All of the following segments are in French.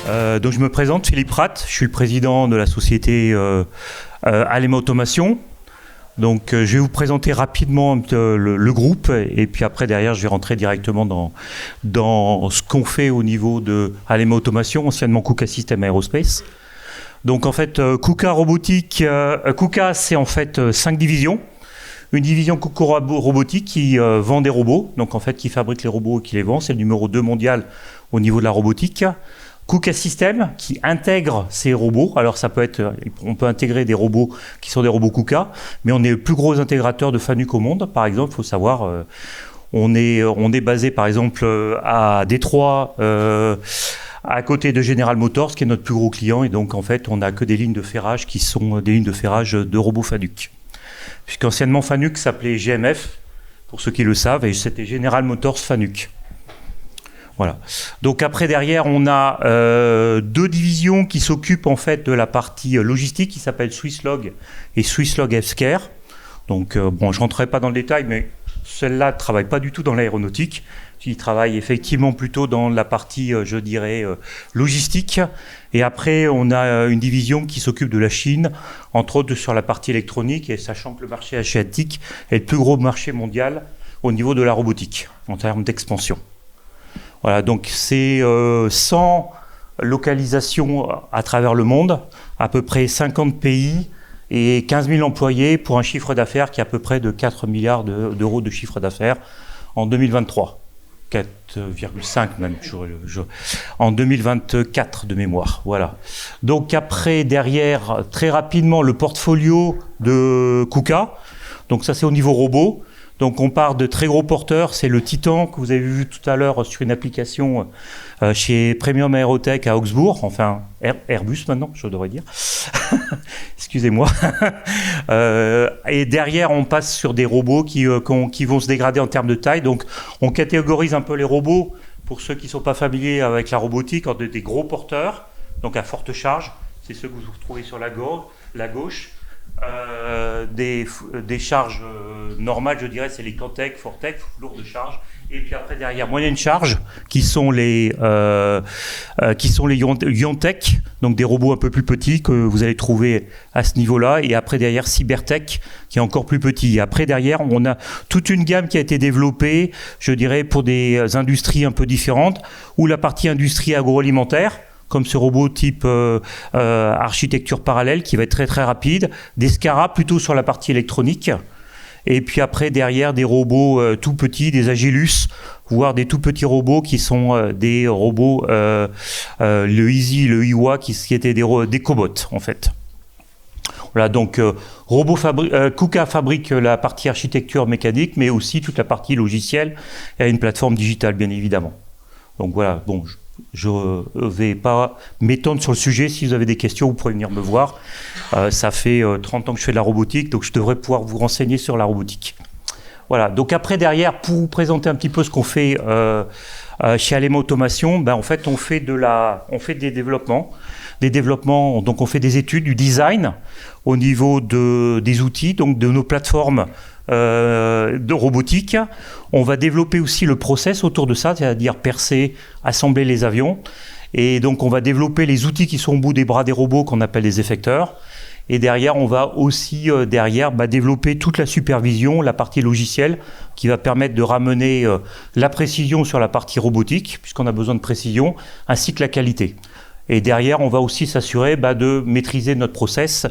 Donc je me présente, Philippe Rath, je suis le président de la société Alema Automation. Donc je vais vous présenter rapidement le groupe et puis après derrière je vais rentrer directement dans ce qu'on fait au niveau de Alema Automation, anciennement KUKA System Aerospace. Donc en fait KUKA Robotique, KUKA c'est en fait 5 divisions. Une division KUKA Robotique qui vend des robots, donc en fait qui fabrique les robots et qui les vend, c'est le numéro 2 mondial au niveau de la robotique. KUKA System qui intègre ces robots, alors ça peut être, on peut intégrer des robots qui sont des robots KUKA, mais on est le plus gros intégrateur de FANUC au monde, par exemple, il faut savoir, on est basé par exemple à Détroit, à côté de General Motors, qui est notre plus gros client, et donc en fait on n'a que des lignes de ferrage qui sont des lignes de ferrage de robots FANUC. Puisqu'anciennement FANUC s'appelait GMF, pour ceux qui le savent, et c'était General Motors FANUC. Voilà. Donc après derrière on a 2 divisions qui s'occupent en fait de la partie logistique qui s'appelle Swisslog et Swisslog Healthcare. Donc bon, je rentrerai pas dans le détail, mais celle-là ne travaille pas du tout dans l'aéronautique. Il travaille effectivement plutôt dans la partie, je dirais, logistique. Et après, on a une division qui s'occupe de la Chine, entre autres sur la partie électronique, et sachant que le marché asiatique est le plus gros marché mondial au niveau de la robotique, en termes d'expansion. Voilà, donc c'est 100 localisations à travers le monde, à peu près 50 pays et 15 000 employés pour un chiffre d'affaires qui est à peu près de 4 milliards d'euros de chiffre d'affaires en 2023. 4,5 même, en 2024 de mémoire. Voilà. Donc après, derrière, très rapidement, le portfolio de KUKA. Donc ça, c'est au niveau robot. Donc on part de très gros porteurs, c'est le Titan que vous avez vu tout à l'heure sur une application chez Premium Aerotech à Augsbourg, enfin Airbus maintenant, je devrais dire. Excusez-moi. Et derrière, on passe sur des robots qui vont se dégrader en termes de taille. Donc on catégorise un peu les robots, pour ceux qui ne sont pas familiers avec la robotique, en des gros porteurs, donc à forte charge, c'est ceux que vous retrouvez sur la gauche. Des charges normales, je dirais, c'est les Cantech, Fortech, lourdes charges. Et puis après, derrière, moyenne charge, qui sont les Yontech, donc des robots un peu plus petits que vous allez trouver à ce niveau-là. Et après, derrière, Cybertech, qui est encore plus petit. Et après, derrière, on a toute une gamme qui a été développée, je dirais, pour des industries un peu différentes, ou la partie industrie agroalimentaire, comme ce robot type architecture parallèle qui va être très très rapide, des SCARA plutôt sur la partie électronique, et puis après derrière des robots tout petits, des Agilus, voire des tout petits robots qui sont des robots, le Easy, le Iwa, qui étaient des cobots en fait. Voilà, donc KUKA fabrique la partie architecture mécanique, mais aussi toute la partie logicielle et une plateforme digitale bien évidemment. Donc voilà, bon. Je ne vais pas m'étendre sur le sujet. Si vous avez des questions, vous pourrez venir me voir. Ça fait 30 ans que je fais de la robotique, donc je devrais pouvoir vous renseigner sur la robotique. Voilà, donc après, derrière, pour vous présenter un petit peu ce qu'on fait chez Alema Automation, ben, en fait, on fait des développements. Donc on fait des études, du design au niveau des outils, donc de nos plateformes de robotique. On va développer aussi le process autour de ça, c'est-à-dire percer, assembler les avions. Et donc on va développer les outils qui sont au bout des bras des robots qu'on appelle les effecteurs. Et derrière, on va aussi développer toute la supervision, la partie logicielle, qui va permettre de ramener la précision sur la partie robotique, puisqu'on a besoin de précision, ainsi que la qualité. Et derrière, on va aussi s'assurer de maîtriser notre process.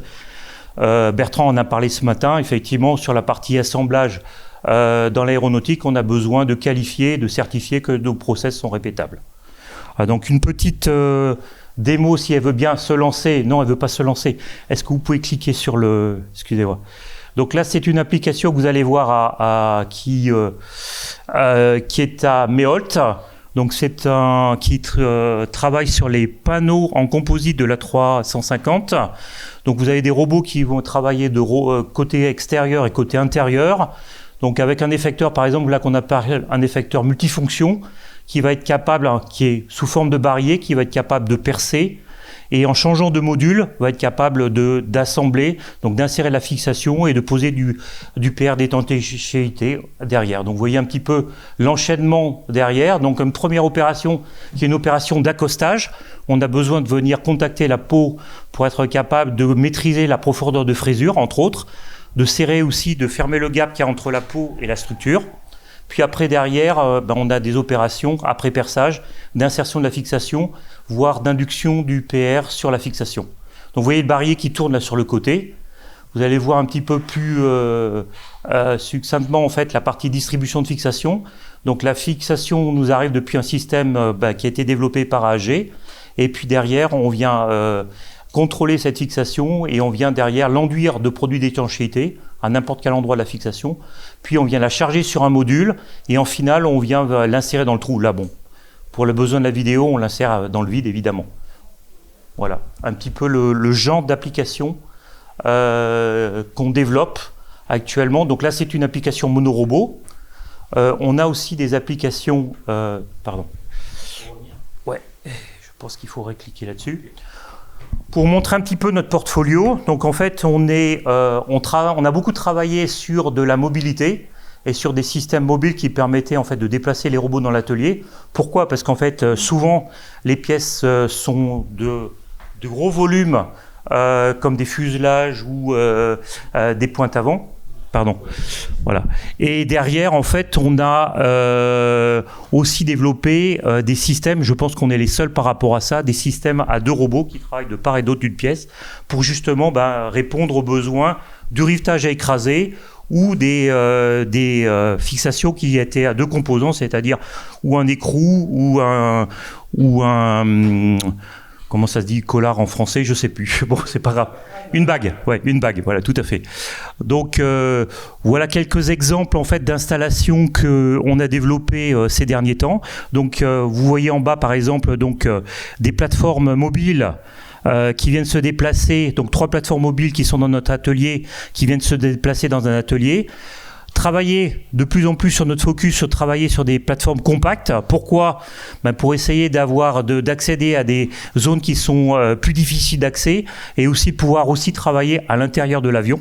Bertrand en a parlé ce matin, effectivement, sur la partie assemblage dans l'aéronautique, on a besoin de qualifier, de certifier que nos process sont répétables. Donc une petite démo, si elle veut bien se lancer. Non, elle ne veut pas se lancer. Est-ce que vous pouvez cliquer sur le... Excusez-moi. Donc là, c'est une application que vous allez voir qui est à Meholt. Donc c'est qui travaille sur les panneaux en composite de l'A350. Donc vous avez des robots qui vont travailler de côté extérieur et côté intérieur. Donc avec un effecteur, par exemple, là qu'on appelle un effecteur multifonction, qui va être capable, qui est sous forme de barillet, qui va être capable de percer, et en changeant de module, va être capable d'assembler, donc d'insérer la fixation et de poser du PR d'étanchéité derrière. Donc vous voyez un petit peu l'enchaînement derrière. Donc une première opération qui est une opération d'accostage. On a besoin de venir contacter la peau pour être capable de maîtriser la profondeur de frésure, entre autres, de serrer aussi, de fermer le gap qu'il y a entre la peau et la structure. Puis après, derrière, on a des opérations, après perçage, d'insertion de la fixation, voire d'induction du PR sur la fixation. Donc vous voyez le barillet qui tourne là sur le côté. Vous allez voir un petit peu plus succinctement en fait, la partie distribution de fixation. Donc la fixation nous arrive depuis un système qui a été développé par AG. Et puis derrière, on vient contrôler cette fixation et on vient derrière l'enduire de produits d'étanchéité à n'importe quel endroit de la fixation. Puis on vient la charger sur un module et en finale, on vient l'insérer dans le trou. Là, bon, pour le besoin de la vidéo, on l'insère dans le vide, évidemment. Voilà, un petit peu le genre d'application qu'on développe actuellement. Donc là, c'est une application monorobot. On a aussi des applications... pardon. Ouais, je pense qu'il faudrait cliquer là-dessus. Pour montrer un petit peu notre portfolio, donc en fait, on a beaucoup travaillé sur de la mobilité et sur des systèmes mobiles qui permettaient en fait de déplacer les robots dans l'atelier. Pourquoi? Parce qu'en fait, souvent, les pièces sont de gros volumes, comme des fuselages ou des pointes avant. Pardon. Voilà. Et derrière, en fait, on a aussi développé des systèmes, je pense qu'on est les seuls par rapport à ça, des systèmes à 2 robots qui travaillent de part et d'autre d'une pièce pour justement répondre aux besoins du rivetage à écraser ou des fixations qui étaient à 2 composants, c'est-à-dire ou un écrou ou un comment ça se dit, collard en français, je sais plus. Bon, c'est pas grave. Une bague, ouais, une bague, voilà, tout à fait. Donc, voilà quelques exemples en fait d'installations que on a développées ces derniers temps. Donc, vous voyez en bas, par exemple, donc des plateformes mobiles qui viennent se déplacer. Donc, 3 plateformes mobiles qui sont dans notre atelier, qui viennent se déplacer dans un atelier. Travailler de plus en plus sur notre focus, travailler sur des plateformes compactes. Pourquoi? Pour essayer d'accéder à des zones qui sont plus difficiles d'accès et aussi pouvoir aussi travailler à l'intérieur de l'avion.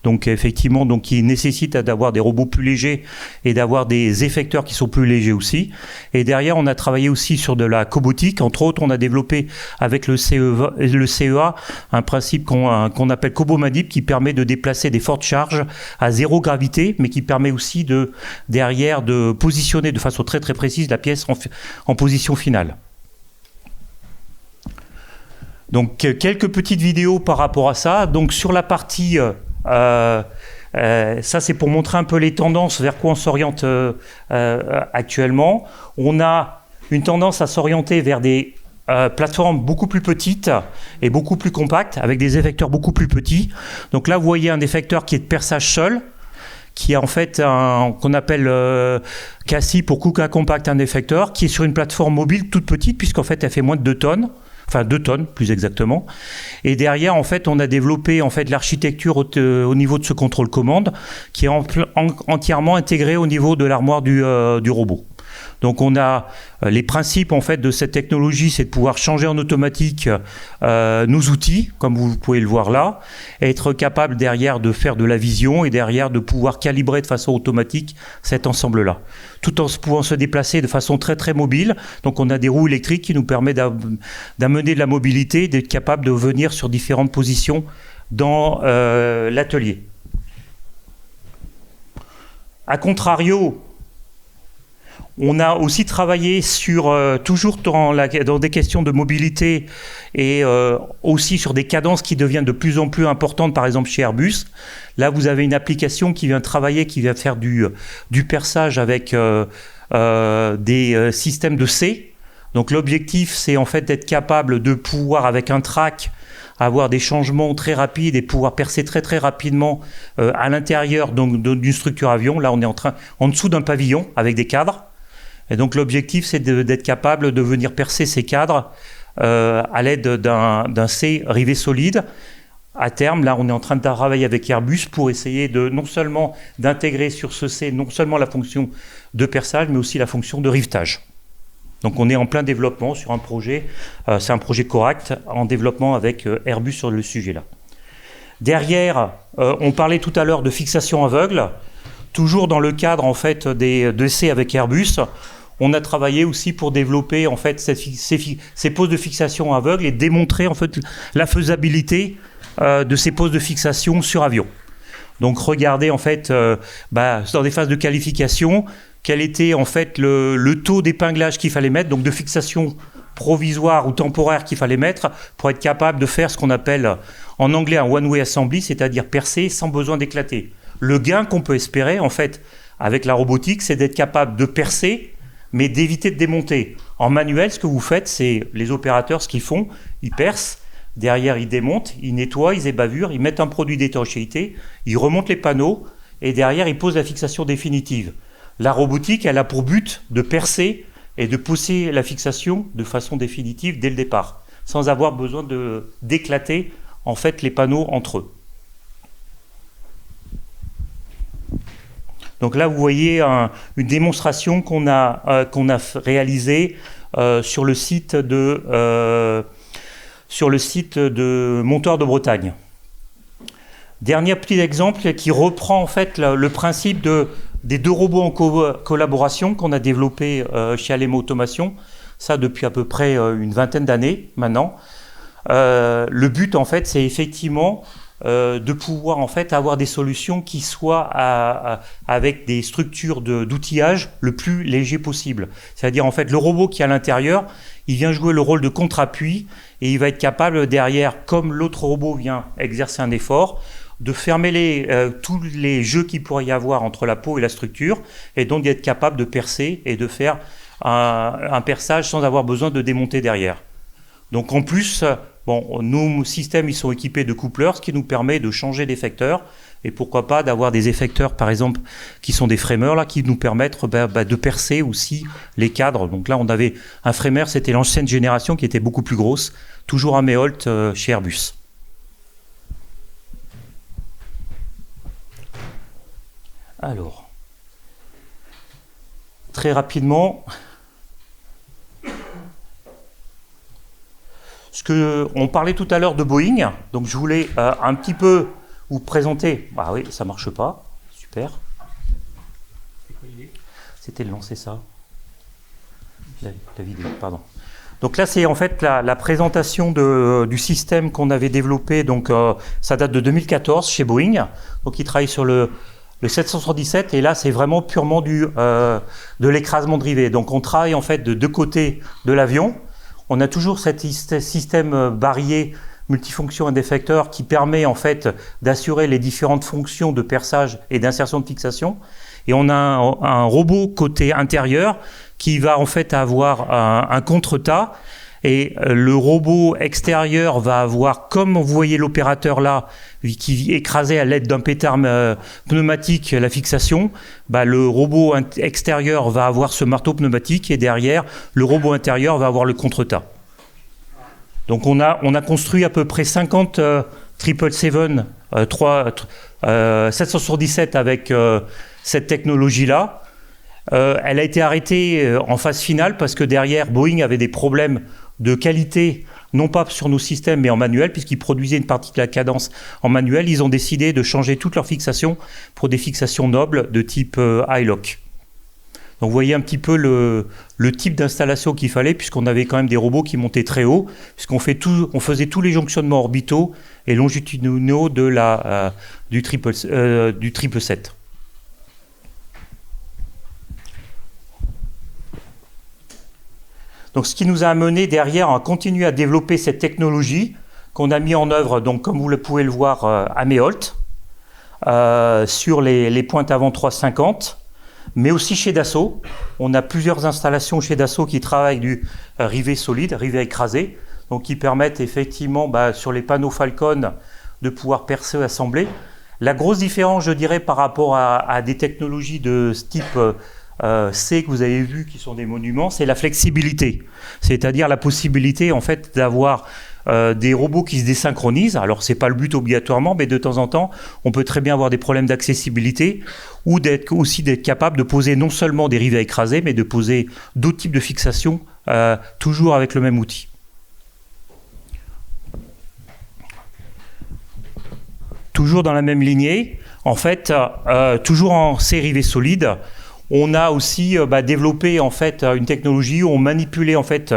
Donc effectivement, donc, qui nécessite d'avoir des robots plus légers et d'avoir des effecteurs qui sont plus légers aussi. Et derrière, on a travaillé aussi sur de la cobotique. Entre autres, on a développé avec le CEA un principe qu'on appelle Cobomanip qui permet de déplacer des fortes charges à 0 gravité, mais qui permet aussi derrière de positionner de façon très très précise la pièce en position finale. Donc quelques petites vidéos par rapport à ça. Donc sur la partie... ça, c'est pour montrer un peu les tendances vers quoi on s'oriente actuellement. On a une tendance à s'orienter vers des plateformes beaucoup plus petites et beaucoup plus compactes, avec des effecteurs beaucoup plus petits. Donc là, vous voyez un effecteur qui est de perçage seul, qui est en fait qu'on appelle CASI pour Kuka Compact, un effecteur, qui est sur une plateforme mobile toute petite, puisqu'en fait, elle fait moins de 2 tonnes. Enfin 2 tonnes plus exactement. Et derrière, en fait, on a développé en fait l'architecture au niveau de ce contrôle-commande qui est entièrement intégré au niveau de l'armoire du robot. Donc on a les principes en fait de cette technologie, c'est de pouvoir changer en automatique nos outils, comme vous pouvez le voir là, et être capable derrière de faire de la vision et derrière de pouvoir calibrer de façon automatique cet ensemble-là, tout en pouvant se déplacer de façon très très mobile. Donc on a des roues électriques qui nous permettent d'amener de la mobilité, d'être capable de venir sur différentes positions dans l'atelier. A contrario, on a aussi travaillé sur, toujours dans des questions de mobilité et aussi sur des cadences qui deviennent de plus en plus importantes, par exemple chez Airbus. Là, vous avez une application qui vient travailler, qui vient faire du perçage avec des systèmes de C. Donc l'objectif, c'est en fait d'être capable de pouvoir, avec un track, avoir des changements très rapides et pouvoir percer très très rapidement à l'intérieur d'une structure avion. Là, on est en dessous d'un pavillon avec des cadres. Et donc l'objectif, c'est d'être capable de venir percer ces cadres à l'aide d'un C rivet solide. À terme, là, on est en train de travailler avec Airbus pour essayer non seulement d'intégrer sur ce C, non seulement la fonction de perçage, mais aussi la fonction de rivetage. Donc on est en plein développement sur un projet, c'est un projet correct en développement avec Airbus sur le sujet là. Derrière, on parlait tout à l'heure de fixation aveugle, toujours dans le cadre en fait des essais avec Airbus. On a travaillé aussi pour développer en fait ces postes de fixation aveugle et démontrer en fait la faisabilité de ces postes de fixation sur avion. Donc regardez en fait dans des phases de qualification quel était en fait le taux d'épinglage qu'il fallait mettre, donc de fixation provisoire ou temporaire qu'il fallait mettre pour être capable de faire ce qu'on appelle en anglais un one-way assembly, c'est-à-dire percer sans besoin d'éclater. Le gain qu'on peut espérer en fait avec la robotique, c'est d'être capable de percer mais d'éviter de démonter. En manuel, ce que vous faites, c'est les opérateurs, ce qu'ils font, ils percent, derrière ils démontent, ils nettoient, ils ébavurent, ils mettent un produit d'étanchéité, ils remontent les panneaux et derrière ils posent la fixation définitive. La robotique, elle a pour but de percer et de pousser la fixation de façon définitive dès le départ, sans avoir besoin d'éclater en fait les panneaux entre eux. Donc là, vous voyez une démonstration qu'on a réalisée sur le site de Montoire de Bretagne. Dernier petit exemple qui reprend en fait le principe des deux robots en collaboration qu'on a développé chez Alemo Automation, ça depuis à peu près une vingtaine d'années maintenant. Le but en fait, c'est effectivement de pouvoir en fait avoir des solutions qui soient avec des structures d'outillage le plus léger possible. C'est-à-dire en fait le robot qui est à l'intérieur, il vient jouer le rôle de contre-appui et il va être capable derrière, comme l'autre robot vient exercer un effort, de fermer tous les jeux qu'il pourrait y avoir entre la peau et la structure et donc d'être capable de percer et de faire un perçage sans avoir besoin de démonter derrière. Donc en plus, nos systèmes ils sont équipés de coupleurs, ce qui nous permet de changer d'effecteur et pourquoi pas d'avoir des effecteurs par exemple qui sont des framers là, qui nous permettent de percer aussi les cadres. Donc là on avait un framer, c'était l'ancienne génération qui était beaucoup plus grosse, toujours à Meholt chez Airbus. Alors, très rapidement, on parlait tout à l'heure de Boeing, donc je voulais un petit peu vous présenter. Ah oui, ça marche pas, super. C'était de lancer ça. La vidéo, pardon. Donc là, c'est en fait la présentation du système qu'on avait développé. Donc ça date de 2014 chez Boeing. Donc ils travaillent sur le 777 et là, c'est vraiment purement de l'écrasement dérivé. Donc on travaille en fait de deux côtés de l'avion. On a toujours cet système barillet multifonction et d'effecteurs qui permet en fait d'assurer les différentes fonctions de perçage et d'insertion de fixation. Et on a un robot côté intérieur qui va en fait avoir un contre-tas. Et le robot extérieur va avoir, comme vous voyez l'opérateur là, qui écrasait à l'aide d'un pétard pneumatique la fixation, le robot extérieur va avoir ce marteau pneumatique et derrière, le robot intérieur va avoir le contre-tas. Donc on a construit à peu près 50 777, 777 avec cette technologie-là. Elle a été arrêtée en phase finale parce que derrière, Boeing avait des problèmes de qualité, non pas sur nos systèmes, mais en manuel, puisqu'ils produisaient une partie de la cadence en manuel. Ils ont décidé de changer toutes leurs fixations pour des fixations nobles de type iLock. Donc vous voyez un petit peu le type d'installation qu'il fallait, puisqu'on avait quand même des robots qui montaient très haut, puisqu'on faisait tous les jonctionnements orbitaux et longitudinaux du 777. Donc, ce qui nous a amené derrière à continuer à développer cette technologie qu'on a mis en œuvre, donc, comme vous pouvez le voir, à Meholt, sur les pointes avant 350, mais aussi chez Dassault. On a plusieurs installations chez Dassault qui travaillent du rivet solide, rivet écrasé, donc qui permettent effectivement sur les panneaux Falcon de pouvoir percer et assembler. La grosse différence, je dirais, par rapport à des technologies de ce type C que vous avez vu qui sont des monuments, c'est la flexibilité, c'est-à-dire la possibilité en fait d'avoir des robots qui se désynchronisent. Alors, c'est pas le but obligatoirement, mais de temps en temps, on peut très bien avoir des problèmes d'accessibilité ou d'être capable de poser non seulement des rivets écrasés, mais de poser d'autres types de fixations, toujours avec le même outil. Toujours dans la même lignée, en fait, toujours en C rivets solides, on a aussi développé en fait une technologie où on manipulait en fait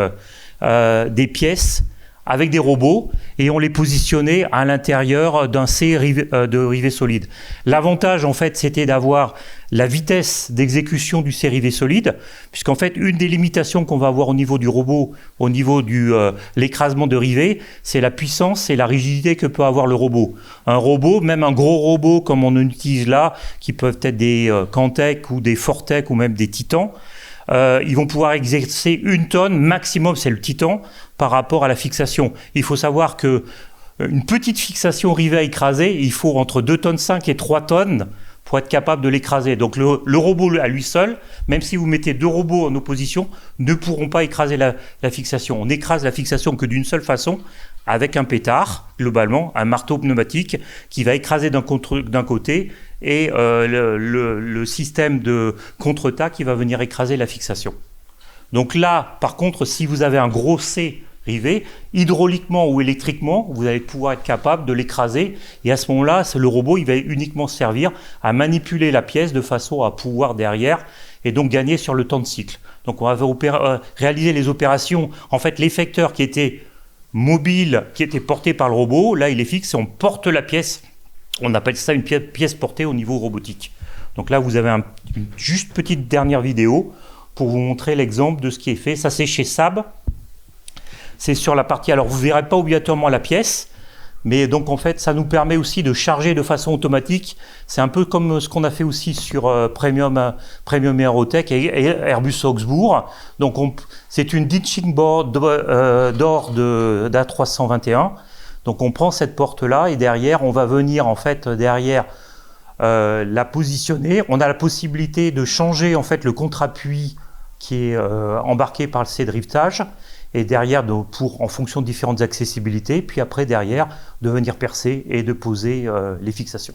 des pièces avec des robots et on les positionnait à l'intérieur d'un C de rivets solides. L'avantage en fait c'était d'avoir la vitesse d'exécution du C rivet solide, puisqu'en fait une des limitations qu'on va avoir au niveau du robot, au niveau de l'écrasement de rivets, c'est la puissance et la rigidité que peut avoir le robot. Un robot, même un gros robot comme on utilise là, qui peuvent être des Cantec ou des Fortec ou même des Titans, ils vont pouvoir exercer 1 tonne maximum, c'est le Titan, par rapport à la fixation. Il faut savoir que une petite fixation rivet à écraser, il faut entre 2,5 tonnes et 3 tonnes pour être capable de l'écraser. Donc le robot à lui seul, même si vous mettez 2 robots en opposition, ne pourront pas écraser la fixation. On écrase la fixation que d'une seule façon, avec un pétard, globalement, un marteau pneumatique qui va écraser d'un côté et le système de contre-tas qui va venir écraser la fixation. Donc là, par contre, si vous avez un gros C rivet, hydrauliquement ou électriquement, vous allez pouvoir être capable de l'écraser et à ce moment-là, le robot il va uniquement servir à manipuler la pièce de façon à pouvoir derrière et donc gagner sur le temps de cycle. Donc on va réaliser les opérations, en fait l'effecteur qui était mobile, qui était porté par le robot, là il est fixe et on porte la pièce, on appelle ça une pièce portée au niveau robotique. Donc là vous avez une juste petite dernière vidéo pour vous montrer l'exemple de ce qui est fait. Ça c'est chez Saab. C'est sur la partie, alors vous ne verrez pas obligatoirement la pièce, mais donc en fait ça nous permet aussi de charger de façon automatique. C'est un peu comme ce qu'on a fait aussi sur Premium Aerotech et Airbus Augsbourg. Donc c'est une ditching board d'or d'A321. Donc on prend cette porte-là et derrière on va venir en fait la positionner. On a la possibilité de changer en fait le contre-appui qui est embarqué par le C-driftage. Et derrière, en fonction de différentes accessibilités, puis après, derrière, de venir percer et de poser les fixations.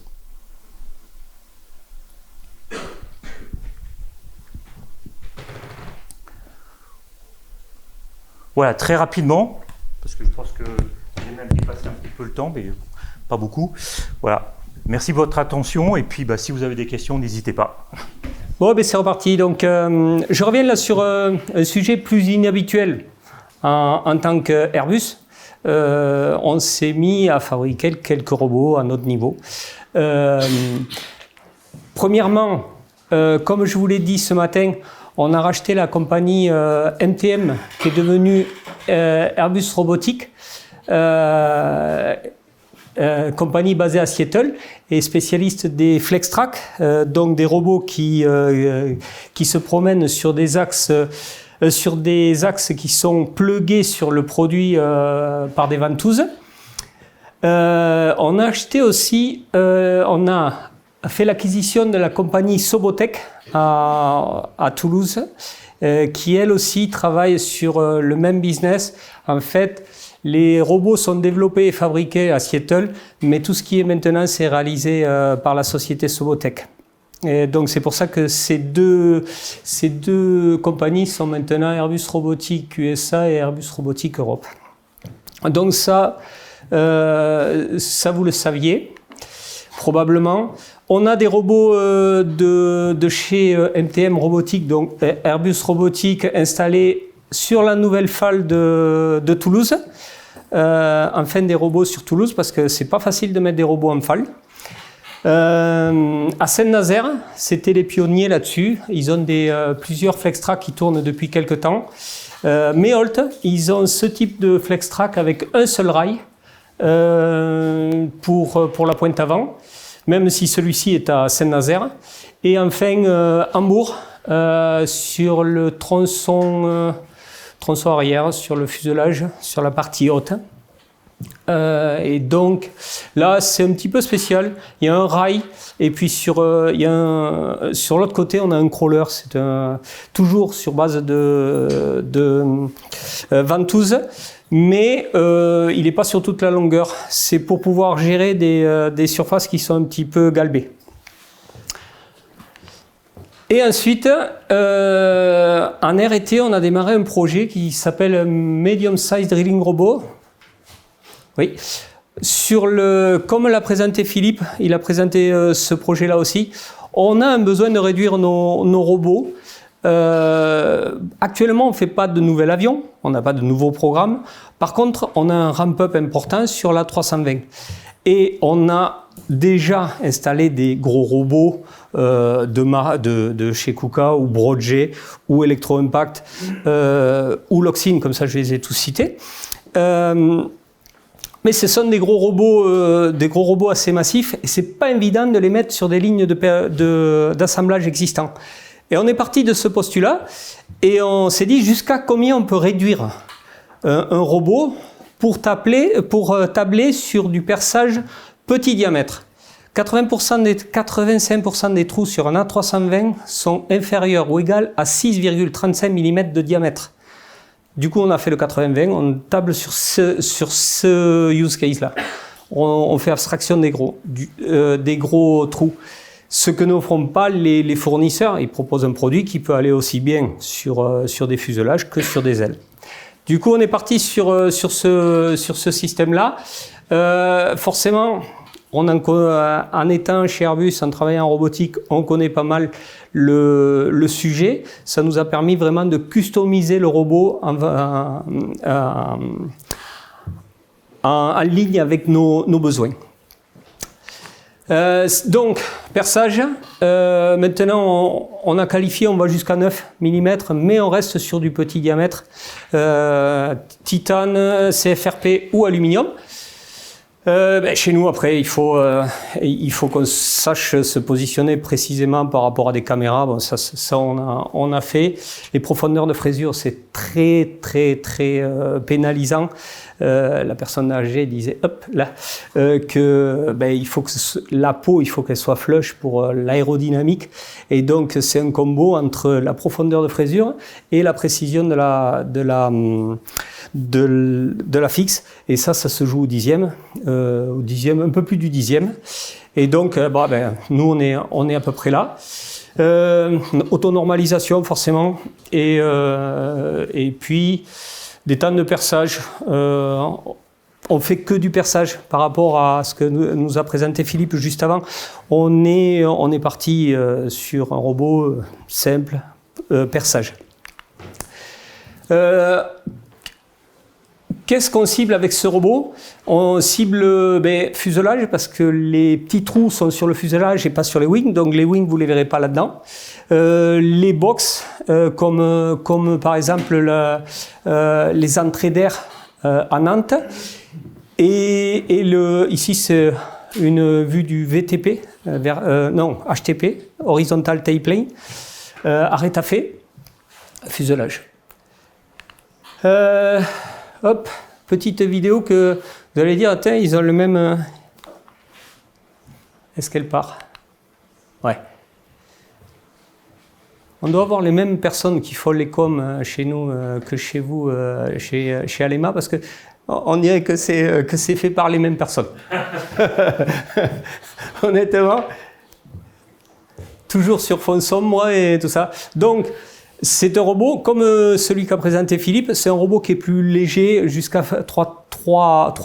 Voilà, très rapidement, parce que je pense que j'ai même dépassé un petit peu le temps, mais pas beaucoup. Voilà, merci de votre attention, et puis si vous avez des questions, n'hésitez pas. Bon, c'est reparti. Donc, je reviens là sur un sujet plus inhabituel. En tant qu'Airbus, on s'est mis à fabriquer quelques robots à notre niveau. Premièrement, comme je vous l'ai dit ce matin, on a racheté la compagnie MTM qui est devenue Airbus Robotics, compagnie basée à Seattle et spécialiste des FlexTrack, donc des robots qui se promènent sur des axes qui sont plugués sur le produit par des ventouses. On a acheté aussi, on a fait l'acquisition de la compagnie Sobotech à Toulouse, qui elle aussi travaille sur le même business. En fait, les robots sont développés et fabriqués à Seattle, mais tout ce qui est maintenant, c'est réalisé par la société Sobotech. Et donc c'est pour ça que ces deux compagnies sont maintenant Airbus Robotics USA et Airbus Robotics Europe. Donc ça vous le saviez probablement. On a des robots de chez MTM Robotics, donc Airbus Robotics, installés sur la nouvelle FAL de Toulouse. Enfin des robots sur Toulouse parce que c'est pas facile de mettre des robots en FAL. À Saint-Nazaire, c'était les pionniers là-dessus. Ils ont plusieurs FlexTrack qui tournent depuis quelques temps. Meholt, ils ont ce type de FlexTrack avec un seul rail pour la pointe avant, même si celui-ci est à Saint-Nazaire. Et enfin, Hambourg, sur le tronçon arrière, sur le fuselage, sur la partie haute. Et donc là, c'est un petit peu spécial. Il y a un rail et puis sur l'autre côté, on a un crawler. C'est toujours sur base de ventouse, mais il n'est pas sur toute la longueur. C'est pour pouvoir gérer des surfaces qui sont un petit peu galbées. Et ensuite, en R&T, on a démarré un projet qui s'appelle Medium Size Drilling Robot. Oui. Comme l'a présenté Philippe, il a présenté ce projet-là aussi. On a un besoin de réduire nos robots. Actuellement, on ne fait pas de nouvel avion, on n'a pas de nouveaux programmes. Par contre, on a un ramp-up important sur la 320. Et on a déjà installé des gros robots de chez KUKA ou Broadjet ou Electro Impact ou Loxine, comme ça je les ai tous cités. Mais ce sont des gros robots assez massifs et c'est pas évident de les mettre sur des lignes d'assemblage existants. Et on est parti de ce postulat et on s'est dit jusqu'à combien on peut réduire un robot pour tabler sur du perçage petit diamètre. 85% des trous sur un A320 sont inférieurs ou égaux à 6,35 mm de diamètre. Du coup, on a fait le 80-20, on table sur ce use case-là. On fait abstraction des gros trous. Ce que ne font pas les fournisseurs, ils proposent un produit qui peut aller aussi bien sur des fuselages que sur des ailes. Du coup, on est parti sur ce système-là. Forcément, en étant chez Airbus, en travaillant en robotique, on connaît pas mal le sujet. Ça nous a permis vraiment de customiser le robot en ligne avec nos besoins. Donc, perçage. Maintenant, on a qualifié, on va jusqu'à 9 mm, mais on reste sur du petit diamètre. Titane, CFRP ou aluminium. Chez nous, après, il faut qu'on sache se positionner précisément par rapport à des caméras. Bon, ça on a fait. Les profondeurs de frisure, c'est très pénalisant. La personne âgée disait, hop, là, il faut que la peau, il faut qu'elle soit flush pour l'aérodynamique. Et donc, c'est un combo entre la profondeur de frisure et la précision de la fixe, et ça se joue au dixième, un peu plus du dixième. Et donc, nous, on est à peu près là. Autonormalisation, forcément, et puis des temps de perçage. On fait que du perçage par rapport à ce que nous a présenté Philippe juste avant. On est parti sur un robot simple, perçage. Qu'est-ce qu'on cible avec ce robot? On cible fuselage parce que les petits trous sont sur le fuselage et pas sur les wings, donc les wings vous les verrez pas là-dedans. Les box, comme par exemple les entrées d'air à Nantes. Et ici c'est une vue du VTP, HTP, Horizontal Tail Plane, à Rétafé, fuselage. Hop, petite vidéo que vous allez dire, attends, ils ont le même... Est-ce qu'elle part? Ouais. On doit avoir les mêmes personnes qui font les coms chez nous que chez vous, chez Alema, parce que on dirait que c'est fait par les mêmes personnes. Honnêtement, toujours sur fond sombre et tout ça. Donc, c'est un robot, comme celui qu'a présenté Philippe, c'est un robot qui est plus léger, jusqu'à 3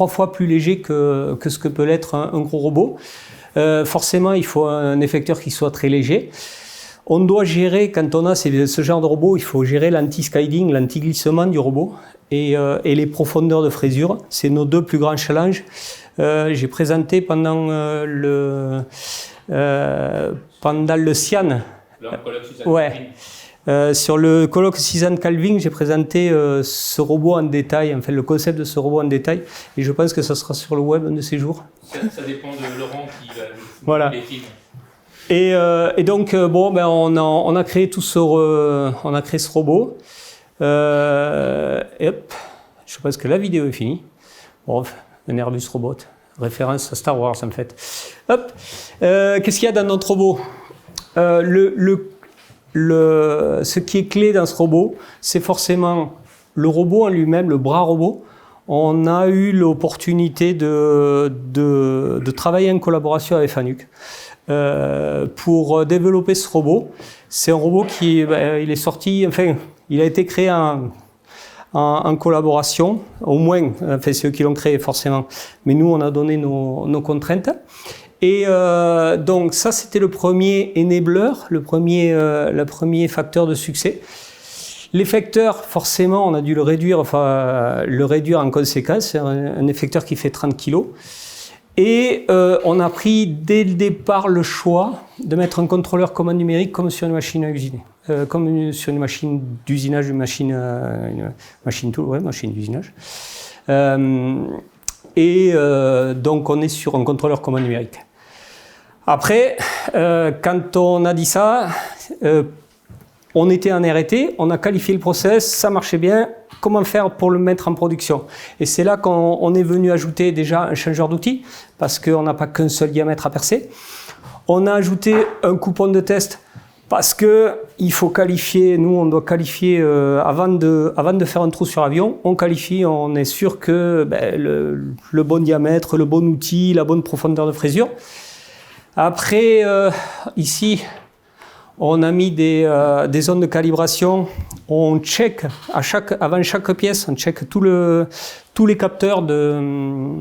fois plus léger que ce que peut l'être un gros robot. Forcément, il faut un effecteur qui soit très léger. On doit gérer, quand on a ce genre de robot, il faut gérer l'anti-skiding, l'anti-glissement du robot et les profondeurs de frisure. C'est nos deux plus grands challenges. J'ai présenté pendant le Sian. Ouais. Sur le colloque Suzanne Calvin, j'ai présenté ce robot en détail, enfin le concept de ce robot en détail, et je pense que ça sera sur le web un de ces jours. Ça dépend de Laurent qui va voilà. Les films. Et donc on a créé ce robot. Et hop, je pense que la vidéo est finie. Bon, un Airbus Robot. Référence à Star Wars en fait. Hop. Qu'est-ce qu'il y a dans notre robot? Ce qui est clé dans ce robot, c'est forcément le robot en lui-même, le bras robot. On a eu l'opportunité de travailler en collaboration avec Fanuc pour développer ce robot. C'est un robot qui il est sorti, enfin, il a été créé en collaboration, au moins, enfin, c'est eux qui l'ont créé forcément, mais nous on a donné nos contraintes. Et donc ça c'était le premier enabler, le premier facteur de succès. L'effecteur, forcément, on a dû le réduire en conséquence. C'est un effecteur qui fait 30 kg. Et on a pris dès le départ le choix de mettre un contrôleur commande numérique comme sur une machine à usiner. Comme sur une machine d'usinage, une machine d'usinage. Donc on est sur un contrôleur commande numérique. Après, quand on a dit ça, on était en R&D, on a qualifié le process, ça marchait bien. Comment faire pour le mettre en production? Et c'est là qu'on est venu ajouter déjà un changeur d'outils, parce qu'on n'a pas qu'un seul diamètre à percer. On a ajouté un coupon de test, parce qu'il faut qualifier, nous on doit qualifier, avant de faire un trou sur l'avion, on qualifie, on est sûr que le bon diamètre, le bon outil, la bonne profondeur de frésure. Après, ici, on a mis des zones de calibration. On check avant chaque pièce, on check tous les capteurs de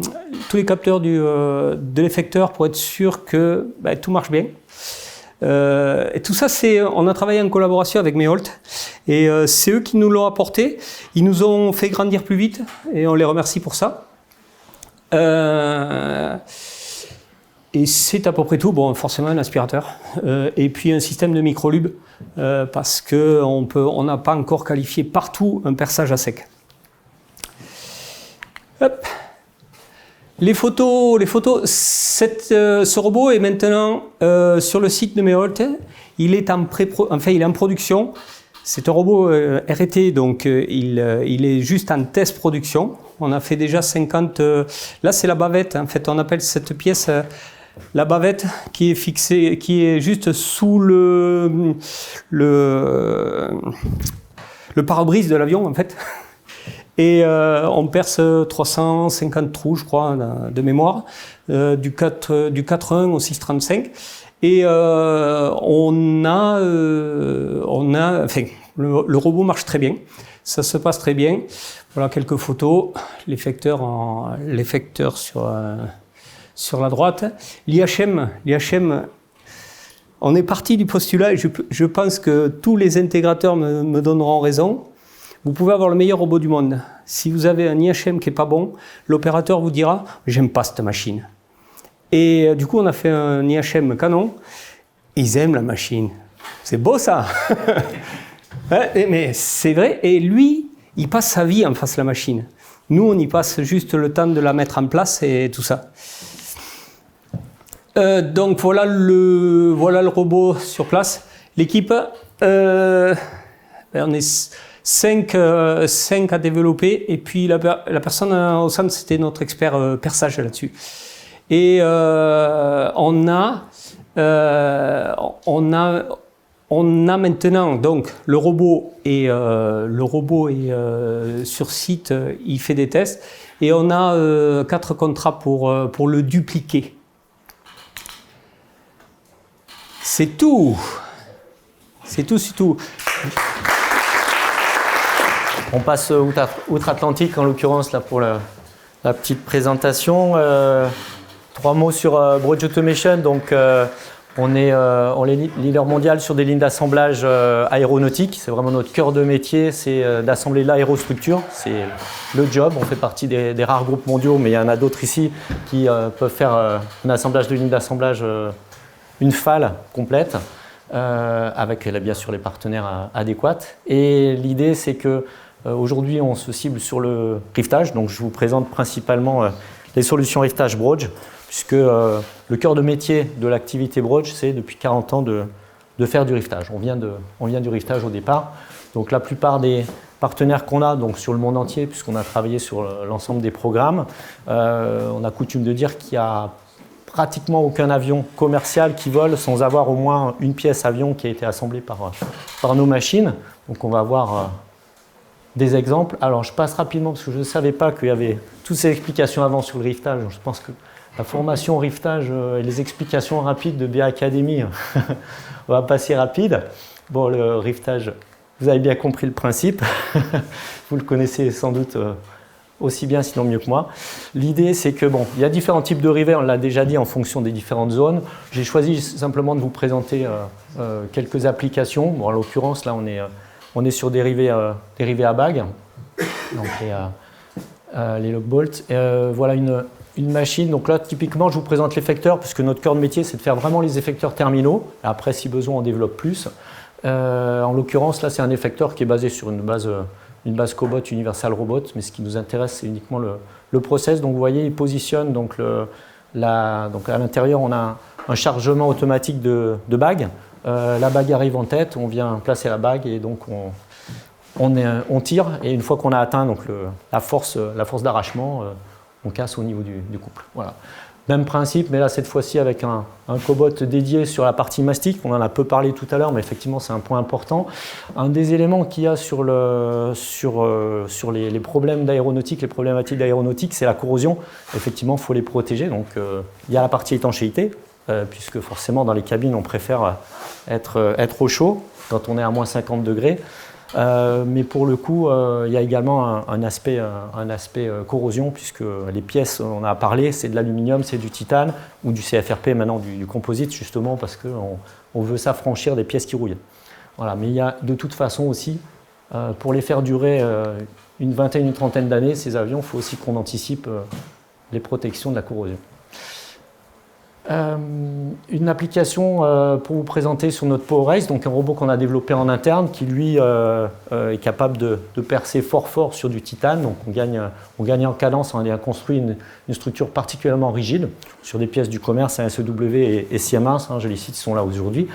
l'effecteur pour être sûr que tout marche bien. Et tout ça, on a travaillé en collaboration avec Meholt et c'est eux qui nous l'ont apporté. Ils nous ont fait grandir plus vite et on les remercie pour ça. Et c'est à peu près tout. Bon, forcément un aspirateur et puis un système de microlube parce que on n'a pas encore qualifié partout un perçage à sec. Hop. Les photos. Ce robot est maintenant sur le site de Meholt. Il est en production. C'est un robot R&D, donc il est juste en test production. On a fait déjà 50. Là, c'est la bavette. En fait, on appelle cette pièce la bavette qui est fixée, qui est juste sous le pare-brise de l'avion, en fait. Et on perce 350 trous, je crois, de mémoire, du 4.1 au 6.35. Et le robot marche très bien. Ça se passe très bien. Voilà quelques photos. L'effecteur sur la droite. L'IHM, on est parti du postulat, et je pense que tous les intégrateurs me donneront raison. Vous pouvez avoir le meilleur robot du monde. Si vous avez un IHM qui n'est pas bon, l'opérateur vous dira « j'aime pas cette machine ». Et du coup, on a fait un IHM Canon. Ils aiment la machine. C'est beau ça. Mais c'est vrai. Et lui, il passe sa vie en face de la machine. Nous, on y passe juste le temps de la mettre en place et tout ça. Donc voilà le robot sur place. L'équipe, on est 5 à développer. Et puis la personne au centre, c'était notre expert perçage là-dessus. Et on a maintenant donc le robot est sur site, il fait des tests et on a 4 contrats pour le dupliquer. C'est tout. On passe outre-Atlantique en l'occurrence là pour la petite présentation. 3 mots sur Brodge Automation. Donc, on est leader mondial sur des lignes d'assemblage aéronautique. C'est vraiment notre cœur de métier, c'est d'assembler l'aérostructure. C'est le job. On fait partie des rares groupes mondiaux, mais il y en a d'autres ici qui peuvent faire un assemblage de lignes d'assemblage, une FAL complète, avec bien sûr les partenaires adéquats. Et l'idée, c'est que aujourd'hui, on se cible sur le riftage. Donc, je vous présente principalement les solutions riftage Brodge, puisque le cœur de métier de l'activité Brodge, c'est depuis 40 ans de faire du riftage. On vient du riftage au départ. Donc la plupart des partenaires qu'on a donc sur le monde entier, puisqu'on a travaillé sur l'ensemble des programmes, on a coutume de dire qu'il y a pratiquement aucun avion commercial qui vole sans avoir au moins une pièce avion qui a été assemblée par nos machines. Donc on va voir des exemples. Alors je passe rapidement parce que je ne savais pas qu'il y avait toutes ces explications avant sur le riftage. Je pense que la formation au riftage et les explications rapides de BA Academy, on va passer rapide. Bon, le riftage, vous avez bien compris le principe. Vous le connaissez sans doute aussi bien, sinon mieux que moi. L'idée, c'est que bon, il y a différents types de rivets, on l'a déjà dit, en fonction des différentes zones. J'ai choisi simplement de vous présenter quelques applications. Bon, en l'occurrence, là, on est sur des rivets à bagues, donc les lock bolts. Voilà une machine. Donc là, typiquement, je vous présente l'effecteur, puisque notre cœur de métier, c'est de faire vraiment les effecteurs terminaux. Après, si besoin, on développe plus. En l'occurrence, là, c'est un effecteur qui est basé sur une base Cobot Universal Robot, mais ce qui nous intéresse, c'est uniquement le process. Donc vous voyez, il positionne, donc à l'intérieur, on a un chargement automatique de bague. La bague arrive en tête, on vient placer la bague et donc on tire. Et une fois qu'on a atteint donc la force d'arrachement, on casse au niveau du couple. Voilà. Même principe, mais là cette fois-ci avec un cobot dédié sur la partie mastic. On en a peu parlé tout à l'heure, mais effectivement c'est un point important. Un des éléments qu'il y a sur les problèmes d'aéronautique, les problématiques d'aéronautique, c'est la corrosion. Effectivement, il faut les protéger. Donc il y a la partie étanchéité, puisque forcément dans les cabines on préfère être au chaud quand on est à moins 50 degrés. Mais pour le coup, il y a également un aspect corrosion, puisque les pièces, on a parlé, c'est de l'aluminium, c'est du titane ou du CFRP, maintenant du composite, justement parce qu'on veut s'affranchir des pièces qui rouillent. Voilà, mais il y a de toute façon aussi, pour les faire durer une vingtaine, une trentaine d'années, ces avions, il faut aussi qu'on anticipe les protections de la corrosion. Une application pour vous présenter sur notre PowerAce, donc un robot qu'on a développé en interne qui lui est capable de percer fort sur du titane, donc on gagne en cadence, on a construit une structure particulièrement rigide sur des pièces du commerce, SEW et Siemens, je les cite, ils sont là aujourd'hui.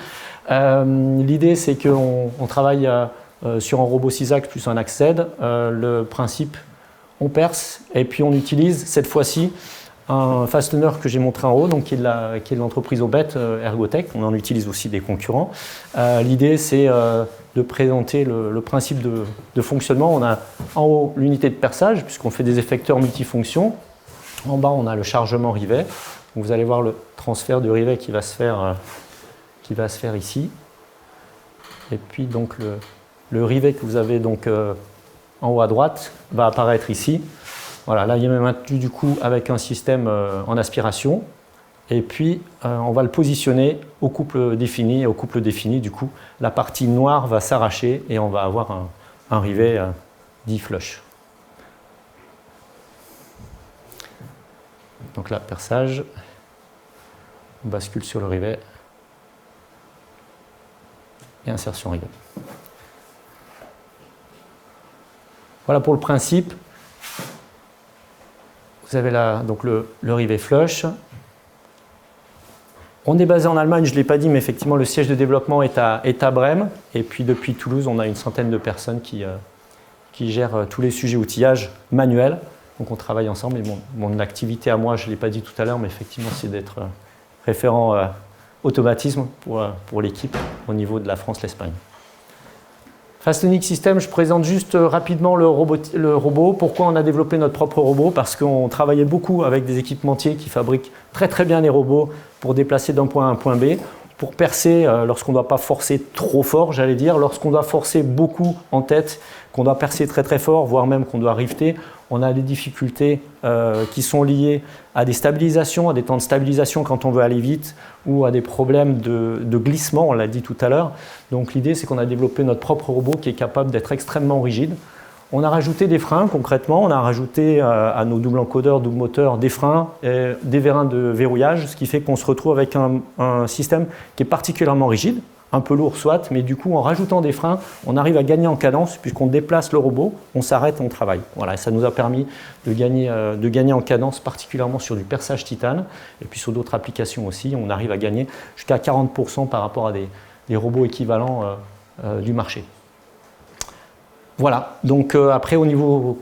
L'idée c'est qu'on travaille sur un robot 6 axes plus un axe Z. Le principe, on perce et puis on utilise cette fois-ci un fastener que j'ai montré en haut, donc qui est de l'entreprise Obet, Ergotech. On en utilise aussi des concurrents. L'idée, c'est de présenter le principe de fonctionnement. On a en haut l'unité de perçage, puisqu'on fait des effecteurs multifonctions. En bas, on a le chargement rivet. Donc, vous allez voir le transfert de rivet qui va se faire ici. Et puis, donc, le rivet que vous avez donc, en haut à droite va apparaître ici. Voilà, là il est maintenu du coup avec un système en aspiration et puis on va le positionner au couple défini et au couple défini du coup la partie noire va s'arracher et on va avoir un rivet dit flush. Donc là, perçage, on bascule sur le rivet et insertion rivet. Voilà pour le principe. Vous avez là donc le rivet flush. On est basé en Allemagne, je ne l'ai pas dit, mais effectivement le siège de développement est à Brême. Et puis depuis Toulouse, on a une centaine de personnes qui gèrent tous les sujets outillage manuels. Donc on travaille ensemble. Et mon activité à moi, je ne l'ai pas dit tout à l'heure, mais effectivement c'est d'être référent automatisme pour l'équipe au niveau de la France, l'Espagne. Fastenix System, je présente juste rapidement le robot. Pourquoi on a développé notre propre robot? Parce qu'on travaillait beaucoup avec des équipementiers qui fabriquent très bien les robots pour déplacer d'un point A à un point B, pour percer lorsqu'on ne doit pas forcer trop fort, j'allais dire, lorsqu'on doit forcer beaucoup en tête, qu'on doit percer très fort, voire même qu'on doit rifter, on a des difficultés qui sont liées à des stabilisations, à des temps de stabilisation quand on veut aller vite, ou à des problèmes de glissement, on l'a dit tout à l'heure. Donc l'idée, c'est qu'on a développé notre propre robot qui est capable d'être extrêmement rigide. On a rajouté des freins concrètement, on a rajouté à nos double encodeurs, double moteurs, des freins, et des vérins de verrouillage, ce qui fait qu'on se retrouve avec un système qui est particulièrement rigide, un peu lourd soit, mais du coup en rajoutant des freins, on arrive à gagner en cadence puisqu'on déplace le robot, on s'arrête et on travaille. Voilà, et ça nous a permis de gagner en cadence, particulièrement sur du perçage titane, et puis sur d'autres applications aussi, on arrive à gagner jusqu'à 40% par rapport à des robots équivalents du marché. Voilà, donc après au niveau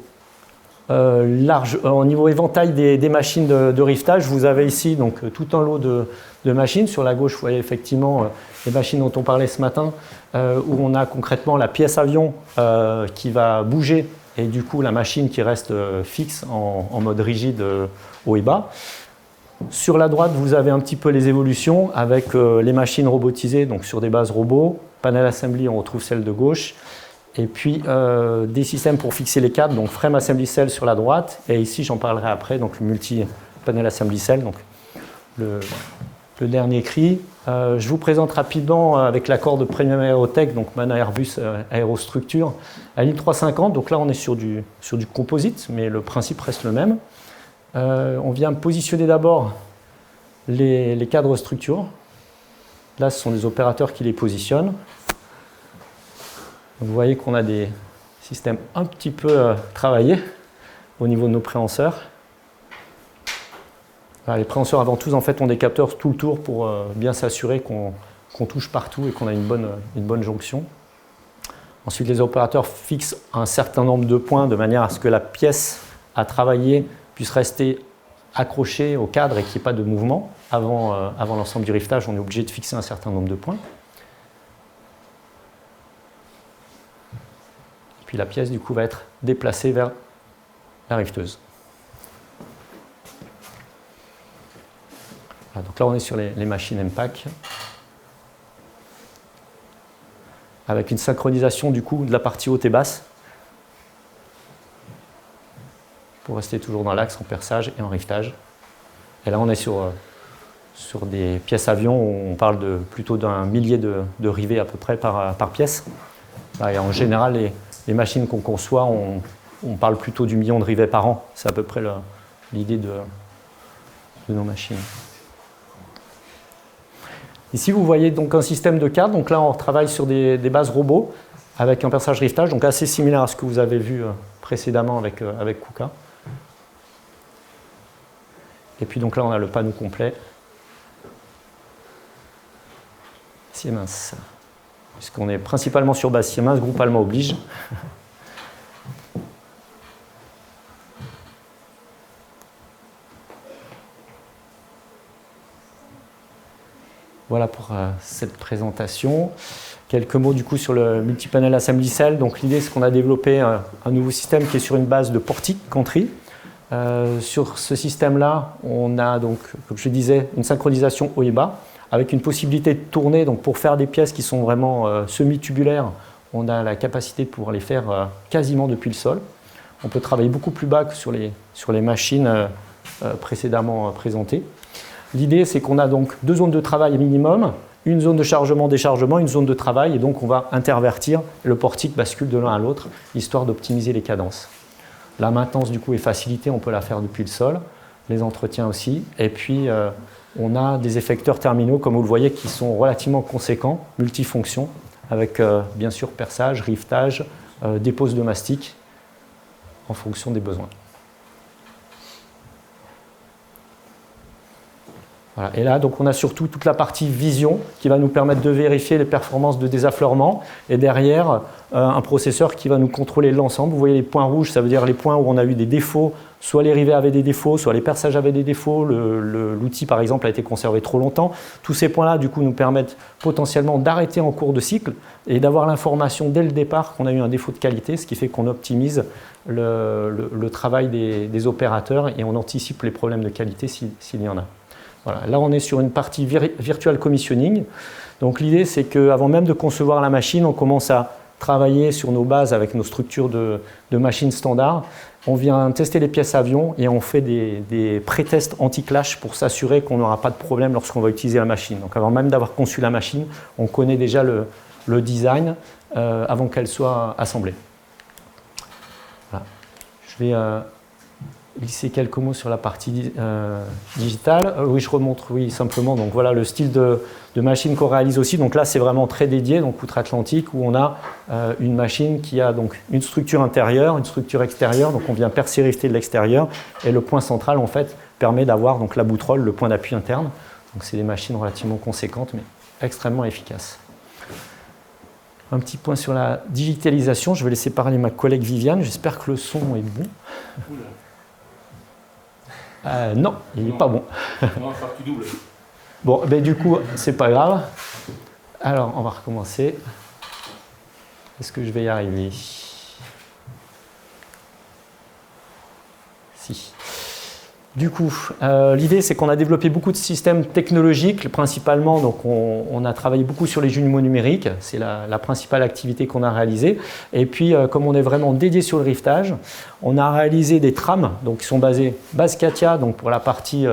au niveau éventail des machines de rivetage, vous avez ici donc tout un lot de machines. Sur la gauche, vous voyez effectivement les machines dont on parlait ce matin, où on a concrètement la pièce avion qui va bouger et du coup la machine qui reste fixe en mode rigide haut et bas. Sur la droite, vous avez un petit peu les évolutions avec les machines robotisées, donc sur des bases robots. Panel assembly, on retrouve celle de gauche. Et puis des systèmes pour fixer les câbles, donc frame assembly cell sur la droite. Et ici, j'en parlerai après, donc le multi-panel assembly cell, donc le dernier cri. Je vous présente rapidement avec l'accord de Premium Aerotech, donc MAN Airbus Aérostructure, à l'I350. Donc là, on est sur du composite, mais le principe reste le même. On vient positionner d'abord les cadres structures. Là, ce sont des opérateurs qui les positionnent. Vous voyez qu'on a des systèmes un petit peu travaillés au niveau de nos préhenseurs. Alors, les préhenseurs avant tout, en fait, ont des capteurs tout le tour pour bien s'assurer qu'on touche partout et qu'on a une bonne jonction. Ensuite, les opérateurs fixent un certain nombre de points de manière à ce que la pièce à travailler puisse rester accrochée au cadre et qu'il n'y ait pas de mouvement. Avant l'ensemble du rivetage, on est obligé de fixer un certain nombre de points. Puis la pièce, du coup, va être déplacée vers la riveteuse. Voilà, donc là, on est sur les machines MPAC, avec une synchronisation, du coup, de la partie haute et basse, pour rester toujours dans l'axe en perçage et en rivetage. Et là, on est sur des pièces avions où on parle plutôt d'un millier de rivets à peu près par pièce. Et en général, les machines qu'on conçoit, on parle plutôt du million de rivets par an. C'est à peu près l'idée de nos machines. Ici, vous voyez donc un système de cadres. Donc là, on travaille sur des bases robots avec un perçage rivetage, donc assez similaire à ce que vous avez vu précédemment avec KUKA. Et puis donc là, on a le panneau complet. Siemens. Puisqu'on est principalement sur base Siemens, groupe allemand oblige. Voilà pour cette présentation. Quelques mots du coup sur le multi-panel assembly cell. Donc l'idée, c'est qu'on a développé un nouveau système qui est sur une base de portique country. Sur ce système-là, on a donc, comme je disais, une synchronisation haut et bas, avec une possibilité de tourner. Donc pour faire des pièces qui sont vraiment semi-tubulaires, on a la capacité de pouvoir les faire quasiment depuis le sol. On peut travailler beaucoup plus bas que sur les machines précédemment présentées. L'idée, c'est qu'on a donc 2 zones de travail minimum, une zone de chargement-déchargement, une zone de travail, et donc on va intervertir, le portique bascule de l'un à l'autre, histoire d'optimiser les cadences. La maintenance, du coup, est facilitée, on peut la faire depuis le sol, les entretiens aussi, et puis on a des effecteurs terminaux, comme vous le voyez, qui sont relativement conséquents, multifonctions, avec bien sûr perçage, rivetage, dépose de mastic, en fonction des besoins. Voilà. Et là, donc, on a surtout toute la partie vision qui va nous permettre de vérifier les performances de désaffleurement. Et derrière, un processeur qui va nous contrôler l'ensemble. Vous voyez les points rouges, ça veut dire les points où on a eu des défauts. Soit les rivets avaient des défauts, soit les perçages avaient des défauts. L'outil, par exemple, a été conservé trop longtemps. Tous ces points-là, du coup, nous permettent potentiellement d'arrêter en cours de cycle et d'avoir l'information dès le départ qu'on a eu un défaut de qualité, ce qui fait qu'on optimise le travail des opérateurs et on anticipe les problèmes de qualité s'il y en a. Voilà. Là, on est sur une partie virtual commissioning. Donc l'idée, c'est qu'avant même de concevoir la machine, on commence à travailler sur nos bases avec nos structures de machines standards. On vient tester les pièces avions et on fait des pré-tests anti-clash pour s'assurer qu'on n'aura pas de problème lorsqu'on va utiliser la machine. Donc avant même d'avoir conçu la machine, on connaît déjà le design avant qu'elle soit assemblée. Voilà. Je vais glisser quelques mots sur la partie digitale. Oui, je remontre, oui, simplement. Donc voilà le style de machine qu'on réalise aussi. Donc là, c'est vraiment très dédié, donc outre-Atlantique, où on a une machine qui a donc une structure intérieure, une structure extérieure. Donc on vient percer rifter de l'extérieur. Et le point central, en fait, permet d'avoir donc la boutrolle, le point d'appui interne. Donc c'est des machines relativement conséquentes, mais extrêmement efficaces. un petit point sur la digitalisation. Je vais laisser parler ma collègue Viviane. J'espère que le son est bon. Non, il n'est pas bon. Bon, ben, du coup, c'est pas grave. Alors, on va recommencer. Est-ce que je vais y arriver? Si. Du coup, l'idée, c'est qu'on a développé beaucoup de systèmes technologiques, principalement, donc on a travaillé beaucoup sur les jumeaux numériques, c'est la principale activité qu'on a réalisée. Et puis, comme on est vraiment dédié sur le rivetage, on a réalisé des trames, donc qui sont basées base CATIA, donc pour la partie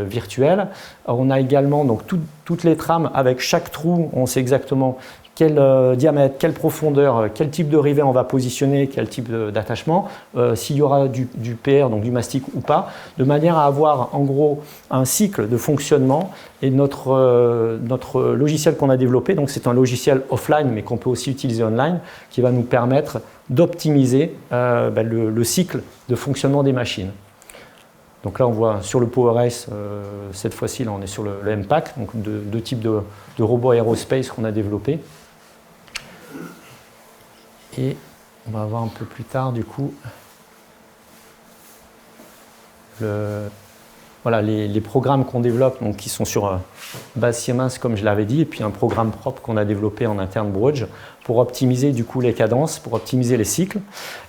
virtuelle. On a également donc toutes les trames avec chaque trou, on sait exactement quel diamètre, quelle profondeur, quel type de rivet on va positionner, quel type d'attachement, s'il y aura du PR, donc du mastic ou pas, de manière à avoir en gros un cycle de fonctionnement. Et notre logiciel qu'on a développé, donc c'est un logiciel offline mais qu'on peut aussi utiliser online, qui va nous permettre d'optimiser le cycle de fonctionnement des machines. Donc là on voit sur le PowerAce, cette fois-ci là on est sur le MPAC, donc deux types de robots aérospace qu'on a développés. Et on va voir un peu plus tard du coup voilà, les programmes qu'on développe, donc, qui sont sur base Siemens comme je l'avais dit, et puis un programme propre qu'on a développé en interne Brugge pour optimiser du coup les cadences, pour optimiser les cycles.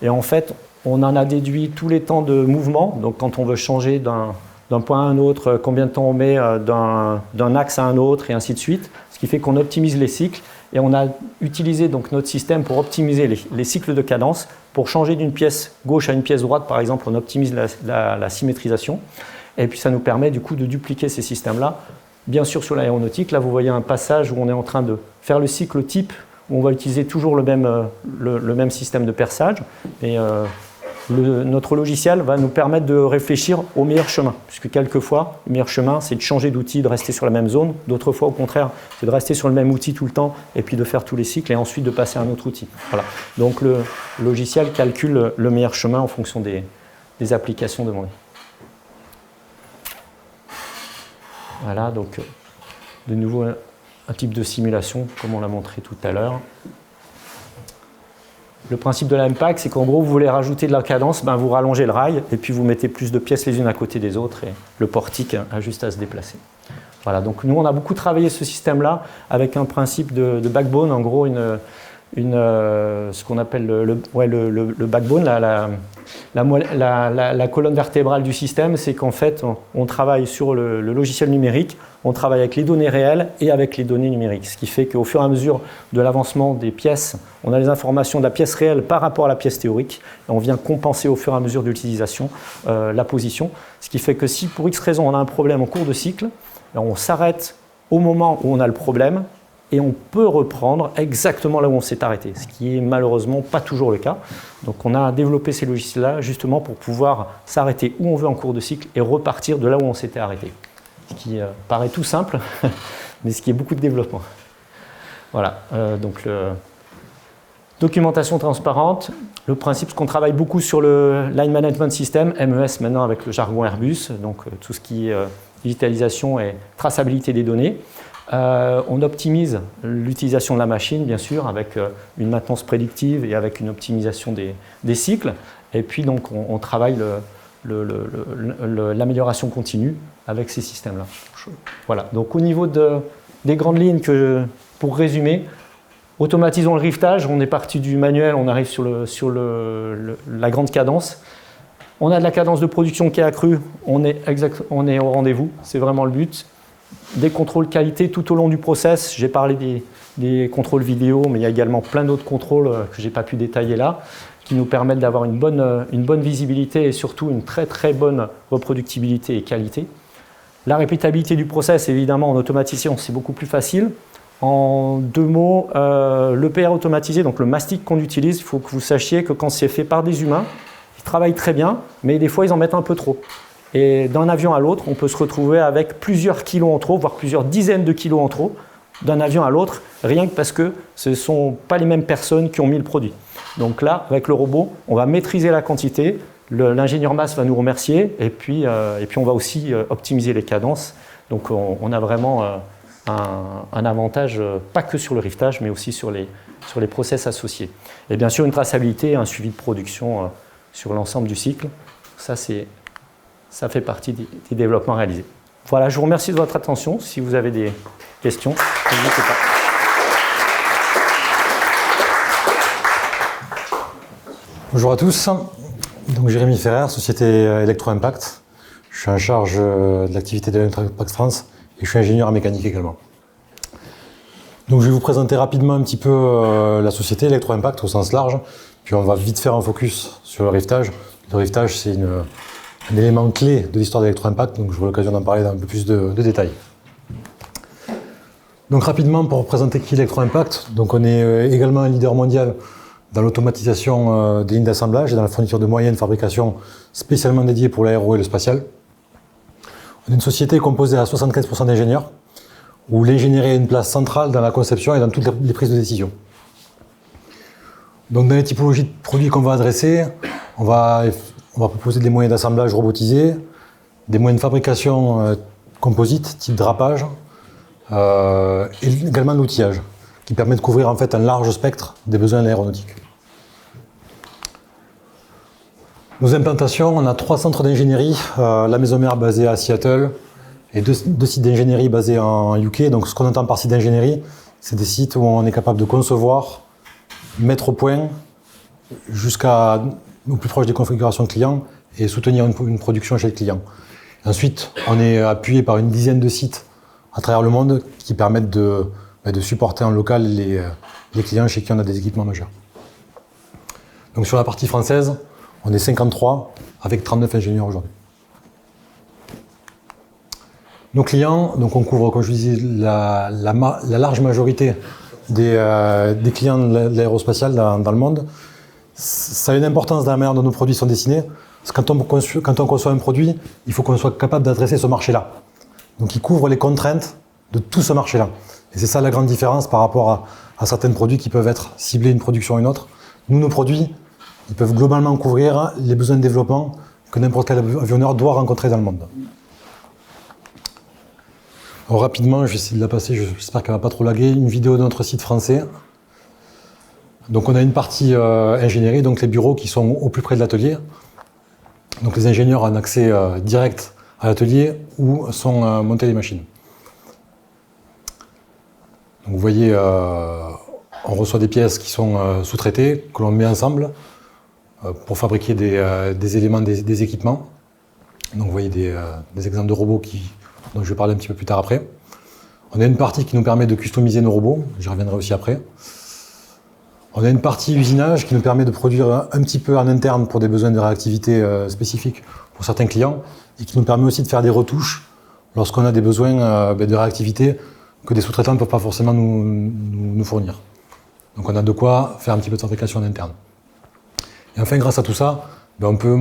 Et en fait, on en a déduit tous les temps de mouvement, donc quand on veut changer d'un point à un autre, combien de temps on met d'un axe à un autre et ainsi de suite, ce qui fait qu'on optimise les cycles. Et on a utilisé donc notre système pour optimiser les cycles de cadence. Pour changer d'une pièce gauche à une pièce droite, par exemple, on optimise la symétrisation. Et puis ça nous permet du coup de dupliquer ces systèmes-là. Bien sûr, sur l'aéronautique, là vous voyez un passage où on est en train de faire le cycle type, où on va utiliser toujours le même système de perçage. Et notre logiciel va nous permettre de réfléchir au meilleur chemin, puisque quelquefois, le meilleur chemin, c'est de changer d'outil, de rester sur la même zone. D'autres fois, au contraire, c'est de rester sur le même outil tout le temps, et puis de faire tous les cycles, et ensuite de passer à un autre outil. Voilà. Donc le logiciel calcule le meilleur chemin en fonction des applications demandées. Voilà, donc de nouveau un type de simulation, comme on l'a montré tout à l'heure. Le principe de la MPAC, c'est qu'en gros, vous voulez rajouter de la cadence, vous rallongez le rail et puis vous mettez plus de pièces les unes à côté des autres et le portique a juste à se déplacer. Voilà, donc nous, on a beaucoup travaillé ce système-là avec un principe de backbone, en gros, ce qu'on appelle le backbone, la colonne vertébrale du système, c'est qu'en fait, on travaille sur le logiciel numérique, on travaille avec les données réelles et avec les données numériques, ce qui fait qu'au fur et à mesure de l'avancement des pièces, on a les informations de la pièce réelle par rapport à la pièce théorique, et on vient compenser au fur et à mesure de l'utilisation la position, ce qui fait que si pour X raison on a un problème en cours de cycle, on s'arrête au moment où on a le problème, et on peut reprendre exactement là où on s'est arrêté, ce qui est malheureusement pas toujours le cas. Donc on a développé ces logiciels-là justement pour pouvoir s'arrêter où on veut en cours de cycle et repartir de là où on s'était arrêté. Ce qui paraît tout simple, mais ce qui est beaucoup de développement. Voilà, donc documentation transparente. Le principe, c'est qu'on travaille beaucoup sur le Line Management System, MES maintenant avec le jargon Airbus, donc tout ce qui est digitalisation et traçabilité des données. On optimise l'utilisation de la machine, bien sûr, avec une maintenance prédictive et avec une optimisation des cycles. Et puis, donc, on travaille l'amélioration continue avec ces systèmes-là. Voilà. Donc, au niveau des grandes lignes, pour résumer, automatisons le rivetage. On est parti du manuel, on arrive sur la grande cadence. On a de la cadence de production qui est accrue. On est au rendez-vous. C'est vraiment le but. Des contrôles qualité tout au long du process. J'ai parlé des contrôles vidéo, mais il y a également plein d'autres contrôles que je n'ai pas pu détailler là, qui nous permettent d'avoir une bonne visibilité et surtout une très très bonne reproductibilité et qualité. La répétabilité du process, évidemment, en automatisation, c'est beaucoup plus facile. En deux mots, le PR automatisé, donc le mastic qu'on utilise, il faut que vous sachiez que quand c'est fait par des humains, ils travaillent très bien, mais des fois ils en mettent un peu trop. Et d'un avion à l'autre, on peut se retrouver avec plusieurs kilos en trop, voire plusieurs dizaines de kilos en trop, d'un avion à l'autre, rien que parce que ce ne sont pas les mêmes personnes qui ont mis le produit. Donc là, avec le robot, on va maîtriser la quantité, l'ingénieur masse va nous remercier, et puis on va aussi optimiser les cadences. Donc on a vraiment un avantage, pas que sur le rivetage, mais aussi sur les process associés. Et bien sûr, une traçabilité et un suivi de production sur l'ensemble du cycle. Ça fait partie des développements réalisés. Voilà, je vous remercie de votre attention. Si vous avez des questions, n'hésitez pas. Bonjour à tous. Donc, Jérémy Ferrer, société Electro-Impact. Je suis en charge de l'activité d'Electro-Impact France et je suis ingénieur en mécanique également. Donc, je vais vous présenter rapidement un petit peu la société Electro-Impact au sens large, puis on va vite faire un focus sur le rivetage. Le rivetage, c'est un élément clé de l'histoire d'Electro-Impact, donc j'aurai l'occasion d'en parler dans un peu plus de détails. Donc rapidement, pour présenter qui est Electro-Impact, donc on est également un leader mondial dans l'automatisation des lignes d'assemblage et dans la fourniture de moyens de fabrication spécialement dédiés pour l'aéro et le spatial. On est une société composée à 75% d'ingénieurs, où l'ingénierie a une place centrale dans la conception et dans toutes les prises de décision. Donc dans les typologies de produits qu'on va adresser, on va proposer des moyens d'assemblage robotisés, des moyens de fabrication composites, type drapage, et également l'outillage, qui permet de couvrir en fait un large spectre des besoins de l'aéronautique. Nos implantations, on a 3 centres d'ingénierie, la maison mère basée à Seattle et deux sites d'ingénierie basés en UK. Donc ce qu'on entend par site d'ingénierie, c'est des sites où on est capable de concevoir, mettre au point, jusqu'à au plus proche des configurations clients et soutenir une production chez le client. Ensuite, on est appuyé par une dizaine de sites à travers le monde qui permettent de supporter en local les clients chez qui on a des équipements majeurs. Donc sur la partie française, on est 53 avec 39 ingénieurs aujourd'hui. Nos clients, donc on couvre, comme je vous disais, la large majorité des clients de l'aérospatial dans le monde. Ça a une importance dans la manière dont nos produits sont dessinés. Parce que quand on conçoit un produit, il faut qu'on soit capable d'adresser ce marché-là. Donc il couvre les contraintes de tout ce marché-là. Et c'est ça la grande différence par rapport à certains produits qui peuvent être ciblés une production ou une autre. Nous, nos produits, ils peuvent globalement couvrir les besoins de développement que n'importe quel avionneur doit rencontrer dans le monde. Alors, rapidement, je vais essayer de la passer, j'espère qu'elle ne va pas trop laguer, une vidéo de notre site français. Donc on a une partie ingénierie, donc les bureaux qui sont au plus près de l'atelier. Donc les ingénieurs ont un accès direct à l'atelier où sont montées les machines. Donc vous voyez, on reçoit des pièces qui sont sous-traitées, que l'on met ensemble pour fabriquer des éléments, des équipements. Donc vous voyez des exemples de robots dont je vais parler un petit peu plus tard après. On a une partie qui nous permet de customiser nos robots, j'y reviendrai aussi après. On a une partie usinage qui nous permet de produire un petit peu en interne pour des besoins de réactivité spécifiques pour certains clients et qui nous permet aussi de faire des retouches lorsqu'on a des besoins de réactivité que des sous-traitants ne peuvent pas forcément nous fournir. Donc on a de quoi faire un petit peu de fabrication en interne. Et enfin, grâce à tout ça, on peut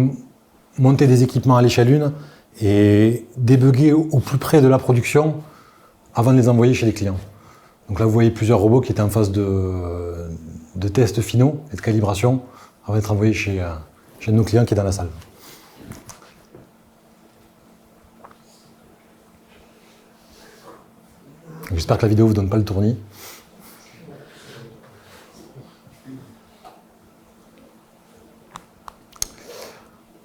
monter des équipements à l'échelle 1 et débugger au plus près de la production avant de les envoyer chez les clients. Donc là, vous voyez plusieurs robots qui étaient en phase de tests finaux et de calibration avant d'être envoyés chez nos clients qui est dans la salle. J'espère que la vidéo ne vous donne pas le tournis.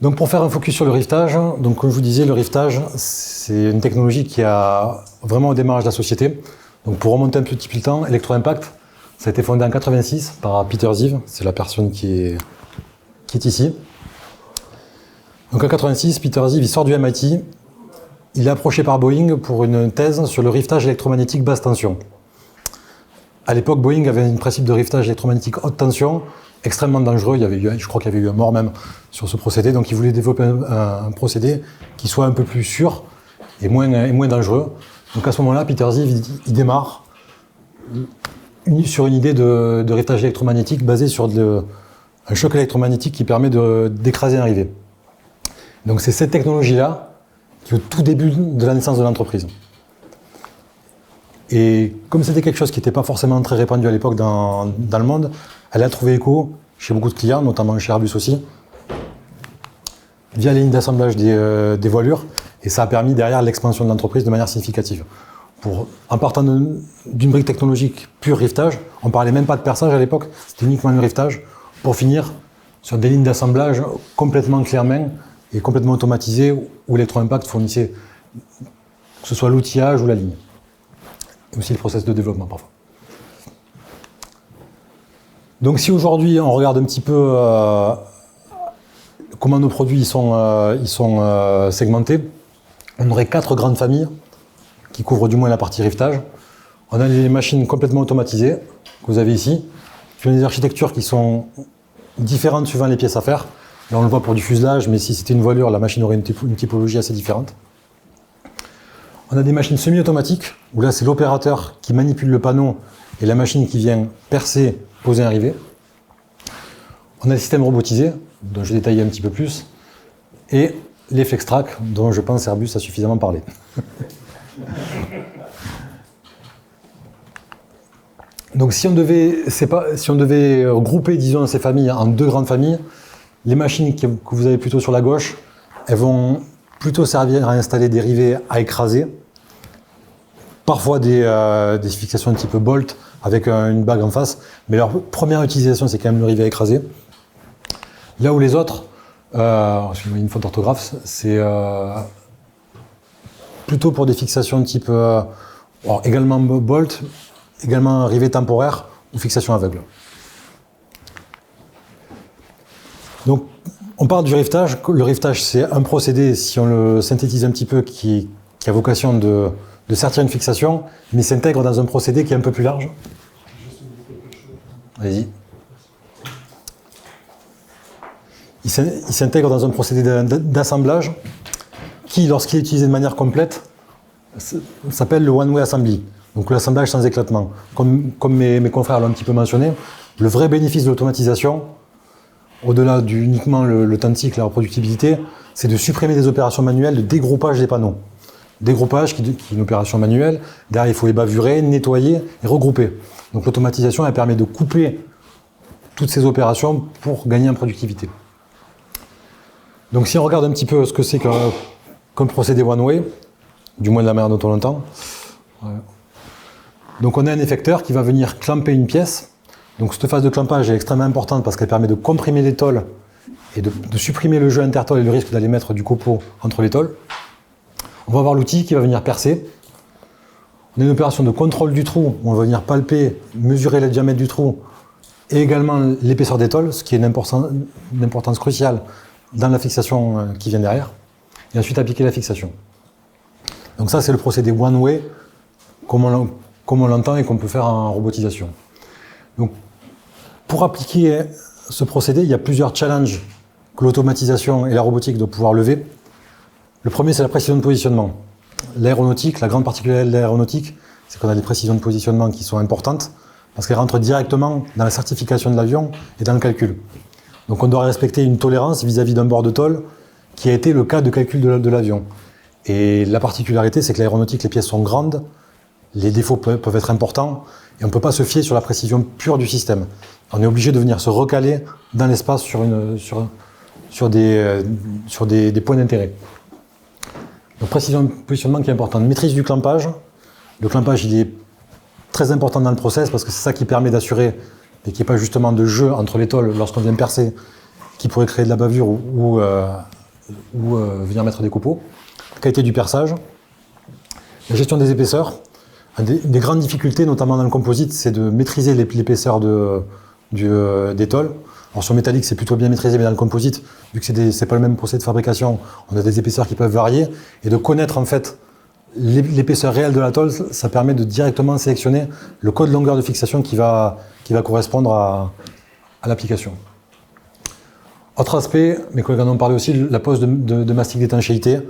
Donc pour faire un focus sur le rivetage, donc comme je vous disais, le rivetage, c'est une technologie qui a vraiment au démarrage de la société. Donc pour remonter un petit peu le temps, Electro-Impact, ça a été fondé en 86 par Peter Ziv, c'est la personne qui est ici. Donc en 86, Peter Ziv, il sort du MIT, il est approché par Boeing pour une thèse sur le rivetage électromagnétique basse tension. À l'époque, Boeing avait un principe de rivetage électromagnétique haute tension, extrêmement dangereux, je crois qu'il y avait eu un mort même sur ce procédé, donc il voulait développer un procédé qui soit un peu plus sûr et moins dangereux. Donc à ce moment-là, Peter Ziv, il démarre sur une idée de rivetage électromagnétique basée sur un choc électromagnétique qui permet d'écraser un rivet. Donc c'est cette technologie-là qui est au tout début de la naissance de l'entreprise. Et comme c'était quelque chose qui n'était pas forcément très répandu à l'époque dans le monde, elle a trouvé écho chez beaucoup de clients, notamment chez Airbus aussi, via les lignes d'assemblage des voilures, et ça a permis derrière l'expansion de l'entreprise de manière significative. En partant d'une brique technologique pure rivetage, on ne parlait même pas de perçage à l'époque, c'était uniquement le rivetage, pour finir sur des lignes d'assemblage complètement clé-en-main et complètement automatisées, où Electro-Impact fournissait que ce soit l'outillage ou la ligne. Et aussi le process de développement parfois. Donc si aujourd'hui on regarde un petit peu comment nos produits sont segmentés, on aurait 4 grandes familles qui couvrent du moins la partie rivetage. On a les machines complètement automatisées que vous avez ici, qui ont des architectures qui sont différentes suivant les pièces à faire. Là on le voit pour du fuselage, mais si c'était une voilure, la machine aurait une typologie assez différente. On a des machines semi-automatiques, où là c'est l'opérateur qui manipule le panneau et la machine qui vient percer, poser un rivet. On a le système robotisé, dont je vais détailler un petit peu plus, et les FlexTrack, dont je pense Airbus a suffisamment parlé. Donc si on devait regrouper, disons, ces familles en 2 grandes familles, les machines que vous avez plutôt sur la gauche, elles vont plutôt servir à installer des rivets à écraser, parfois des fixations de type bolt avec une bague en face, mais leur première utilisation c'est quand même le rivet à écraser. Là où les autres, une faute d'orthographe, c'est plutôt pour des fixations de type également bolt, également rivet temporaire ou fixation aveugle. Donc on parle du rivetage. Le rivetage c'est un procédé, si on le synthétise un petit peu, qui a vocation de sortir une fixation, mais s'intègre dans un procédé qui est un peu plus large. Allez-y. Il s'intègre dans un procédé d'assemblage qui, lorsqu'il est utilisé de manière complète, s'appelle le one-way assembly, donc l'assemblage sans éclatement. Comme mes confrères l'ont un petit peu mentionné, le vrai bénéfice de l'automatisation, au-delà uniquement le temps de cycle et la reproductibilité, c'est de supprimer des opérations manuelles de dégroupage des panneaux. Dégroupage qui est une opération manuelle, derrière il faut ébavurer, nettoyer et regrouper. Donc l'automatisation elle permet de couper toutes ces opérations pour gagner en productivité. Donc si on regarde un petit peu ce que c'est qu'un procédé one-way, du moins de la manière dont on l'entend, donc on a un effecteur qui va venir clamper une pièce. Donc cette phase de clampage est extrêmement importante parce qu'elle permet de comprimer les tôles et de supprimer le jeu intertôle et le risque d'aller mettre du copeau entre les tôles. On va avoir l'outil qui va venir percer. On a une opération de contrôle du trou où on va venir palper, mesurer le diamètre du trou et également l'épaisseur des tôles, ce qui est une importance cruciale dans la fixation qui vient derrière. Et ensuite appliquer la fixation. Donc ça c'est le procédé one-way comme on l'entend et qu'on peut faire en robotisation. Donc pour appliquer ce procédé, il y a plusieurs challenges que l'automatisation et la robotique doivent pouvoir lever. Le premier, c'est la précision de positionnement. L'aéronautique, la grande particularité de l'aéronautique, c'est qu'on a des précisions de positionnement qui sont importantes parce qu'elles rentrent directement dans la certification de l'avion et dans le calcul. Donc on doit respecter une tolérance vis-à-vis d'un bord de tôle qui a été le cas de calcul de l'avion. Et la particularité, c'est que l'aéronautique, les pièces sont grandes, les défauts peuvent être importants et on ne peut pas se fier sur la précision pure du système. On est obligé de venir se recaler dans l'espace sur des points d'intérêt. Donc précision de positionnement qui est importante. Maîtrise du clampage. Le clampage il est très important dans le process parce que c'est ça qui permet d'assurer qu'il n'y ait pas justement de jeu entre les tôles lorsqu'on vient percer qui pourrait créer de la bavure ou venir mettre des copeaux. La qualité du perçage. La gestion des épaisseurs. Des grandes difficultés, notamment dans le composite, c'est de maîtriser l'épaisseur des tôles. Alors sur le métallique, c'est plutôt bien maîtrisé, mais dans le composite, vu que c'est pas le même procédé de fabrication, on a des épaisseurs qui peuvent varier. Et de connaître en fait l'épaisseur réelle de la tôle, ça permet de directement sélectionner le code longueur de fixation qui va correspondre à l'application. Autre aspect, mes collègues en ont parlé aussi, la pose de mastic d'étanchéité.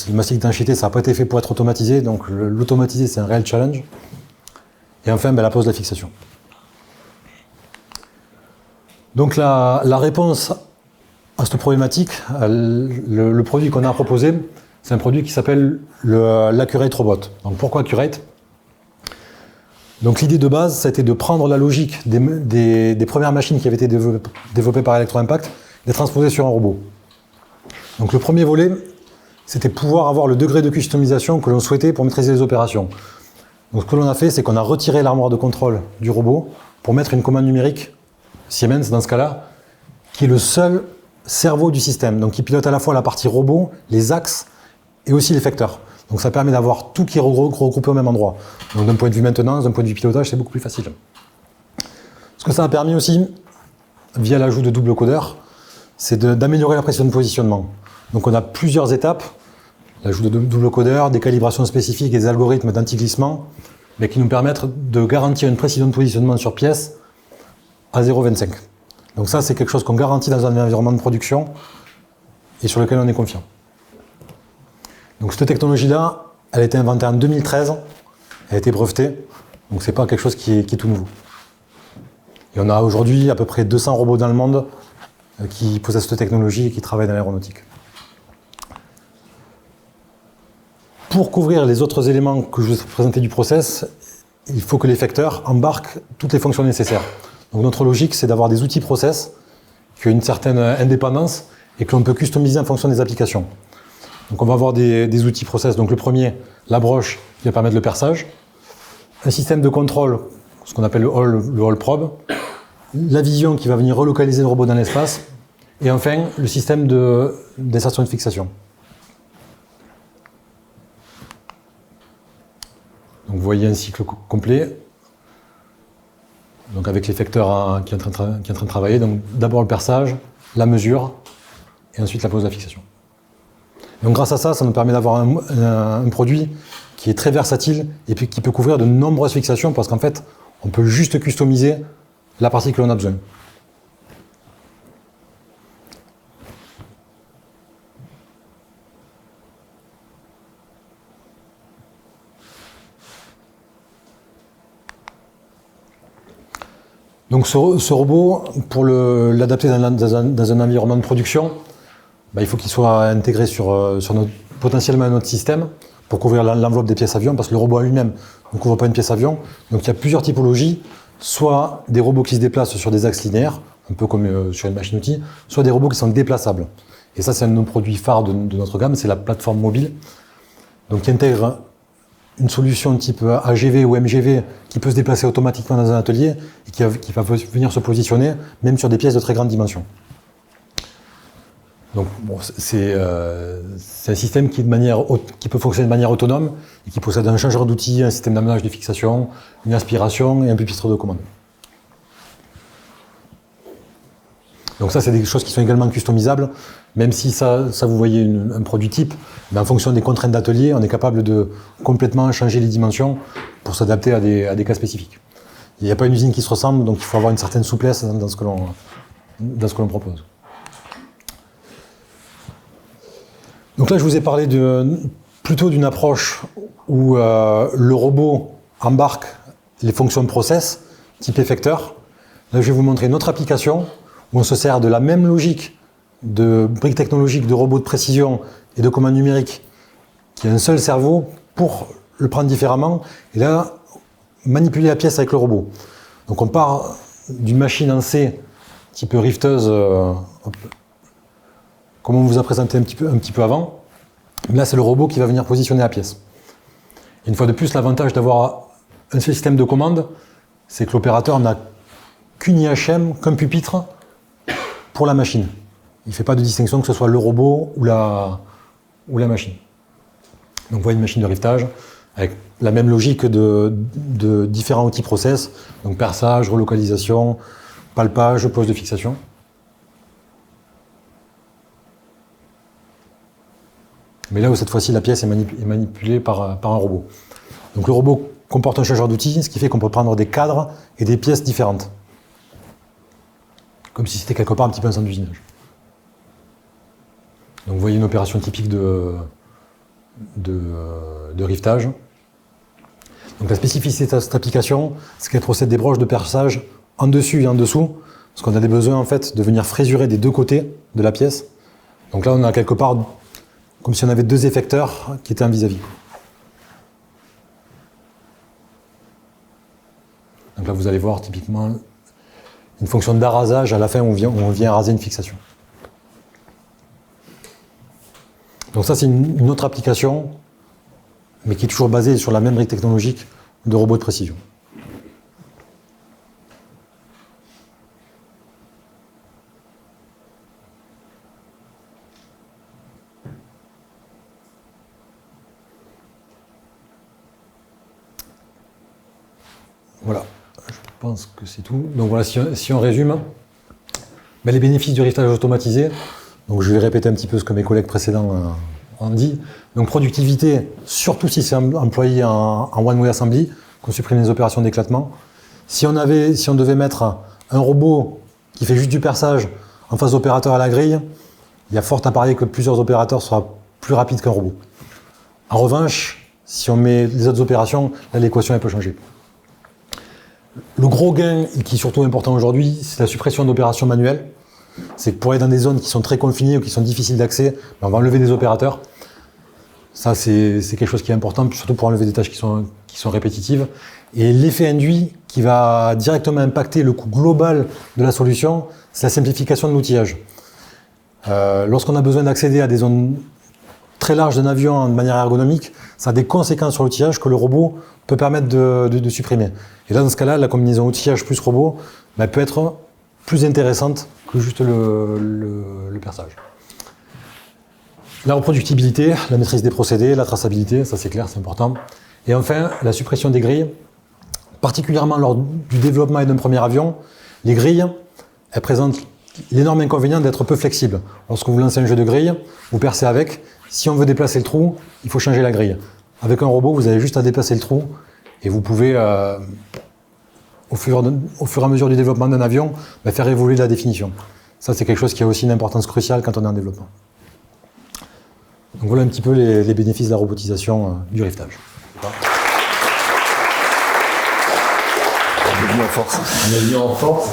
Le mastic d'étanchéité, ça n'a pas été fait pour être automatisé, donc l'automatiser, c'est un réel challenge. Et enfin, la pose de la fixation. Donc la réponse à cette problématique, le produit qu'on a proposé, c'est un produit qui s'appelle l'Accurate Robot. Donc pourquoi Accurate ? Donc l'idée de base, ça a été de prendre la logique des premières machines qui avaient été développées par Electro-Impact et de les transposer sur un robot. Donc le premier volet, c'était pouvoir avoir le degré de customisation que l'on souhaitait pour maîtriser les opérations. Donc ce que l'on a fait, c'est qu'on a retiré l'armoire de contrôle du robot pour mettre une commande numérique, Siemens dans ce cas-là, qui est le seul cerveau du système, donc qui pilote à la fois la partie robot, les axes et aussi l'effecteur. Donc ça permet d'avoir tout qui est regroupé au même endroit. Donc d'un point de vue maintenance, d'un point de vue pilotage, c'est beaucoup plus facile. Ce que ça a permis aussi, via l'ajout de double codeur, c'est d'améliorer la précision de positionnement. Donc on a plusieurs étapes, l'ajout de double codeur, des calibrations spécifiques et des algorithmes d'anti-glissement, mais qui nous permettent de garantir une précision de positionnement sur pièce à 0,25. Donc ça, c'est quelque chose qu'on garantit dans un environnement de production et sur lequel on est confiant. Donc cette technologie-là, elle a été inventée en 2013, elle a été brevetée, donc c'est pas quelque chose qui est tout nouveau. Et on a aujourd'hui à peu près 200 robots dans le monde qui possèdent cette technologie et qui travaillent dans l'aéronautique. Pour couvrir les autres éléments que je vous ai présentés du process, il faut que l'effecteur embarque toutes les fonctions nécessaires. Donc notre logique, c'est d'avoir des outils process qui ont une certaine indépendance et que l'on peut customiser en fonction des applications. Donc on va avoir des outils process. Donc le premier, la broche qui va permettre le perçage, un système de contrôle, ce qu'on appelle le hall probe, la vision qui va venir relocaliser le robot dans l'espace, et enfin le système d'insertion et de fixation. Donc vous voyez un cycle complet, donc avec l'effecteur qui est en train de travailler. Donc d'abord le perçage, la mesure, et ensuite la pose de la fixation. Donc grâce à ça, ça nous permet d'avoir un produit qui est très versatile et puis qui peut couvrir de nombreuses fixations parce qu'en fait, on peut juste customiser la partie que l'on a besoin. Donc ce robot, pour l'adapter dans un environnement de production, il faut qu'il soit intégré potentiellement notre système pour couvrir l'enveloppe des pièces avions, parce que le robot en lui-même ne couvre pas une pièce avion. Donc il y a plusieurs typologies, soit des robots qui se déplacent sur des axes linéaires, un peu comme sur une machine-outil, soit des robots qui sont déplaçables. Et ça, c'est un de nos produits phares de notre gamme, c'est la plateforme mobile, donc qui intègre une solution type AGV ou MGV qui peut se déplacer automatiquement dans un atelier et qui va venir se positionner même sur des pièces de très grande dimension. Donc bon, c'est un système qui peut fonctionner de manière autonome et qui possède un changeur d'outils, un système d'amenage de fixation, une aspiration et un pupitre de commande. Donc ça, c'est des choses qui sont également customisables, même si ça vous voyez un produit type, mais en fonction des contraintes d'atelier, on est capable de complètement changer les dimensions pour s'adapter à des cas spécifiques. Il n'y a pas une usine qui se ressemble, donc il faut avoir une certaine souplesse dans ce que l'on propose. Donc là, je vous ai parlé plutôt d'une approche où le robot embarque les fonctions process, type effecteur. Là, je vais vous montrer une autre application où on se sert de la même logique de briques technologiques, de robots de précision et de commande numérique, qui a un seul cerveau pour le prendre différemment, et là, manipuler la pièce avec le robot. Donc on part d'une machine en C, type rifteuse, comme on vous a présenté un petit peu avant. Là, c'est le robot qui va venir positionner la pièce. Une fois de plus, l'avantage d'avoir un seul système de commande, c'est que l'opérateur n'a qu'une IHM, qu'un pupitre pour la machine. Il ne fait pas de distinction que ce soit le robot ou la machine. Donc vous voyez une machine de riftage avec la même logique de différents outils process, donc perçage, relocalisation, palpage, pose de fixation. Mais là où cette fois-ci la pièce est manipulée par un robot. Donc le robot comporte un changeur d'outils, ce qui fait qu'on peut prendre des cadres et des pièces différentes. Comme si c'était quelque part un petit peu un centre d'usinage. Donc vous voyez une opération typique de riftage. Donc la spécificité de cette application, c'est qu'elle procède des broches de perçage en dessus et en dessous, parce qu'on a des besoins en fait de venir frésurer des deux côtés de la pièce. Donc là on a quelque part comme si on avait deux effecteurs qui étaient un vis-à-vis. Donc là vous allez voir typiquement une fonction d'arrasage à la fin où on vient raser une fixation. Donc ça, c'est une autre application, mais qui est toujours basée sur la même brique technologique de robots de précision. Voilà, je pense que c'est tout. Donc voilà, si on résume, les bénéfices du rivetage automatisé, donc je vais répéter un petit peu ce que mes collègues précédents ont dit. Donc productivité, surtout si c'est employé en one-way assembly, qu'on supprime les opérations d'éclatement. Si on devait mettre un robot qui fait juste du perçage en face d'opérateur à la grille, il y a fort à parier que plusieurs opérateurs soient plus rapides qu'un robot. En revanche, si on met les autres opérations, là l'équation elle peut changer. Le gros gain, et qui est surtout important aujourd'hui, c'est la suppression d'opérations manuelles. C'est que pour aller dans des zones qui sont très confinées ou qui sont difficiles d'accès, on va enlever des opérateurs. Ça, c'est quelque chose qui est important, surtout pour enlever des tâches qui sont répétitives. Et l'effet induit qui va directement impacter le coût global de la solution, c'est la simplification de l'outillage. Lorsqu'on a besoin d'accéder à des zones très larges d'un avion de manière ergonomique, ça a des conséquences sur l'outillage que le robot peut permettre de supprimer. Et là, dans ce cas-là, la combinaison outillage plus robot peut être plus intéressante que juste le perçage. La reproductibilité, la maîtrise des procédés, la traçabilité, ça c'est clair, c'est important. Et enfin, la suppression des grilles. Particulièrement lors du développement d'un premier avion, les grilles, elles présentent l'énorme inconvénient d'être peu flexibles. Lorsque vous lancez un jeu de grilles, vous percez avec. Si on veut déplacer le trou, il faut changer la grille. Avec un robot, vous avez juste à déplacer le trou et vous pouvez, au fur et à mesure du développement d'un avion, faire évoluer la définition. Ça, c'est quelque chose qui a aussi une importance cruciale quand on est en développement. Donc voilà un petit peu les bénéfices de la robotisation du rivetage. On est venu en force.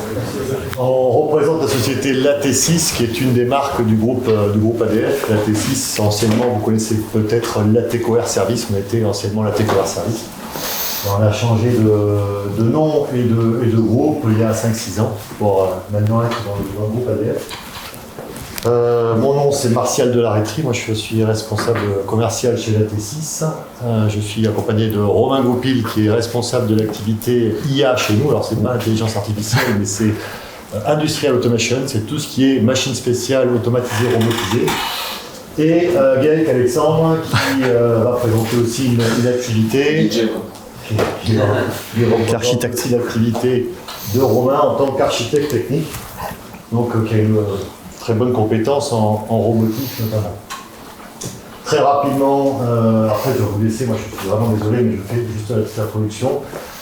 On représente la société LAT6, qui est une des marques du groupe ADF. LAT6, anciennement, vous connaissez peut-être l'Ateco Air Service. On était anciennement l'Ateco Air Service. On a changé de nom et de groupe il y a 5-6 ans pour maintenant être dans le groupe ADF. Mon nom c'est Martial Delareytrie, moi je suis responsable commercial chez LAT6. Je suis accompagné de Romain Goupil qui est responsable de l'activité IA chez nous. Alors c'est pas intelligence artificielle mais c'est Industrial Automation, c'est tout ce qui est machine spéciale, automatisée, robotisée. Et Gaël Alexandre qui va présenter aussi une activité qui représente aussi l'activité de Romain en tant qu'architecte technique, donc qui a une très bonne compétence en robotique notamment. Très rapidement, après je vais vous laisser, moi je suis vraiment désolé, mais je fais juste la petite introduction.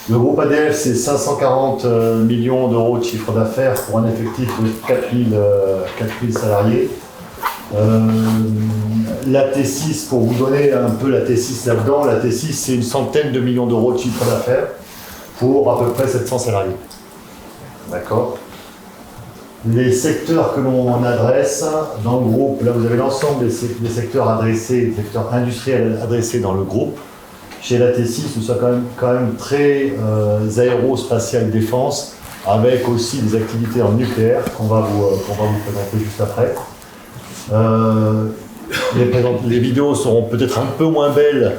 Le groupe ADF, c'est 540 millions d'euros de chiffre d'affaires pour un effectif de 4000 salariés. La T6, pour vous donner un peu la T6 là-dedans, la T6 c'est une centaine de millions d'euros de chiffre d'affaires pour à peu près 700 salariés. D'accord ? Les secteurs que l'on adresse dans le groupe, là vous avez l'ensemble des secteurs adressés, des secteurs industriels adressés dans le groupe. Chez la T6, nous sommes quand même très aérospatial défense, avec aussi des activités en nucléaire qu'on va vous présenter juste après. Les vidéos seront peut-être un peu moins belles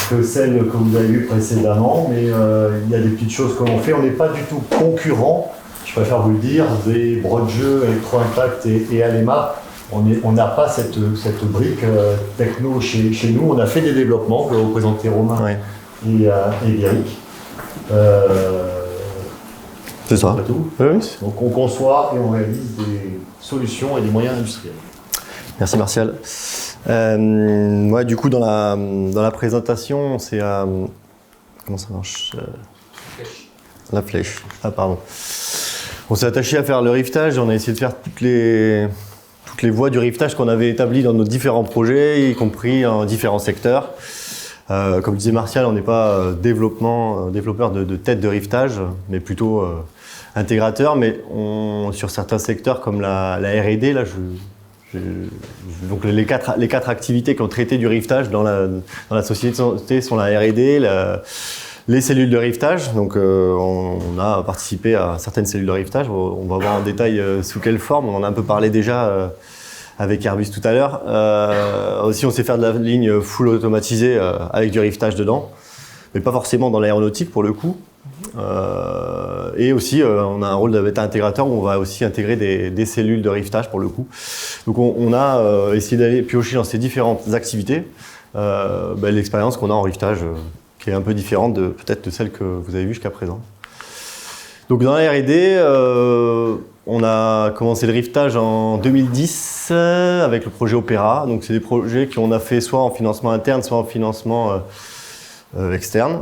que celles que vous avez vues précédemment, mais il y a des petites choses que l'on fait. On n'est pas du tout concurrents, je préfère vous le dire, des Broadjeux, Electro-Impact et Alema. On n'a pas cette brique techno chez nous. On a fait des développements que vous présentez Romain et Eric. C'est ça. Oui. Donc on conçoit et on réalise des solutions et des moyens industriels. Merci Martial. Du coup dans la présentation, c'est comment ça marche la flèche. Ah pardon. On s'est attaché à faire le rivetage. On a essayé de faire toutes les voies du rivetage qu'on avait établies dans nos différents projets, y compris en différents secteurs. Comme disait Martial, on n'est pas développeur de tête de rivetage, mais plutôt intégrateur. Mais sur certains secteurs comme la R&D, là, donc les quatre activités qui ont traité du rivetage dans la société sont la R&D, les cellules de rivetage. Donc on a participé à certaines cellules de rivetage. On va voir en détail sous quelle forme. On en a un peu parlé déjà avec Airbus tout à l'heure. Aussi, on sait faire de la ligne full automatisée avec du rivetage dedans, mais pas forcément dans l'aéronautique pour le coup. Et aussi, on a un rôle de bêta intégrateur où on va aussi intégrer des cellules de rivetage pour le coup. Donc on a essayé d'aller piocher dans ces différentes activités l'expérience qu'on a en rivetage qui est un peu différente peut-être de celle que vous avez vue jusqu'à présent. Donc dans la R&D, on a commencé le rivetage en 2010 avec le projet Opéra. Donc c'est des projets qu'on a fait soit en financement interne, soit en financement externe.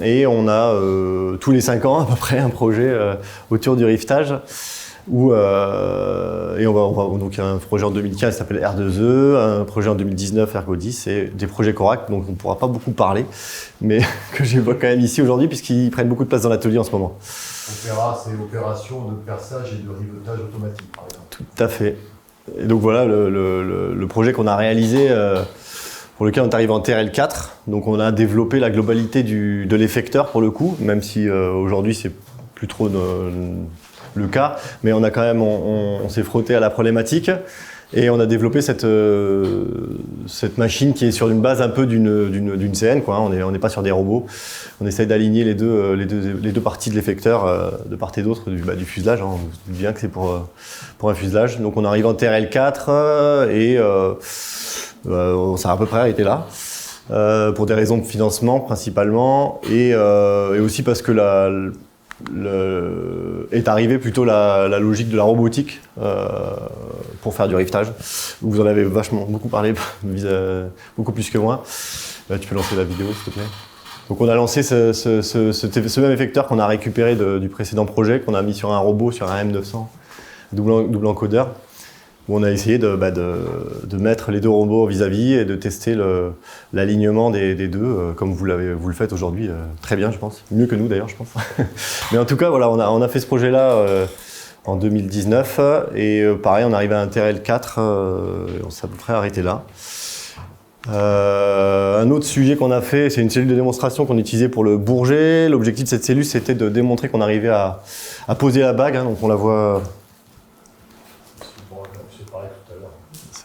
Et on a tous les 5 ans à peu près un projet autour du rivetage. Et donc il y a un projet en 2015 qui s'appelle R2E, un projet en 2019 Ergo 10 et des projets Corac dont on ne pourra pas beaucoup parler, mais que j'évoque quand même ici aujourd'hui puisqu'ils prennent beaucoup de place dans l'atelier en ce moment. Opéra, c'est opération de perçage et de rivetage automatique par exemple. Tout à fait. Et donc voilà le projet qu'on a réalisé pour lequel on est arrivé en TRL4. Donc on a développé la globalité de l'effecteur pour le coup, même si aujourd'hui c'est plus trop le cas, mais on a quand même, on s'est frotté à la problématique et on a développé cette machine qui est sur une base un peu d'une CN, quoi. On n'est pas sur des robots. On essaye d'aligner les deux parties de l'effecteur de part et d'autre du fuselage. On se dit bien que c'est pour un fuselage. Donc on arrive en TRL4 et ça a à peu près arrêté là. Pour des raisons de financement principalement et aussi parce que est arrivée plutôt la logique de la robotique pour faire du rivetage. Vous en avez beaucoup parlé, beaucoup plus que moi. Tu peux lancer la vidéo s'il te plaît. Donc on a lancé ce même effecteur qu'on a récupéré du précédent projet, qu'on a mis sur un robot, sur un M900 double encodeur, où on a essayé de mettre les deux robots vis-à-vis et de tester l'alignement des deux, comme vous le faites aujourd'hui, très bien je pense, mieux que nous d'ailleurs je pense. Mais en tout cas voilà, on a fait ce projet-là en 2019 et pareil on arrive à un TRL4, on s'est à peu près arrêté là. Un autre sujet qu'on a fait, c'est une cellule de démonstration qu'on utilisait pour le Bourget. L'objectif de cette cellule c'était de démontrer qu'on arrivait à poser la bague, donc on la voit.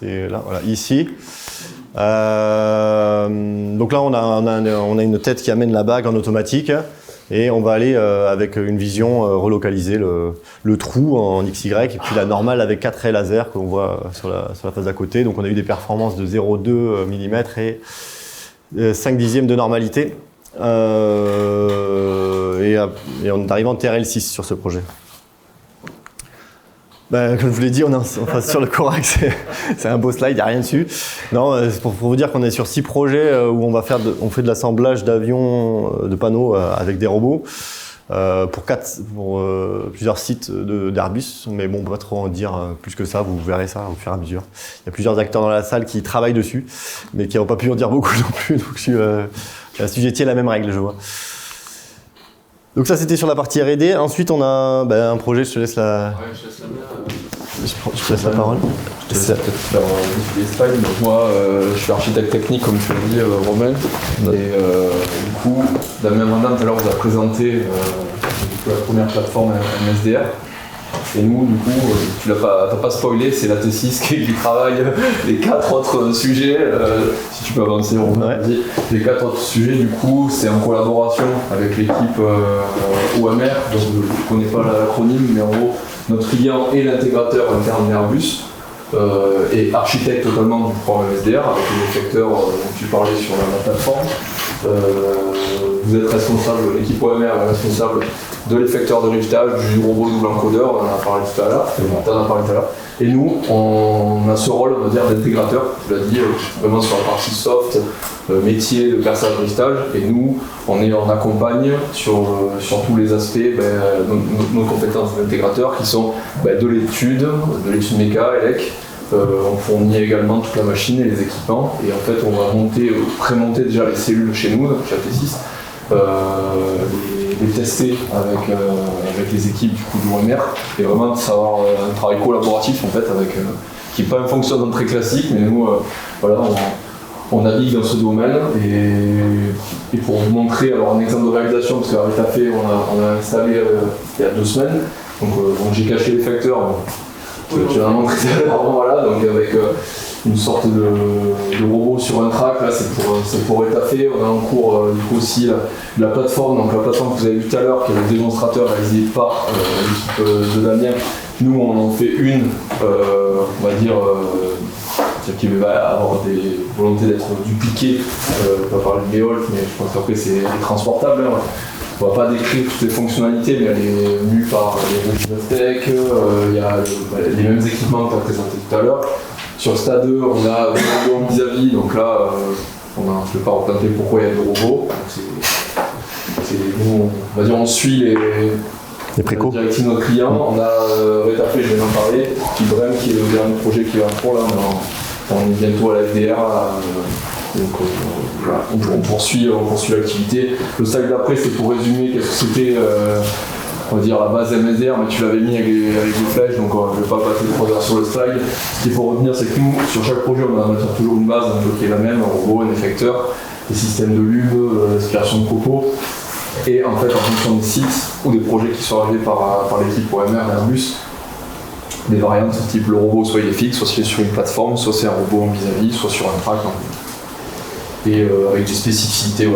C'est là, voilà, ici. Donc là, on a une tête qui amène la bague en automatique et on va aller avec une vision relocaliser le trou en XY et puis la normale avec 4 raies laser qu'on voit sur la face d'à côté. Donc on a eu des performances de 0,2 mm et 5 dixièmes de normalité. Et on est arrivé en TRL6 sur ce projet. Comme je vous l'ai dit, on est sur le Corac, c'est un beau slide, il n'y a rien dessus. Non, c'est pour vous dire qu'on est sur 6 projets où on fait de l'assemblage d'avions, de panneaux avec des robots pour plusieurs sites d'Airbus. Mais bon, on ne peut pas trop en dire plus que ça, vous verrez ça au fur et à mesure. Il y a plusieurs acteurs dans la salle qui travaillent dessus, mais qui n'ont pas pu en dire beaucoup non plus. Donc je suis assujetti à la même règle, je vois. Donc ça c'était sur la partie R&D. Ensuite on a un projet, je te laisse la... Ouais, je laisse la main. Je te laisse la parole. Je te laisse peut-être faire les slides. Donc moi je suis architecte technique comme tu l'as dit Romain. Et du coup, de la même manière tout à l'heure on vous a présenté la première plateforme MSDR. Et nous, du coup, tu t'as pas spoilé, c'est la T6 qui travaille les 4 autres sujets. Si tu peux avancer, Romain, ouais. Vas-y. Les 4 autres sujets, du coup, c'est en collaboration avec l'équipe OMR. Donc, je ne connais pas l'acronyme, mais en gros, notre client est l'intégrateur interne d'Airbus et architecte totalement du programme MSDR avec les effecteurs dont tu parlais sur la plateforme. Vous êtes responsable, l'équipe OMR est responsable de l'effecteur de rivetage, du robot double encodeur, on en a parlé tout à l'heure, Et nous, on a ce rôle, on va dire, d'intégrateur, tu l'as dit, vraiment sur la partie soft, métier de perçage de rivetage, et nous, on accompagne sur tous les aspects nos compétences d'intégrateur qui sont de l'étude méca, élec. On fournit également toute la machine et les équipements, et en fait, on va prémonter déjà les cellules chez nous, chez T6. Les tester avec les équipes du coup de l'OMR et vraiment de savoir un travail collaboratif en fait qui n'est pas un fonctionnement très classique, mais nous on navigue dans ce domaine et pour vous montrer alors un exemple de réalisation, parce qu'avec Tafé on a installé il y a 2 semaines, donc j'ai caché l'effecteur tu l'as montré tout à l'heure, voilà, donc avec une sorte de robot sur un track, là c'est pour étaffer. On a en cours du coup aussi la plateforme, donc la plateforme que vous avez vu tout à l'heure, qui est le démonstrateur réalisé par l'équipe de Damien. Nous on en fait une, on va dire, qui va avoir des volontés d'être dupliquée, on va parler de Léolt, mais je pense qu'après c'est transportable. Hein. On ne va pas décrire toutes les fonctionnalités, mais elle est mue par les Tech, il y a les mêmes équipements que tu as présenté tout à l'heure. Sur Stade 2, on a des robots vis-à-vis, donc là, je ne vais pas replater pourquoi il y a des robots. Nous, on va dire, on suit les directives de notre client. On a Rétafé, je vais en parler, Ibrahim, qui est le dernier projet qui est en cours là. On est bientôt à la FDR. Donc voilà, on poursuit l'activité. Le slide d'après, c'est pour résumer qu'est-ce que c'était, on va dire, la base MSR, mais tu l'avais mis avec les flèches, donc je ne vais pas passer 3 heures sur le slide. Ce qu'il faut retenir, c'est que nous, sur chaque projet, on a toujours une base qui est la même, un robot, un effecteur, des systèmes de lube, aspiration de copeaux. Et en fait, en fonction des sites ou des projets qui sont arrivés par l'équipe OMR et Airbus, des variantes type le robot, soit il est fixe, soit c'est sur une plateforme, soit c'est un robot en vis-à-vis, soit sur un track. Et avec des spécificités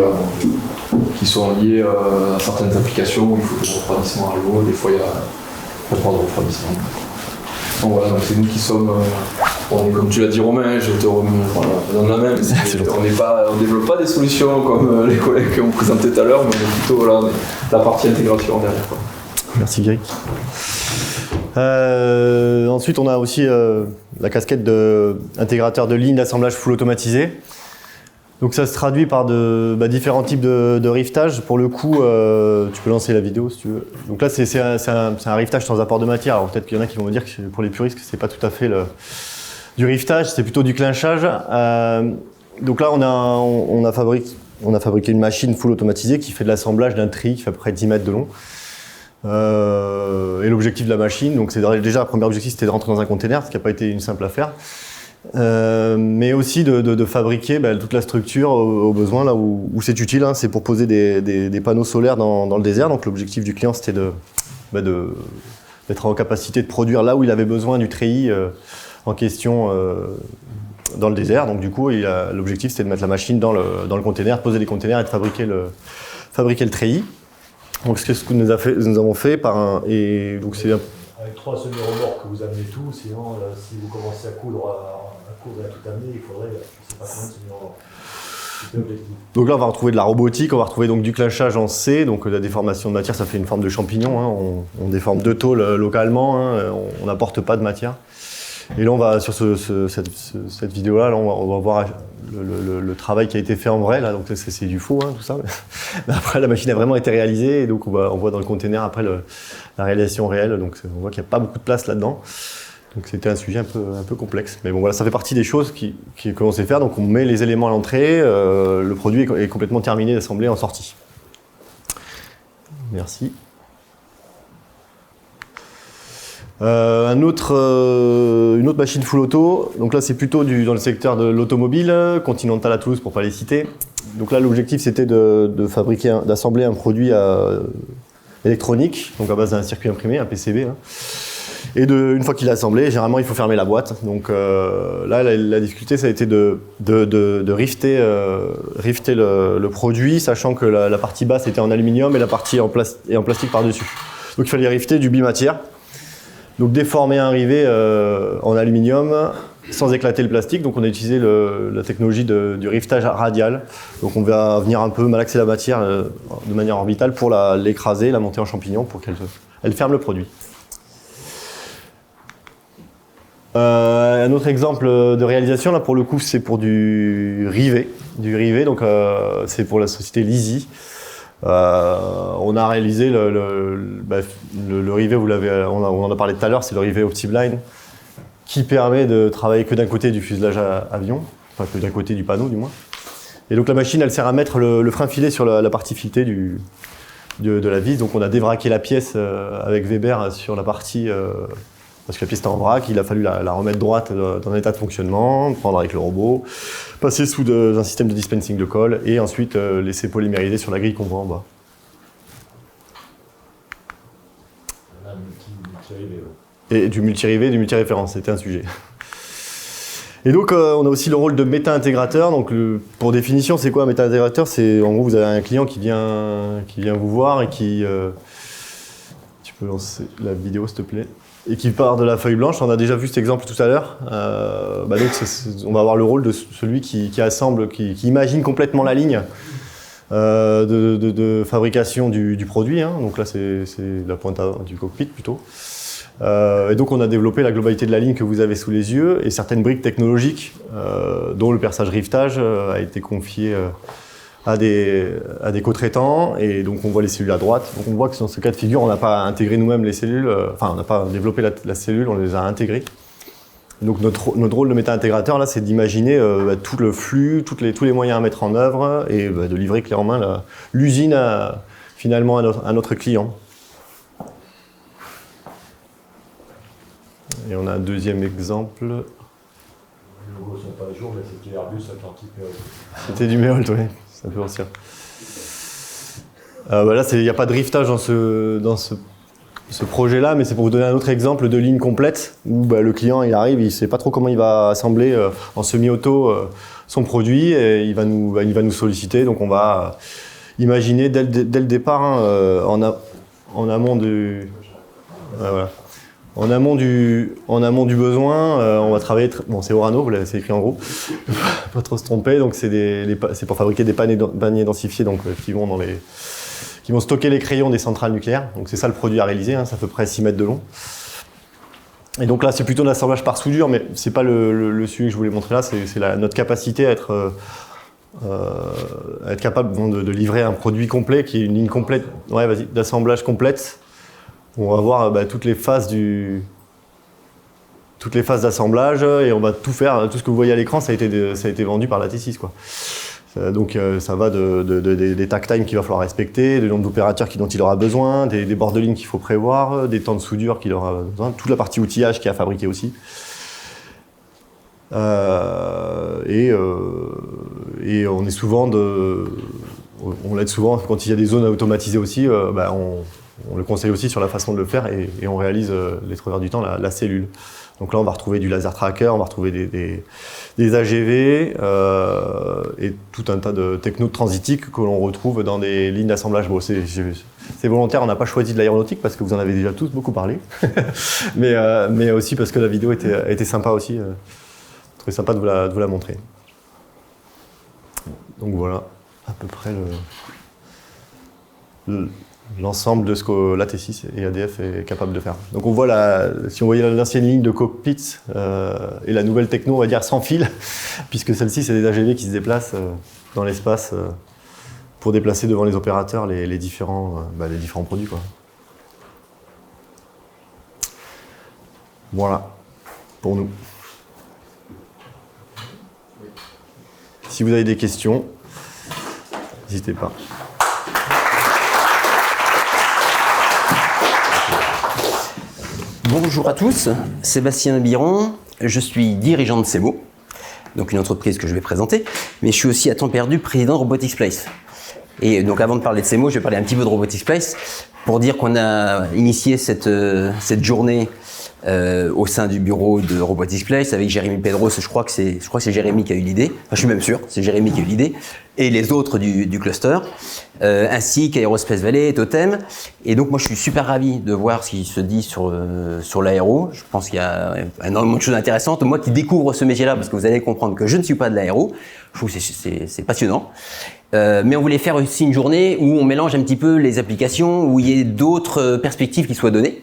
qui sont liées à certaines applications où il faut des refroidissements à l'eau, des fois il y a pas de refroidissement. Donc voilà, donc c'est nous qui sommes, on est, comme tu l'as dit Romain, je te donne la main, on ne développe pas des solutions comme les collègues qui ont présenté tout à l'heure, mais on est plutôt la partie intégration derrière. Quoi. Merci Gary. Ensuite, on a aussi la casquette d'intégrateur de lignes d'assemblage full automatisé. Donc ça se traduit par différents types de riftage. Pour le coup, tu peux lancer la vidéo si tu veux. Donc là, c'est un riftage sans apport de matière. Alors peut-être qu'il y en a qui vont me dire que pour les puristes, c'est pas tout à fait du riftage, c'est plutôt du clinchage. Donc là, on a fabriqué une machine full automatisée qui fait de l'assemblage d'un treillis qui fait à peu près 10 mètres de long. Et l'objectif de la machine, donc c'est déjà le premier objectif, c'était de rentrer dans un container, ce qui n'a pas été une simple affaire. Mais aussi de fabriquer toute la structure au besoin là où c'est utile, hein, c'est pour poser des panneaux solaires dans le désert. Donc l'objectif du client c'était d'être en capacité de produire là où il avait besoin du treillis en question dans le désert. Donc du coup l'objectif c'était de mettre la machine dans le container, de poser les containers et de fabriquer le treillis. Donc c'est ce que nous avons fait et donc c'est avec 3 semi-remorques que vous amenez tout, sinon si vous commencez à coudre à tout amener, il faudrait, je ne sais pas combien de semi-remorques. C'était l'objectif. Donc là on va retrouver de la robotique, on va retrouver donc du clinchage en C, donc la déformation de matière ça fait une forme de champignon, hein, on déforme 2 tôles localement, hein, on n'apporte pas de matière. Et là on va sur cette vidéo là, on va voir le travail qui a été fait en vrai, là, donc c'est du faux, hein, tout ça. Mais après la machine a vraiment été réalisée et donc on voit dans le container après la réalisation réelle, donc on voit qu'il n'y a pas beaucoup de place là-dedans. Donc c'était un sujet un peu complexe. Mais bon voilà, ça fait partie des choses que l'on sait faire, donc on met les éléments à l'entrée, le produit est complètement terminé d'assemblée en sortie. Merci. Une autre machine full auto, donc là c'est plutôt dans le secteur de l'automobile, Continental à Toulouse pour ne pas les citer. Donc là l'objectif c'était d'assembler un produit électronique, donc à base d'un circuit imprimé, un PCB. Hein. Et une fois qu'il est assemblé, généralement il faut fermer la boîte. Donc là la difficulté ça a été de rifter le produit, sachant que la partie basse était en aluminium et la partie en plastique par-dessus. Donc il fallait rifter du bimatière. Donc déformer un rivet en aluminium sans éclater le plastique. Donc on a utilisé la technologie du riftage radial. Donc on va venir un peu malaxer la matière de manière orbitale pour l'écraser, la monter en champignon pour qu'elle ferme le produit. Un autre exemple de réalisation, là pour le coup c'est pour du rivet. Donc c'est pour la société Lisi. On a réalisé le rivet, on en a parlé tout à l'heure, c'est le rivet OptiBline qui permet de travailler que d'un côté du fuselage avion, enfin que d'un côté du panneau du moins. Et donc la machine elle sert à mettre le frein filet sur la partie filetée de la vis. Donc on a dévraqué la pièce avec Weber sur la partie, parce que la pièce était en vrac, il a fallu la remettre droite dans un état de fonctionnement, prendre avec le robot, passer sous un système de dispensing de colle et ensuite laisser polymériser sur la grille qu'on voit en bas. Et du multi-rivet, du multi-référence, c'était un sujet. Et donc, on a aussi le rôle de méta-intégrateur. Donc, pour définition, c'est quoi un méta-intégrateur? C'est, en gros, vous avez un client qui vient vous voir et qui... tu peux lancer la vidéo, s'il te plaît. Et qui part de la feuille blanche. On a déjà vu cet exemple tout à l'heure. Donc, on va avoir le rôle de celui qui assemble, qui imagine complètement la ligne de fabrication du produit. Hein. Donc là, c'est la pointe du cockpit plutôt. Et donc on a développé la globalité de la ligne que vous avez sous les yeux et certaines briques technologiques dont le perçage rivetage a été confié à des co-traitants, et donc on voit les cellules à droite. Donc on voit que dans ce cas de figure, on n'a pas intégré nous-mêmes les cellules, on n'a pas développé la cellule, on les a intégrées. Donc notre rôle de méta-intégrateur là, c'est d'imaginer tout le flux, tous les moyens à mettre en œuvre et de livrer clé en main l'usine finalement à notre client. Et on a un deuxième exemple. Les logos ne sont pas à jour, mais c'était Airbus Atlantique Méholt. C'était du Méholt, oui, c'est un peu ancien. Là, il n'y a pas de driftage dans ce projet-là, mais c'est pour vous donner un autre exemple de ligne complète où le client il arrive, il ne sait pas trop comment il va assembler en semi-auto son produit et il va nous solliciter. Donc on va imaginer dès le départ, en amont du... voilà. En amont du besoin, on va travailler... Bon, c'est Orano, c'est écrit en gros. Pas trop se tromper. Donc, c'est pour fabriquer des paniers densifiés donc, qui vont stocker les crayons des centrales nucléaires. Donc, c'est ça le produit à réaliser. Hein, c'est à peu près 6 mètres de long. Et donc là, c'est plutôt l'assemblage par soudure, mais c'est pas le sujet que je voulais montrer là. C'est notre capacité à être capable de livrer un produit complet, qui est une ligne complète, d'assemblage complète. On va voir toutes les phases d'assemblage et on va tout faire. Tout ce que vous voyez à l'écran, ça a été vendu par la T6, quoi. Donc ça va des takt time qu'il va falloir respecter, des nombres d'opérateurs dont il aura besoin, des bords de ligne qu'il faut prévoir, des temps de soudure qu'il aura besoin, toute la partie outillage qu'il a fabriqué aussi. Et on est souvent on l'aide souvent quand il y a des zones à automatiser aussi. On le conseille aussi sur la façon de le faire et on réalise les 3 quarts du temps la cellule. Donc là, on va retrouver du laser tracker, on va retrouver des AGV et tout un tas de technos transitiques que l'on retrouve dans des lignes d'assemblage. Bon, c'est volontaire, on n'a pas choisi de l'aéronautique parce que vous en avez déjà tous beaucoup parlé, mais aussi parce que la vidéo était sympa aussi. Je trouvais sympa de vous la montrer. Donc voilà, à peu près l'ensemble de ce que la T6 et ADF est capable de faire. Donc on voit si on voyait l'ancienne ligne de cockpit et la nouvelle techno, on va dire sans fil, puisque celle-ci c'est des AGV qui se déplacent dans l'espace pour déplacer devant les opérateurs les différents produits, quoi. Voilà pour nous. Si vous avez des questions, n'hésitez pas. Bonjour à tous, Sébastien Biron, je suis dirigeant de CEMO, donc une entreprise que je vais présenter, mais je suis aussi à temps perdu président de Robotics Place. Et donc avant de parler de CEMO, je vais parler un petit peu de Robotics Place pour dire qu'on a initié cette journée au sein du bureau de Robotics Place avec Jérémy Pedros. Je crois que c'est Jérémy qui a eu l'idée, enfin, je suis même sûr, c'est Jérémy qui a eu l'idée, et les autres du cluster, ainsi qu'Aerospace Valley, Totem. Et donc moi je suis super ravi de voir ce qui se dit sur l'aéro. Je pense qu'il y a énormément de choses intéressantes. Moi qui découvre ce métier-là, parce que vous allez comprendre que je ne suis pas de l'aéro, je trouve que c'est passionnant. Mais on voulait faire aussi une journée où on mélange un petit peu les applications, où il y ait d'autres perspectives qui soient données.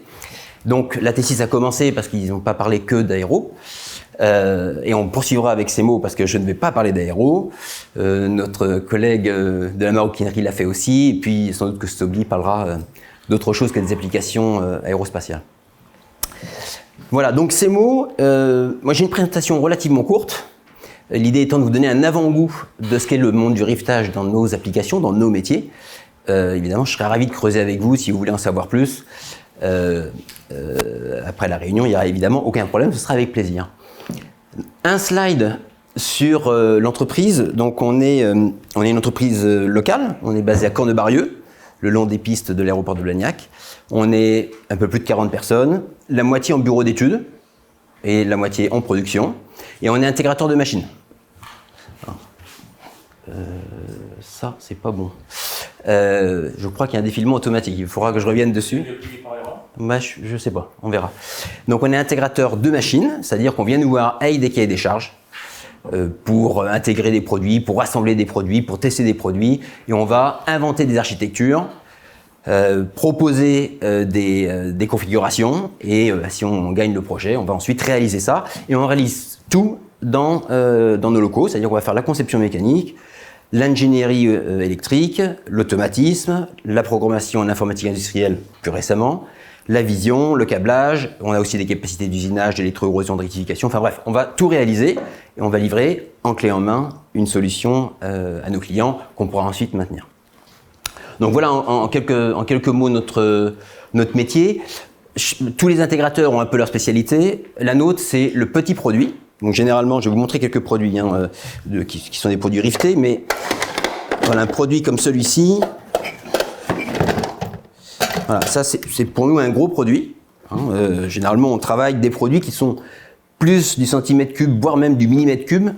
Donc la T6 a commencé parce qu'ils n'ont pas parlé que d'aéro. Et on poursuivra avec ces mots parce que je ne vais pas parler d'aéro. Notre collègue de la maroquinerie l'a fait aussi. Et puis sans doute que Stogli parlera d'autre chose que des applications aérospatiales. Voilà, donc ces mots, moi j'ai une présentation relativement courte. L'idée étant de vous donner un avant-goût de ce qu'est le monde du rivetage dans nos applications, dans nos métiers. Évidemment, je serais ravi de creuser avec vous si vous voulez en savoir plus. Après la réunion, il n'y aura évidemment aucun problème, ce sera avec plaisir. Un slide sur l'entreprise. Donc on est une entreprise locale, on est basé à Cornebarieux. le long des pistes de l'aéroport de Blagnac. On est un peu plus de 40 personnes, la moitié en bureau d'études et la moitié en production. Et on est intégrateur de machines. Ça, c'est pas bon. Je crois qu'il y a un défilement automatique. Il faudra que je revienne dessus. Je sais pas, on verra. Donc on est intégrateur de machines, c'est-à-dire qu'on vient nous voir avec des cahiers des charges pour intégrer des produits, pour assembler des produits, pour tester des produits. Et on va inventer des architectures, proposer des configurations. Et si on gagne le projet, on va ensuite réaliser ça. Et on réalise tout dans nos locaux, c'est-à-dire qu'on va faire la conception mécanique, l'ingénierie électrique, l'automatisme, la programmation en informatique industrielle plus récemment, la vision, le câblage, on a aussi des capacités d'usinage, d'électro-érosion, de rectification, enfin bref, on va tout réaliser et on va livrer en clé en main une solution à nos clients qu'on pourra ensuite maintenir. Donc voilà en quelques mots notre métier. Tous les intégrateurs ont un peu leur spécialité. La nôtre, c'est le petit produit. Donc généralement, je vais vous montrer quelques produits qui sont des produits riftés, mais voilà un produit comme celui-ci. Voilà, ça c'est pour nous un gros produit. Généralement, on travaille des produits qui sont plus du centimètre cube, voire même du millimètre cube,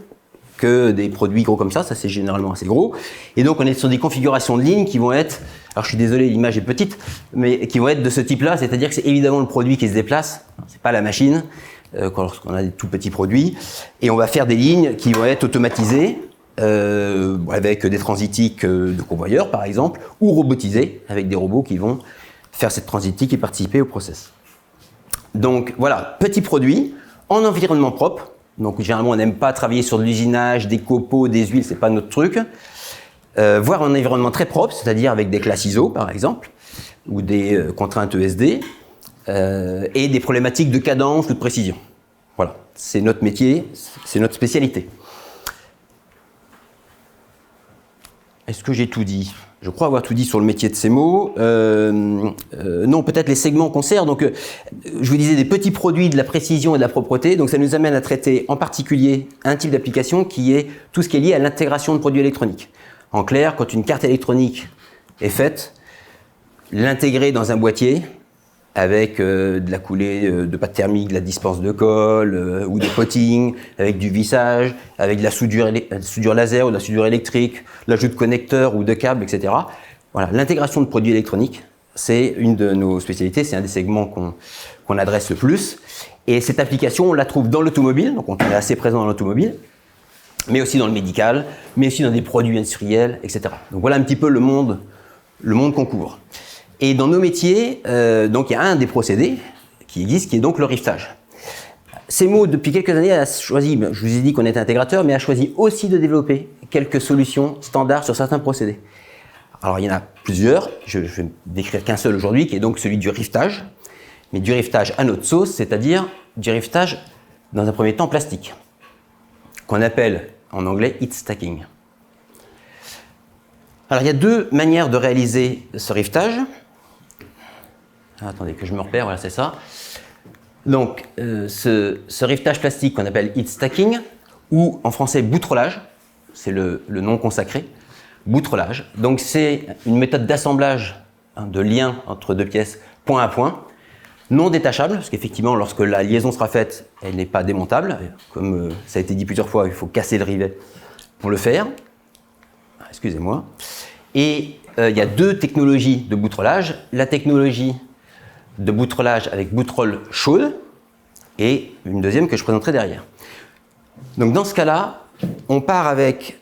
que des produits gros comme ça. Ça, c'est généralement assez gros. Et donc, on est sur des configurations de lignes qui vont être, alors je suis désolé, l'image est petite, mais qui vont être de ce type-là, c'est-à-dire que c'est évidemment le produit qui se déplace, c'est pas la machine, lorsqu'on a des tout petits produits. Et on va faire des lignes qui vont être automatisées, avec des transitiques de convoyeurs, par exemple, ou robotisées, avec des robots qui vont faire cette transitique et participer au process. Donc voilà, petit produit, en environnement propre. Donc généralement on n'aime pas travailler sur de l'usinage, des copeaux, des huiles, c'est pas notre truc. Voire un environnement très propre, c'est-à-dire avec des classes ISO par exemple, ou des contraintes ESD, et des problématiques de cadence ou de précision. Voilà, c'est notre métier, c'est notre spécialité. Est-ce que j'ai tout dit ? Je crois avoir tout dit sur le métier de CEMO. Non, peut-être les segments qu'on sert. Donc, je vous disais des petits produits, de la précision et de la propreté. Donc, ça nous amène à traiter en particulier un type d'application qui est tout ce qui est lié à l'intégration de produits électroniques. En clair, quand une carte électronique est faite, l'intégrer dans un boîtier avec de la coulée de pâte thermique, de la dispense de colle ou de potting, avec du vissage, avec de la soudure laser ou de la soudure électrique, l'ajout de connecteurs ou de câbles, etc. Voilà, l'intégration de produits électroniques, c'est une de nos spécialités, c'est un des segments qu'on adresse le plus. Et cette application, on la trouve dans l'automobile, donc on est assez présent dans l'automobile, mais aussi dans le médical, mais aussi dans des produits industriels, etc. Donc voilà un petit peu le monde qu'on couvre. Et dans nos métiers, donc il y a un des procédés qui existe, qui est donc le riftage. CEMO, depuis quelques années, a choisi, je vous ai dit qu'on était intégrateur, mais a choisi aussi de développer quelques solutions standards sur certains procédés. Alors il y en a plusieurs, je vais décrire qu'un seul aujourd'hui, qui est donc celui du riftage, mais du riftage à notre sauce, c'est-à-dire du riftage dans un premier temps plastique, qu'on appelle en anglais heat stacking. Alors il y a deux manières de réaliser ce riftage. Attendez que je me repère, voilà c'est ça. Donc ce riftage plastique qu'on appelle heat stacking, ou en français boutrelage, c'est le nom consacré, boutrelage. Donc c'est une méthode d'assemblage de lien entre deux pièces point à point, non détachable, parce qu'effectivement lorsque la liaison sera faite, elle n'est pas démontable. Comme ça a été dit plusieurs fois, il faut casser le rivet pour le faire. Excusez-moi. Et il y a deux technologies de boutrelage. La technologie de boutrelage avec boutrole chaude et une deuxième que je présenterai derrière. Donc dans ce cas-là, on part avec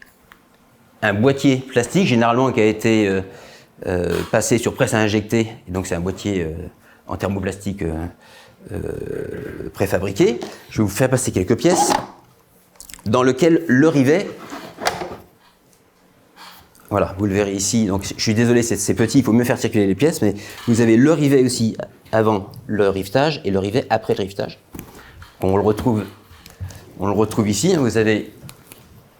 un boîtier plastique, généralement qui a été passé sur presse à injecter, et donc c'est un boîtier en thermoplastique préfabriqué. Je vais vous faire passer quelques pièces dans lequel le rivet, voilà, vous le verrez ici, donc je suis désolé, c'est petit, il faut mieux faire circuler les pièces, mais vous avez le rivet aussi avant le riftage et le rivet après le riftage. On le retrouve ici, vous avez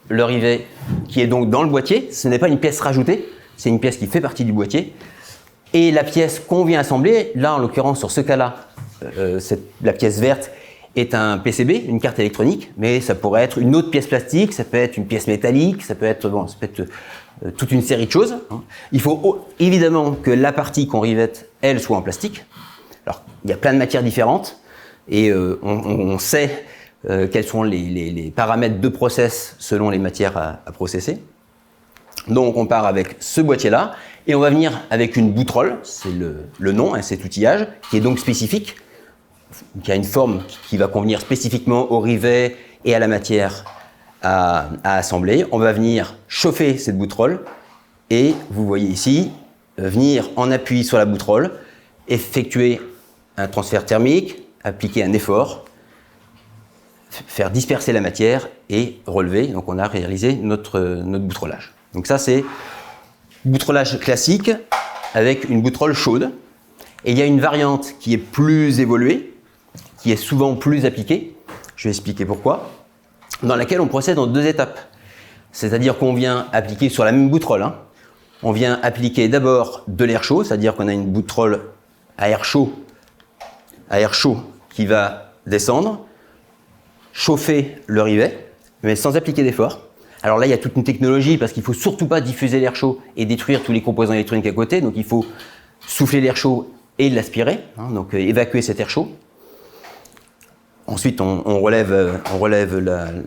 le rivet qui est donc dans le boîtier, ce n'est pas une pièce rajoutée, c'est une pièce qui fait partie du boîtier, et la pièce qu'on vient assembler, là en l'occurrence sur ce cas-là, la pièce verte est un PCB, une carte électronique, mais ça pourrait être une autre pièce plastique, ça peut être une pièce métallique, ça peut être toute une série de choses. Il faut évidemment que la partie qu'on rivette, elle, soit en plastique. Alors, il y a plein de matières différentes et on sait quels sont les paramètres de process selon les matières à processer. Donc, on part avec ce boîtier-là et on va venir avec une boutrolle, c'est le nom, hein, cet outillage, qui est donc spécifique, qui a une forme qui va convenir spécifiquement au rivet et à la matière à assembler. On va venir chauffer cette boutrolle et vous voyez ici, venir en appui sur la boutrolle, effectuer un transfert thermique, appliquer un effort, faire disperser la matière et relever. Donc on a réalisé notre boutrollage. Donc ça c'est boutrollage classique avec une boutrolle chaude. Et il y a une variante qui est plus évoluée, qui est souvent plus appliquée. Je vais expliquer pourquoi. Dans laquelle on procède en 2 étapes. C'est-à-dire qu'on vient appliquer sur la même boutrolle. On vient appliquer d'abord de l'air chaud, c'est-à-dire qu'on a une boutrolle à air chaud qui va descendre, chauffer le rivet, mais sans appliquer d'effort. Alors là, il y a toute une technologie parce qu'il ne faut surtout pas diffuser l'air chaud et détruire tous les composants électroniques à côté. Donc il faut souffler l'air chaud et l'aspirer, donc évacuer cet air chaud. Ensuite, on relève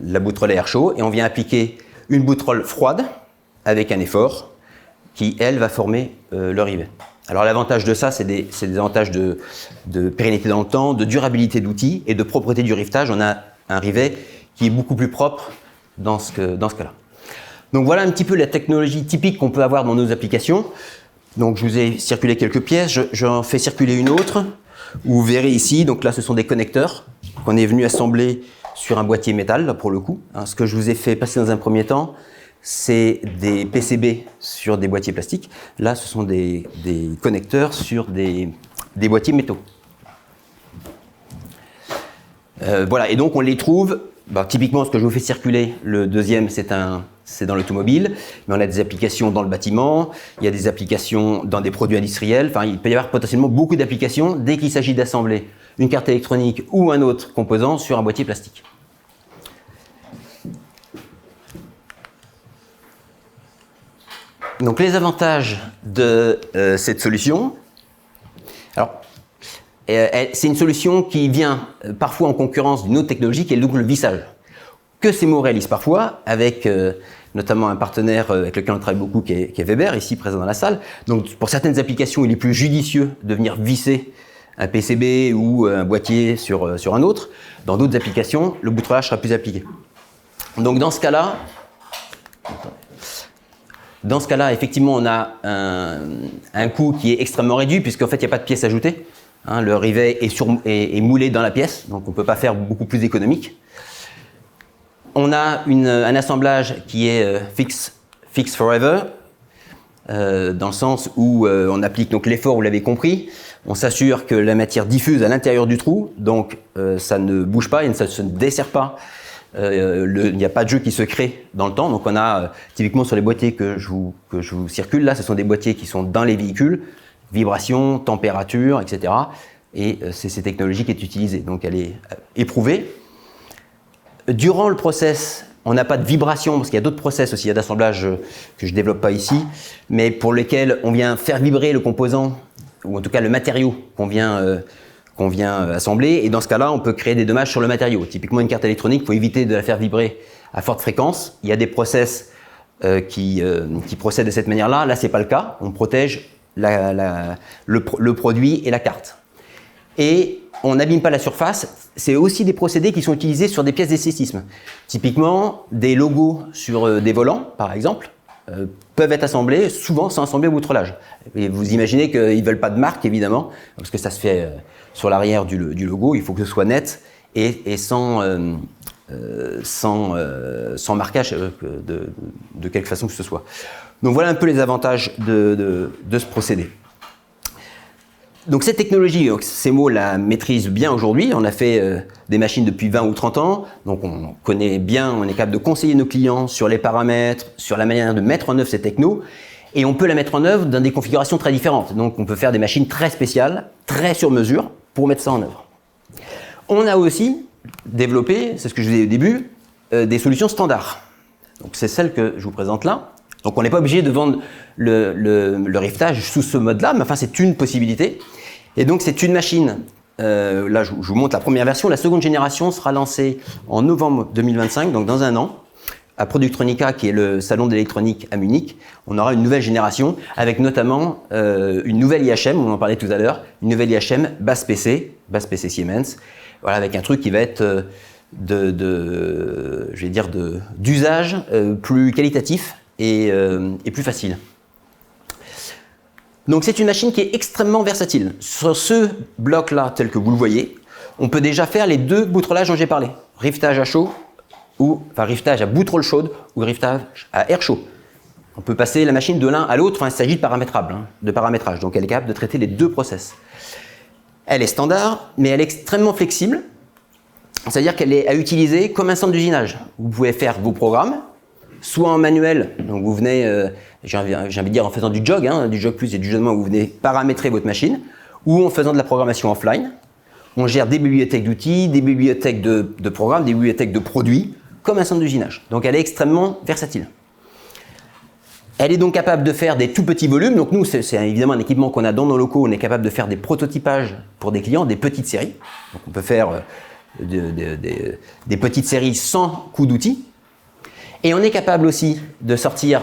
la boutrolle à air chaud et on vient appliquer une boutrolle froide avec un effort qui, elle, va former le rivet. Alors l'avantage de ça, c'est des avantages de pérennité dans le temps, de durabilité d'outils et de propreté du rivetage. On a un rivet qui est beaucoup plus propre dans ce cas-là. Donc voilà un petit peu la technologie typique qu'on peut avoir dans nos applications. Donc je vous ai circulé quelques pièces, j'en fais circuler une autre. Vous verrez ici, donc là ce sont des connecteurs qu'on est venu assembler sur un boîtier métal, là pour le coup. Ce que je vous ai fait passer dans un premier temps, c'est des PCB sur des boîtiers plastiques. Là ce sont des connecteurs sur des boîtiers métaux. Voilà, et donc on les trouve, typiquement ce que je vous fais circuler, le deuxième c'est dans l'automobile, mais on a des applications dans le bâtiment, il y a des applications dans des produits industriels, enfin il peut y avoir potentiellement beaucoup d'applications dès qu'il s'agit d'assembler une carte électronique ou un autre composant sur un boîtier plastique. Donc les avantages de cette solution, alors c'est une solution qui vient parfois en concurrence d'une autre technologie qui est donc le vissage, que CEMO réalise parfois avec notamment un partenaire avec lequel on travaille beaucoup qui est Weber, ici présent dans la salle. Donc pour certaines applications, il est plus judicieux de venir visser un PCB ou un boîtier sur un autre. Dans d'autres applications, le boutrollage sera plus appliqué. Donc dans ce cas-là, effectivement, on a un coût qui est extrêmement réduit puisqu'en fait, il n'y a pas de pièces ajoutées. Le rivet est moulé dans la pièce, donc on ne peut pas faire beaucoup plus économique. On a un assemblage qui est fix forever, dans le sens où on applique donc l'effort, vous l'avez compris. On s'assure que la matière diffuse à l'intérieur du trou, donc ça ne bouge pas et ça ne se dessert pas. Il n'y a pas de jeu qui se crée dans le temps. Donc on a typiquement sur les boîtiers que je vous circule, là ce sont des boîtiers qui sont dans les véhicules, vibration, température, etc. Et c'est cette technologie qui est utilisée, donc elle est éprouvée. Durant le process, on n'a pas de vibration, parce qu'il y a d'autres process aussi, il y a d'assemblage que je ne développe pas ici, mais pour lesquels on vient faire vibrer le composant, ou en tout cas le matériau qu'on vient assembler, et dans ce cas-là, on peut créer des dommages sur le matériau. Typiquement, une carte électronique, il faut éviter de la faire vibrer à forte fréquence. Il y a des process qui procèdent de cette manière-là. Là, ce n'est pas le cas. On protège le produit et la carte. Et on n'abîme pas la surface. C'est aussi des procédés qui sont utilisés sur des pièces d'esthétisme. Typiquement, des logos sur des volants, par exemple, peuvent être assemblés, souvent sans assembler au boutrollage. Et vous imaginez qu'ils ne veulent pas de marque, évidemment, parce que ça se fait sur l'arrière du logo. Il faut que ce soit net et sans marquage de quelque façon que ce soit. Donc voilà un peu les avantages de ce procédé. Donc cette technologie, CEMO la maîtrise bien aujourd'hui. On a fait des machines depuis 20 ou 30 ans. Donc on connaît bien, on est capable de conseiller nos clients sur les paramètres, sur la manière de mettre en œuvre ces technos. Et on peut la mettre en œuvre dans des configurations très différentes. Donc on peut faire des machines très spéciales, très sur mesure, pour mettre ça en œuvre. On a aussi développer, c'est ce que je vous ai dit au début, des solutions standards. Donc c'est celle que je vous présente là. Donc on n'est pas obligé de vendre le riftage sous ce mode-là, mais enfin c'est une possibilité. Et donc c'est une machine, là je vous montre la première version, la seconde génération sera lancée en novembre 2025, donc dans un an, à Productronica, qui est le salon d'électronique à Munich. On aura une nouvelle génération avec notamment une nouvelle IHM, on en parlait tout à l'heure, une nouvelle IHM basse PC Siemens, voilà, avec un truc qui va être d'usage plus qualitatif et plus facile. Donc c'est une machine qui est extrêmement versatile. Sur ce bloc-là, tel que vous le voyez, on peut déjà faire les deux boutrolages dont j'ai parlé, riftage à chaud, riftage à boutrole chaude ou riftage à air chaud. On peut passer la machine de l'un à l'autre, enfin il s'agit de paramétrage, donc elle est capable de traiter les deux process. Elle est standard, mais elle est extrêmement flexible, c'est-à-dire qu'elle est à utiliser comme un centre d'usinage. Vous pouvez faire vos programmes, soit en manuel, donc vous venez, j'ai envie de dire en faisant du jog plus et du jeu de main, où vous venez paramétrer votre machine, ou en faisant de la programmation offline. On gère des bibliothèques d'outils, des bibliothèques de programmes, des bibliothèques de produits, comme un centre d'usinage. Donc elle est extrêmement versatile. Elle est donc capable de faire des tout petits volumes. Donc nous, c'est évidemment un équipement qu'on a dans nos locaux. On est capable de faire des prototypages pour des clients, des petites séries. Donc on peut faire des petites séries sans coût d'outils. Et on est capable aussi de sortir,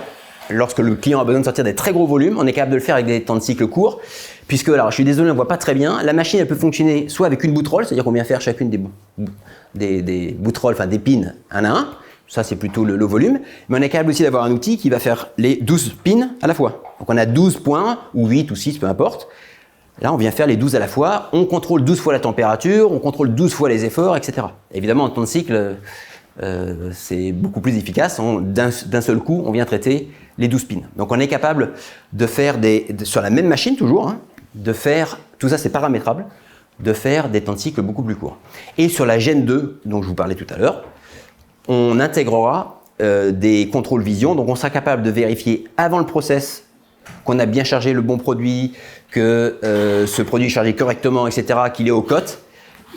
lorsque le client a besoin de sortir des très gros volumes, on est capable de le faire avec des temps de cycle courts. Puisque, alors je suis désolé, on ne voit pas très bien, la machine elle peut fonctionner soit avec une boutrole, c'est-à-dire qu'on vient faire chacune des boutroles, enfin des pins un à un, ça c'est plutôt le volume, mais on est capable aussi d'avoir un outil qui va faire les 12 pins à la fois. Donc on a 12 points, ou 8 ou 6, peu importe. Là on vient faire les 12 à la fois, on contrôle 12 fois la température, on contrôle 12 fois les efforts, etc. Évidemment en temps de cycle, c'est beaucoup plus efficace, d'un seul coup on vient traiter les 12 pins. Donc on est capable de faire sur la même machine toujours, de faire, tout ça c'est paramétrable, de faire des temps de cycle beaucoup plus courts. Et sur la Gen 2, dont je vous parlais tout à l'heure, on intégrera des contrôles vision, donc on sera capable de vérifier avant le process qu'on a bien chargé le bon produit, que ce produit est chargé correctement, etc., qu'il est au cote.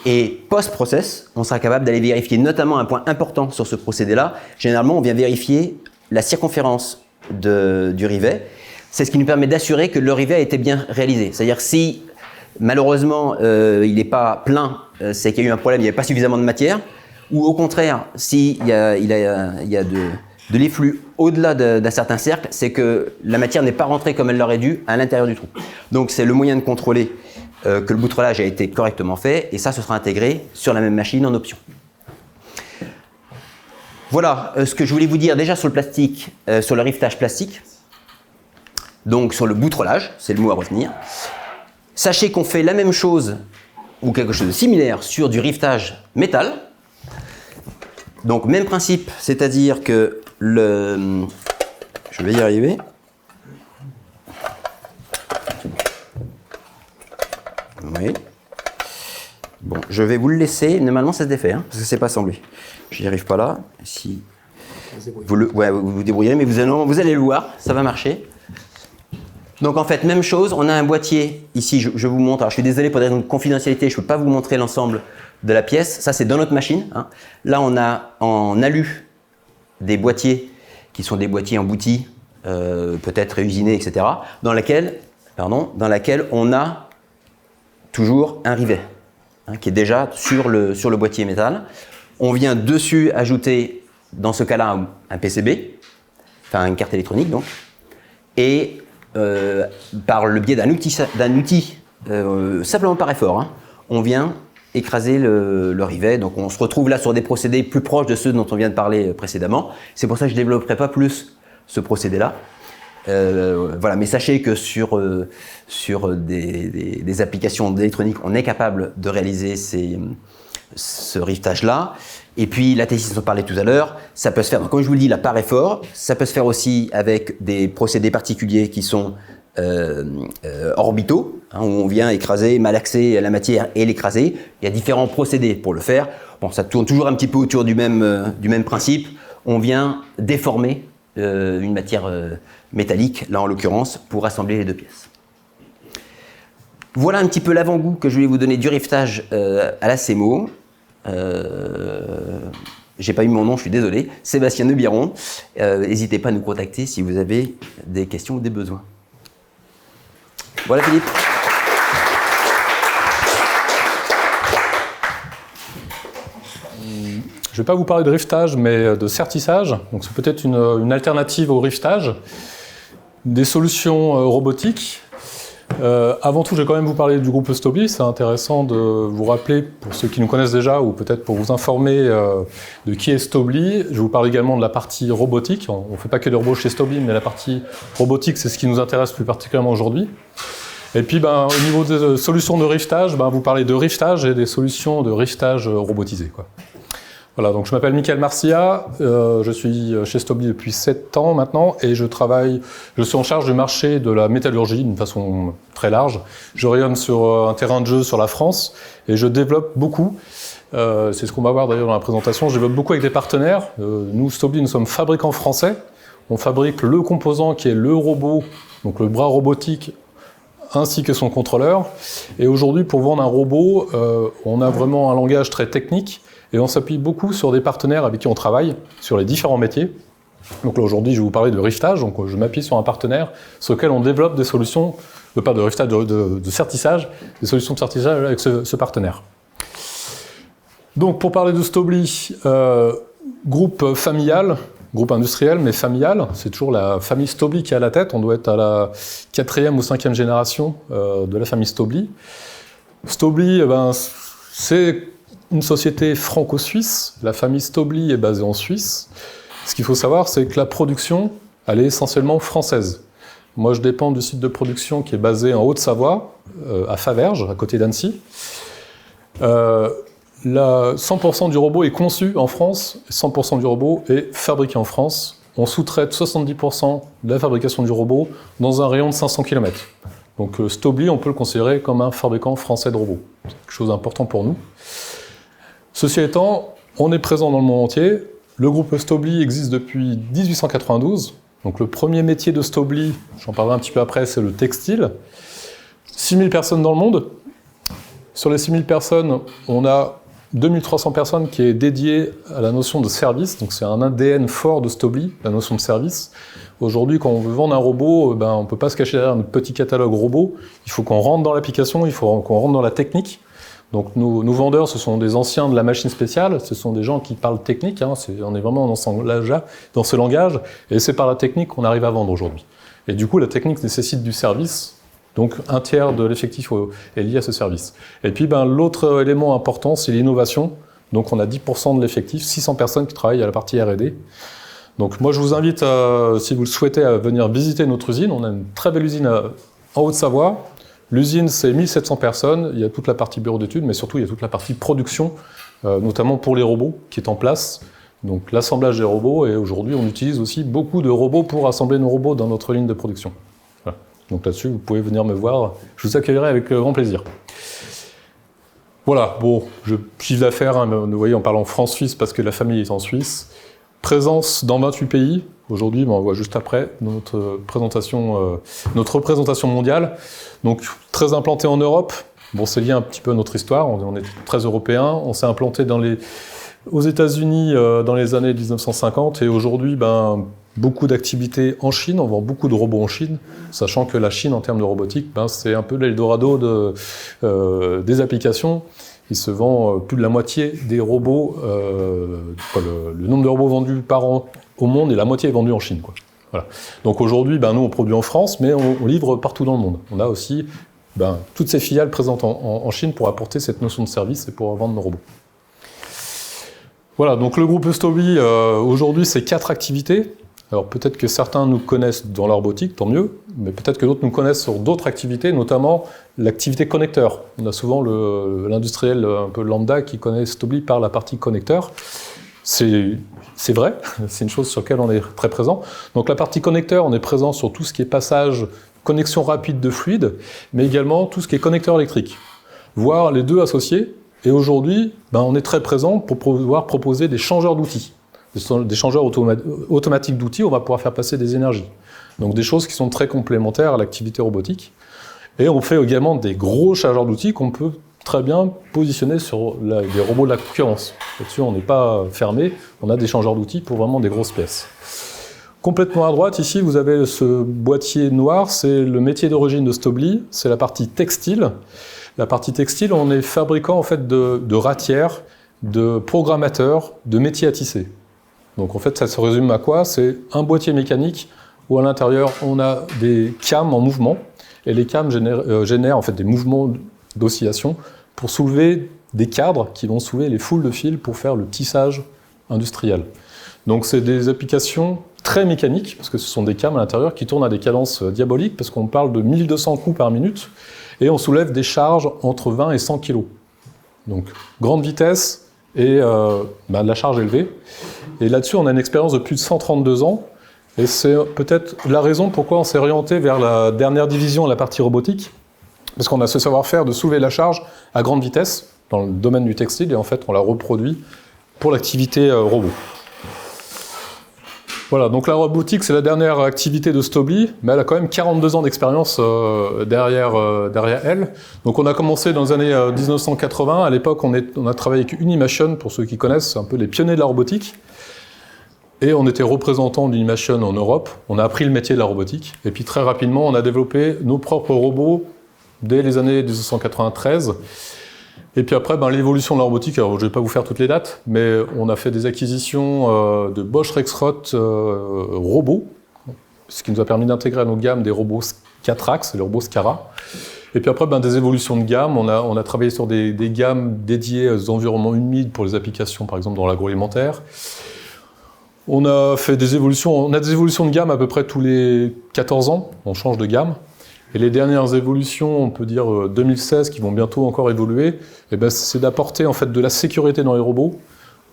Et post-process, on sera capable d'aller vérifier notamment un point important sur ce procédé-là. Généralement, on vient vérifier la circonférence du rivet. C'est ce qui nous permet d'assurer que le rivet a été bien réalisé. C'est-à-dire si malheureusement il n'est pas plein, c'est qu'il y a eu un problème, il n'y avait pas suffisamment de matière, ou au contraire, s'il y a de l'efflux au-delà d'un certain cercle, c'est que la matière n'est pas rentrée comme elle l'aurait dû à l'intérieur du trou. Donc c'est le moyen de contrôler que le boutrolage a été correctement fait, et ça, ce sera intégré sur la même machine en option. Voilà ce que je voulais vous dire déjà sur le plastique, sur le riftage plastique. Donc sur le boutrolage, c'est le mot à retenir. Sachez qu'on fait la même chose, ou quelque chose de similaire, sur du riftage métal. Donc même principe, c'est-à-dire que je vais y arriver. Oui. Bon, je vais vous le laisser. Normalement, ça se défait, parce que c'est pas assemblé. Je n'y arrive pas là. Si vous vous débrouillez, mais vous allez le voir, ça va marcher. Donc en fait, même chose, on a un boîtier, ici je vous montre, alors je suis désolé pour des raisons de confidentialité, je ne peux pas vous montrer l'ensemble de la pièce, ça c'est dans notre machine. Là on a en alu des boîtiers qui sont des boîtiers emboutis, peut-être réusinés, etc., dans laquelle on a toujours un rivet qui est déjà sur le boîtier métal. On vient dessus ajouter, dans ce cas-là, un PCB, enfin une carte électronique donc, et par le biais d'un outil simplement par effort, on vient écraser le rivet. Donc on se retrouve là sur des procédés plus proches de ceux dont on vient de parler précédemment. C'est pour ça que je ne développerai pas plus ce procédé-là. Voilà, mais sachez que sur des applications d'électronique, on est capable de réaliser ce riftage-là. Et puis la T6 dont on parlait tout à l'heure, ça peut se faire, donc, comme je vous le dis, là, par effort. Ça peut se faire aussi avec des procédés particuliers qui sont orbitaux, où on vient écraser, malaxer la matière et l'écraser. Il y a différents procédés pour le faire. Bon, ça tourne toujours un petit peu autour du même principe. On vient déformer une matière métallique, là en l'occurrence, pour assembler les deux pièces. Voilà un petit peu l'avant-goût que je voulais vous donner du riftage à la CMO. J'ai pas eu mon nom, je suis désolé. Sébastien Neubiron. N'hésitez pas à nous contacter si vous avez des questions ou des besoins. Voilà Philippe. Je ne vais pas vous parler de riftage, mais de certissage. Donc c'est peut-être une alternative au riftage. Des solutions robotiques. Avant tout, je vais quand même vous parler du groupe Stobli. C'est intéressant de vous rappeler, pour ceux qui nous connaissent déjà, ou peut-être pour vous informer de qui est Stobli. Je vous parle également de la partie robotique. On ne fait pas que des robots chez Stobli, mais la partie robotique, c'est ce qui nous intéresse plus particulièrement aujourd'hui. Et puis, au niveau des solutions de riftage, vous parlez de riftage et des solutions de riftage robotisées, quoi. Voilà, donc je m'appelle Michael Marcia, je suis chez Stobli depuis 7 ans maintenant et je suis en charge du marché de la métallurgie d'une façon très large. Je rayonne sur un terrain de jeu sur la France et je développe beaucoup, c'est ce qu'on va voir d'ailleurs dans la présentation, je développe beaucoup avec des partenaires. Nous, Stobli, nous sommes fabricants français, on fabrique le composant qui est le robot, donc le bras robotique, ainsi que son contrôleur. Et aujourd'hui, pour vendre un robot, on a vraiment un langage très technique. Et on s'appuie beaucoup sur des partenaires avec qui on travaille sur les différents métiers. Donc là aujourd'hui, je vais vous parler de riftage. Donc je m'appuie sur un partenaire sur lequel on développe des solutions, pas de riftage, de certissage, des solutions de certissage avec ce partenaire. Donc pour parler de Stobli, groupe familial, groupe industriel mais familial, c'est toujours la famille Stobli qui est à la tête. On doit être à la 4e ou 5e génération de la famille Stobli. Stobli, c'est une société franco-suisse, la famille Stobli est basée en Suisse. Ce qu'il faut savoir, c'est que la production, elle est essentiellement française. Moi, je dépends du site de production qui est basé en Haute-Savoie, à Faverges, à côté d'Annecy. 100% du robot est conçu en France, 100% du robot est fabriqué en France. On sous-traite 70% de la fabrication du robot dans un rayon de 500 km. Donc Stobli, on peut le considérer comme un fabricant français de robots. C'est quelque chose d'important pour nous. Ceci étant, on est présent dans le monde entier. Le groupe Stobli existe depuis 1892. Donc le premier métier de Stobli, j'en parlerai un petit peu après, c'est le textile. 6000 personnes dans le monde. Sur les 6000 personnes, on a 2300 personnes qui est dédiée à la notion de service. Donc c'est un ADN fort de Stobli, la notion de service. Aujourd'hui, quand on veut vendre un robot, on ne peut pas se cacher derrière notre petit catalogue robot. Il faut qu'on rentre dans l'application, il faut qu'on rentre dans la technique. Donc nos vendeurs, ce sont des anciens de la machine spéciale, ce sont des gens qui parlent technique, on est vraiment dans ce langage, et c'est par la technique qu'on arrive à vendre aujourd'hui. Et du coup, la technique nécessite du service, donc un tiers de l'effectif est lié à ce service. Et puis l'autre élément important, c'est l'innovation. Donc on a 10% de l'effectif, 600 personnes qui travaillent à la partie R&D. Donc moi je vous invite, si vous le souhaitez, à venir visiter notre usine. On a une très belle usine en Haute-Savoie. L'usine, c'est 1700 personnes, il y a toute la partie bureau d'études, mais surtout il y a toute la partie production, notamment pour les robots, qui est en place. Donc l'assemblage des robots, et aujourd'hui on utilise aussi beaucoup de robots pour assembler nos robots dans notre ligne de production. Voilà. Donc là-dessus, vous pouvez venir me voir, je vous accueillerai avec grand plaisir. Voilà, chiffre d'affaires, vous voyez, on parle en France-Suisse parce que la famille est en Suisse. Présence dans 28 pays. Aujourd'hui, on voit juste après notre représentation mondiale. Donc, très implanté en Europe. C'est lié un petit peu à notre histoire. On est très européens. On s'est implanté aux États-Unis dans les années 1950. Et aujourd'hui, beaucoup d'activités en Chine. On vend beaucoup de robots en Chine, sachant que la Chine, en termes de robotique, c'est un peu l'Eldorado des applications. Il se vend plus de la moitié des robots, le nombre de robots vendus par an au monde, et la moitié est vendue en Chine. Voilà. Donc aujourd'hui, nous on produit en France, mais on livre partout dans le monde. On a aussi toutes ces filiales présentes en Chine pour apporter cette notion de service et pour vendre nos robots. Voilà, donc le groupe Stobli, aujourd'hui, c'est 4 activités. Alors peut-être que certains nous connaissent dans la robotique, tant mieux, mais peut-être que d'autres nous connaissent sur d'autres activités, notamment l'activité connecteur. On a souvent l'industriel un peu lambda qui connaît Stobli par la partie connecteur. C'est vrai, c'est une chose sur laquelle on est très présent. Donc la partie connecteur, on est présent sur tout ce qui est passage, connexion rapide de fluide, mais également tout ce qui est connecteur électrique, voire les deux associés. Et aujourd'hui, on est très présent pour pouvoir proposer des changeurs d'outils. Des changeurs automatiques d'outils, on va pouvoir faire passer des énergies. Donc des choses qui sont très complémentaires à l'activité robotique. Et on fait également des gros chargeurs d'outils très bien positionnés sur des robots de la concurrence. Là-dessus, on n'est pas fermé, on a des changeurs d'outils pour vraiment des grosses pièces. Complètement à droite, ici, vous avez ce boîtier noir, c'est le métier d'origine de Stobli, c'est la partie textile. La partie textile, on est fabricant en fait de ratières, de programmateurs, de métiers à tisser. Donc en fait, ça se résume à quoi? C'est un boîtier mécanique où à l'intérieur, on a des cames en mouvement, et les cames génèrent en fait des mouvements d'oscillation pour soulever des cadres qui vont soulever les foules de fils pour faire le tissage industriel. Donc c'est des applications très mécaniques, parce que ce sont des cames à l'intérieur qui tournent à des cadences diaboliques, parce qu'on parle de 1200 coups par minute, et on soulève des charges entre 20 et 100 kg. Donc grande vitesse et de la charge élevée. Et là-dessus, on a une expérience de plus de 132 ans, et c'est peut-être la raison pourquoi on s'est orienté vers la dernière division, la partie robotique, parce qu'on a ce savoir-faire de soulever la charge à grande vitesse dans le domaine du textile, et en fait, on la reproduit pour l'activité robot. Voilà, donc la robotique, c'est la dernière activité de Stobli, mais elle a quand même 42 ans d'expérience derrière elle. Donc on a commencé dans les années 1980. À l'époque, on a travaillé avec Unimation, pour ceux qui connaissent, c'est un peu les pionniers de la robotique. Et on était représentant d'Unimation en Europe. On a appris le métier de la robotique. Et puis très rapidement, on a développé nos propres robots dès les années 1993. Et puis après, l'évolution de la robotique, alors je ne vais pas vous faire toutes les dates, mais on a fait des acquisitions de Bosch Rexroth robots, ce qui nous a permis d'intégrer à nos gammes des robots 4 axes, les robots Scara. Et puis après, des évolutions de gamme, on a travaillé sur des gammes dédiées aux environnements humides pour les applications, par exemple dans l'agroalimentaire. On a des évolutions de gamme à peu près tous les 14 ans, on change de gamme. Et les dernières évolutions, on peut dire 2016, qui vont bientôt encore évoluer, c'est d'apporter en fait de la sécurité dans les robots.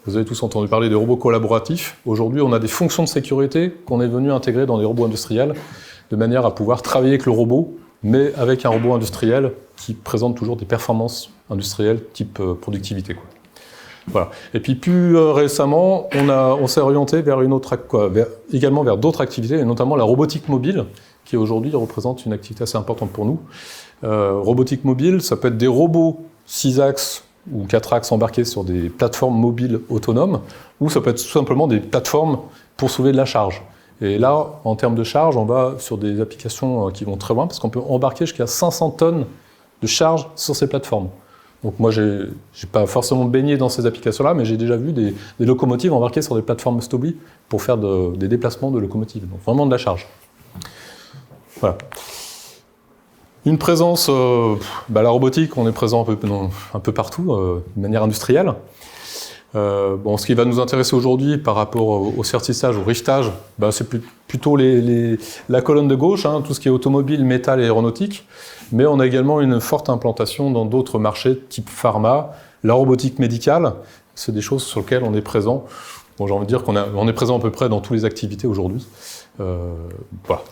Vous avez tous entendu parler des robots collaboratifs. Aujourd'hui, on a des fonctions de sécurité qu'on est venu intégrer dans les robots industriels, de manière à pouvoir travailler avec le robot, mais avec un robot industriel qui présente toujours des performances industrielles type productivité, quoi. Voilà. Et puis plus récemment, on s'est orienté vers également vers d'autres activités, et notamment la robotique mobile, qui aujourd'hui représente une activité assez importante pour nous. Robotique mobile, ça peut être des robots 6 axes ou 4 axes embarqués sur des plateformes mobiles autonomes, ou ça peut être tout simplement des plateformes pour soulever de la charge. Et là, en termes de charge, on va sur des applications qui vont très loin, parce qu'on peut embarquer jusqu'à 500 tonnes de charge sur ces plateformes. Donc moi, je n'ai pas forcément baigné dans ces applications-là, mais j'ai déjà vu des locomotives embarquées sur des plateformes Stobli pour faire des déplacements de locomotives. Donc vraiment de la charge. Voilà. Une présence, la robotique, on est présent un peu partout, de manière industrielle. Ce qui va nous intéresser aujourd'hui par rapport au sertissage, au riftage, c'est plutôt la colonne de gauche, tout ce qui est automobile, métal et aéronautique. Mais on a également une forte implantation dans d'autres marchés, type pharma, la robotique médicale. C'est des choses sur lesquelles on est présent. Bon, j'ai envie de dire qu'on est présent à peu près dans toutes les activités aujourd'hui. Voilà.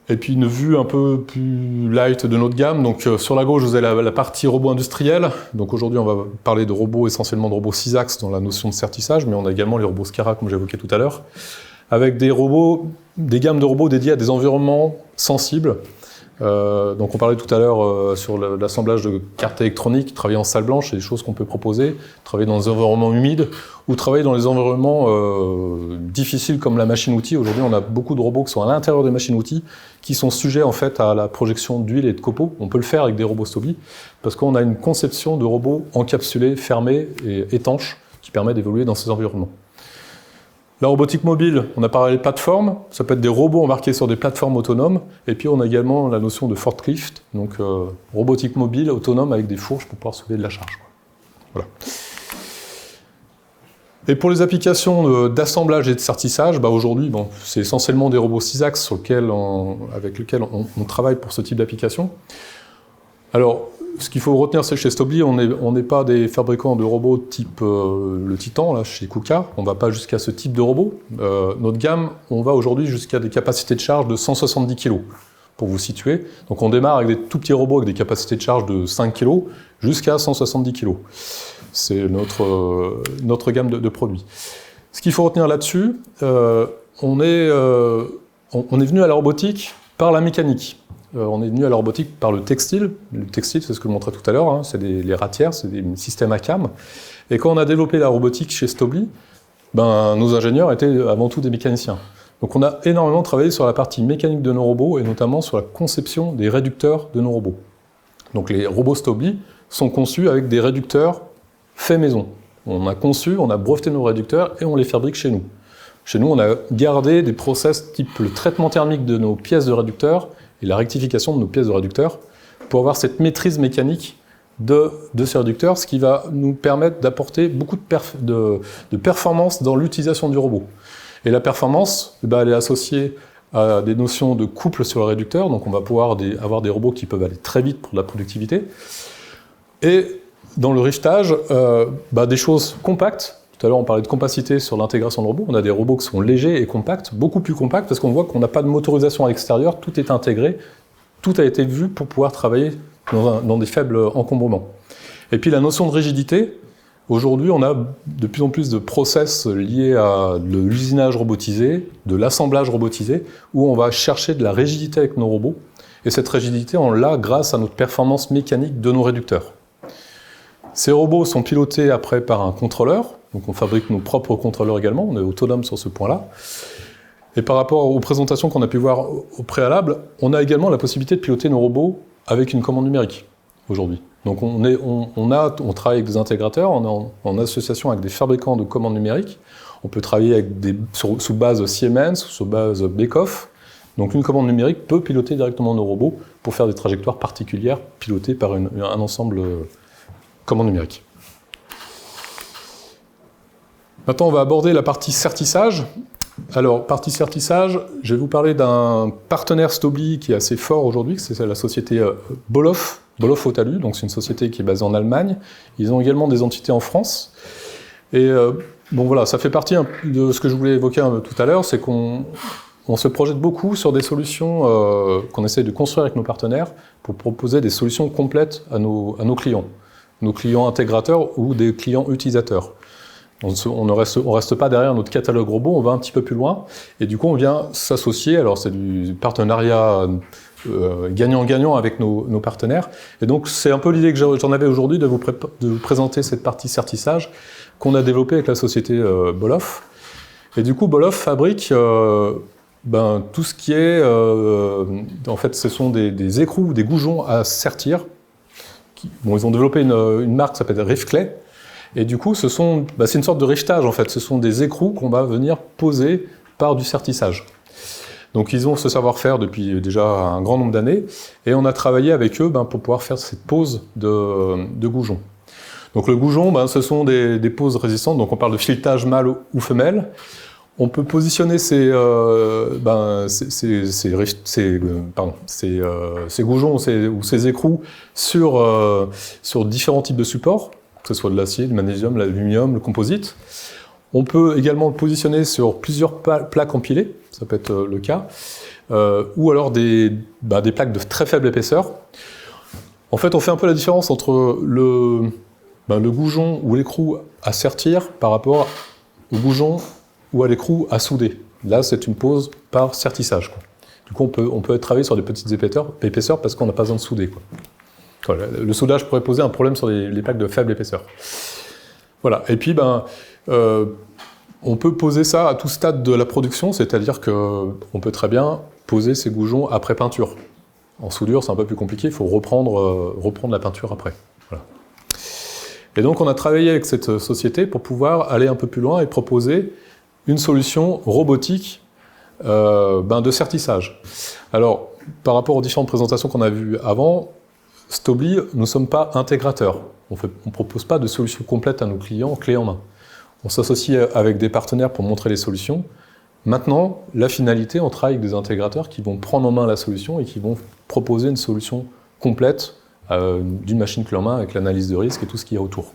Et puis une vue un peu plus light de notre gamme. Donc sur la gauche, vous avez la partie robot industriel. Donc aujourd'hui, on va parler de robots, essentiellement de robots 6 axes dans la notion de sertissage, mais on a également les robots Scara, comme j'évoquais tout à l'heure, avec des gammes de robots dédiés à des environnements sensibles. Donc on parlait tout à l'heure sur l'assemblage de cartes électroniques, travailler en salle blanche, c'est des choses qu'on peut proposer, travailler dans des environnements humides ou travailler dans les environnements difficiles comme la machine-outil. Aujourd'hui, on a beaucoup de robots qui sont à l'intérieur des machines-outils qui sont sujets en fait à la projection d'huile et de copeaux. On peut le faire avec des robots Stobli parce qu'on a une conception de robots encapsulés, fermés et étanches qui permet d'évoluer dans ces environnements. La robotique mobile, on a parlé de plateformes, ça peut être des robots embarqués sur des plateformes autonomes, et puis on a également la notion de forklift, donc robotique mobile, autonome avec des fourches pour pouvoir soulever de la charge. Voilà. Et pour les applications d'assemblage et de sertissage, aujourd'hui, c'est essentiellement des robots 6 axes avec lesquels on travaille pour ce type d'application. Alors, ce qu'il faut retenir, c'est que chez Stobli, on n'est pas des fabricants de robots type le Titan, là, chez KUKA. On ne va pas jusqu'à ce type de robot. Notre gamme, on va aujourd'hui jusqu'à des capacités de charge de 170 kg, pour vous situer. Donc on démarre avec des tout petits robots avec des capacités de charge de 5 kg jusqu'à 170 kg. C'est notre gamme de produits. Ce qu'il faut retenir là-dessus, on est venu à la robotique par la mécanique. On est venu à la robotique par le textile. Le textile, c'est ce que je montrais tout à l'heure, hein, c'est les ratières, c'est des systèmes à cam. Et quand on a développé la robotique chez Stobli, nos ingénieurs étaient avant tout des mécaniciens. Donc on a énormément travaillé sur la partie mécanique de nos robots, et notamment sur la conception des réducteurs de nos robots. Donc les robots Stobli sont conçus avec des réducteurs faits maison. On a conçu, on a breveté nos réducteurs et on les fabrique chez nous. Chez nous, on a gardé des process type le traitement thermique de nos pièces de réducteurs et la rectification de nos pièces de réducteurs pour avoir cette maîtrise mécanique de ces réducteurs, ce qui va nous permettre d'apporter beaucoup de performance dans l'utilisation du robot. Et la performance, elle est associée à des notions de couple sur le réducteur, donc on va pouvoir avoir des robots qui peuvent aller très vite pour de la productivité. Et dans le rivetage, des choses compactes. Tout à l'heure, on parlait de compacité sur l'intégration de robots. On a des robots qui sont légers et compacts, beaucoup plus compacts, parce qu'on voit qu'on n'a pas de motorisation à l'extérieur, tout est intégré, tout a été vu pour pouvoir travailler dans des faibles encombrements. Et puis la notion de rigidité, aujourd'hui, on a de plus en plus de process liés à de l'usinage robotisé, de l'assemblage robotisé, où on va chercher de la rigidité avec nos robots. Et cette rigidité, on l'a grâce à notre performance mécanique de nos réducteurs. Ces robots sont pilotés après par un contrôleur, donc on fabrique nos propres contrôleurs également, on est autonome sur ce point-là. Et par rapport aux présentations qu'on a pu voir au préalable, on a également la possibilité de piloter nos robots avec une commande numérique aujourd'hui. Donc on travaille avec des intégrateurs, on est en association avec des fabricants de commandes numériques. On peut travailler avec sous base Siemens, sous base Beckhoff. Donc une commande numérique peut piloter directement nos robots pour faire des trajectoires particulières pilotées par un ensemble commande numérique. Maintenant, on va aborder la partie certissage. Alors, partie certissage, je vais vous parler d'un partenaire Stobli qui est assez fort aujourd'hui, c'est la société Boloff Hotalu, donc c'est une société qui est basée en Allemagne. Ils ont également des entités en France. Et voilà, ça fait partie de ce que je voulais évoquer tout à l'heure, c'est qu'on se projette beaucoup sur des solutions qu'on essaie de construire avec nos partenaires pour proposer des solutions complètes à nos clients intégrateurs ou des clients utilisateurs. On ne reste pas derrière notre catalogue robot, on va un petit peu plus loin, et du coup on vient s'associer, alors c'est du partenariat gagnant-gagnant avec nos partenaires, et donc c'est un peu l'idée que j'en avais aujourd'hui de vous présenter cette partie certissage qu'on a développée avec la société Boloff. Et du coup Boloff fabrique tout ce qui est, en fait ce sont des écrous, des goujons à sertir. Ils ont développé une marque qui s'appelle Riveclay. Et du coup, c'est une sorte de rivetage en fait. Ce sont des écrous qu'on va venir poser par du sertissage. Donc ils ont ce savoir-faire depuis déjà un grand nombre d'années. Et on a travaillé avec eux pour pouvoir faire cette pose de goujons. Donc le goujon, ce sont des poses résistantes. Donc on parle de filetage mâle ou femelle. On peut positionner ces goujons ou ces écrous sur différents types de supports, que ce soit de l'acier, du magnésium, l'aluminium, le composite. On peut également le positionner sur plusieurs plaques empilées, ça peut être le cas, ou alors des plaques de très faible épaisseur. En fait, on fait un peu la différence entre le goujon ou l'écrou à sertir par rapport au goujon ou à l'écrou à souder. Là, c'est une pose par sertissage. Du coup, on peut travailler sur des petites épaisseurs parce qu'on n'a pas besoin de souder. Voilà, le soudage pourrait poser un problème sur les plaques de faible épaisseur. Voilà. Et puis, on peut poser ça à tout stade de la production, c'est-à-dire qu'on peut très bien poser ces goujons après peinture. En soudure, c'est un peu plus compliqué, il faut reprendre la peinture après. Voilà. Et donc, on a travaillé avec cette société pour pouvoir aller un peu plus loin et proposer une solution robotique de sertissage. Alors, par rapport aux différentes présentations qu'on a vues avant, Stobli, nous ne sommes pas intégrateurs. On ne propose pas de solution complète à nos clients, clé en main. On s'associe avec des partenaires pour montrer les solutions. Maintenant, la finalité, on travaille avec des intégrateurs qui vont prendre en main la solution et qui vont proposer une solution complète d'une machine clé en main avec l'analyse de risque et tout ce qu'il y a autour.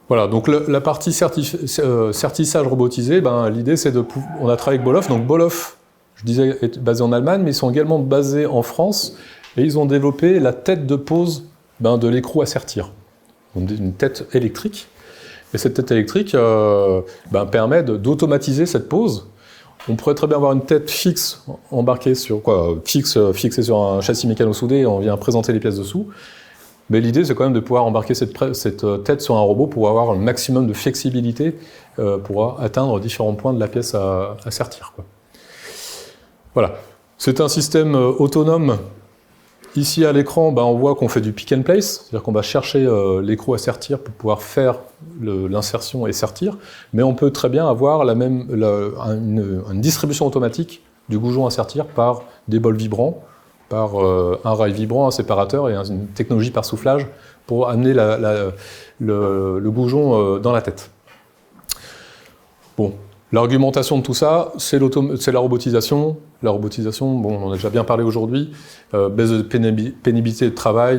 Voilà, donc la partie sertissage robotisé, l'idée c'est on a travaillé avec Boloff. Donc Boloff, je disais, est basé en Allemagne, mais ils sont également basés en France et ils ont développé la tête de pose de l'écrou à sertir. Donc une tête électrique. Et cette tête électrique permet d'automatiser cette pose. On pourrait très bien avoir une tête fixe embarquée sur fixée sur un châssis mécano-soudé, on vient présenter les pièces dessous. Mais l'idée, c'est quand même de pouvoir embarquer cette tête sur un robot pour avoir un maximum de flexibilité pour atteindre différents points de la pièce à sertir, quoi. Voilà. C'est un système autonome. Ici à l'écran, on voit qu'on fait du pick and place, c'est-à-dire qu'on va chercher l'écrou à sertir pour pouvoir faire l'insertion et sertir, mais on peut très bien avoir une distribution automatique du goujon à sertir par des bols vibrants, par un rail vibrant, un séparateur et une technologie par soufflage pour amener le goujon dans la tête. Bon. L'argumentation de tout ça, c'est la robotisation. La robotisation, bon, on en a déjà bien parlé aujourd'hui, baisse de pénibilité de travail,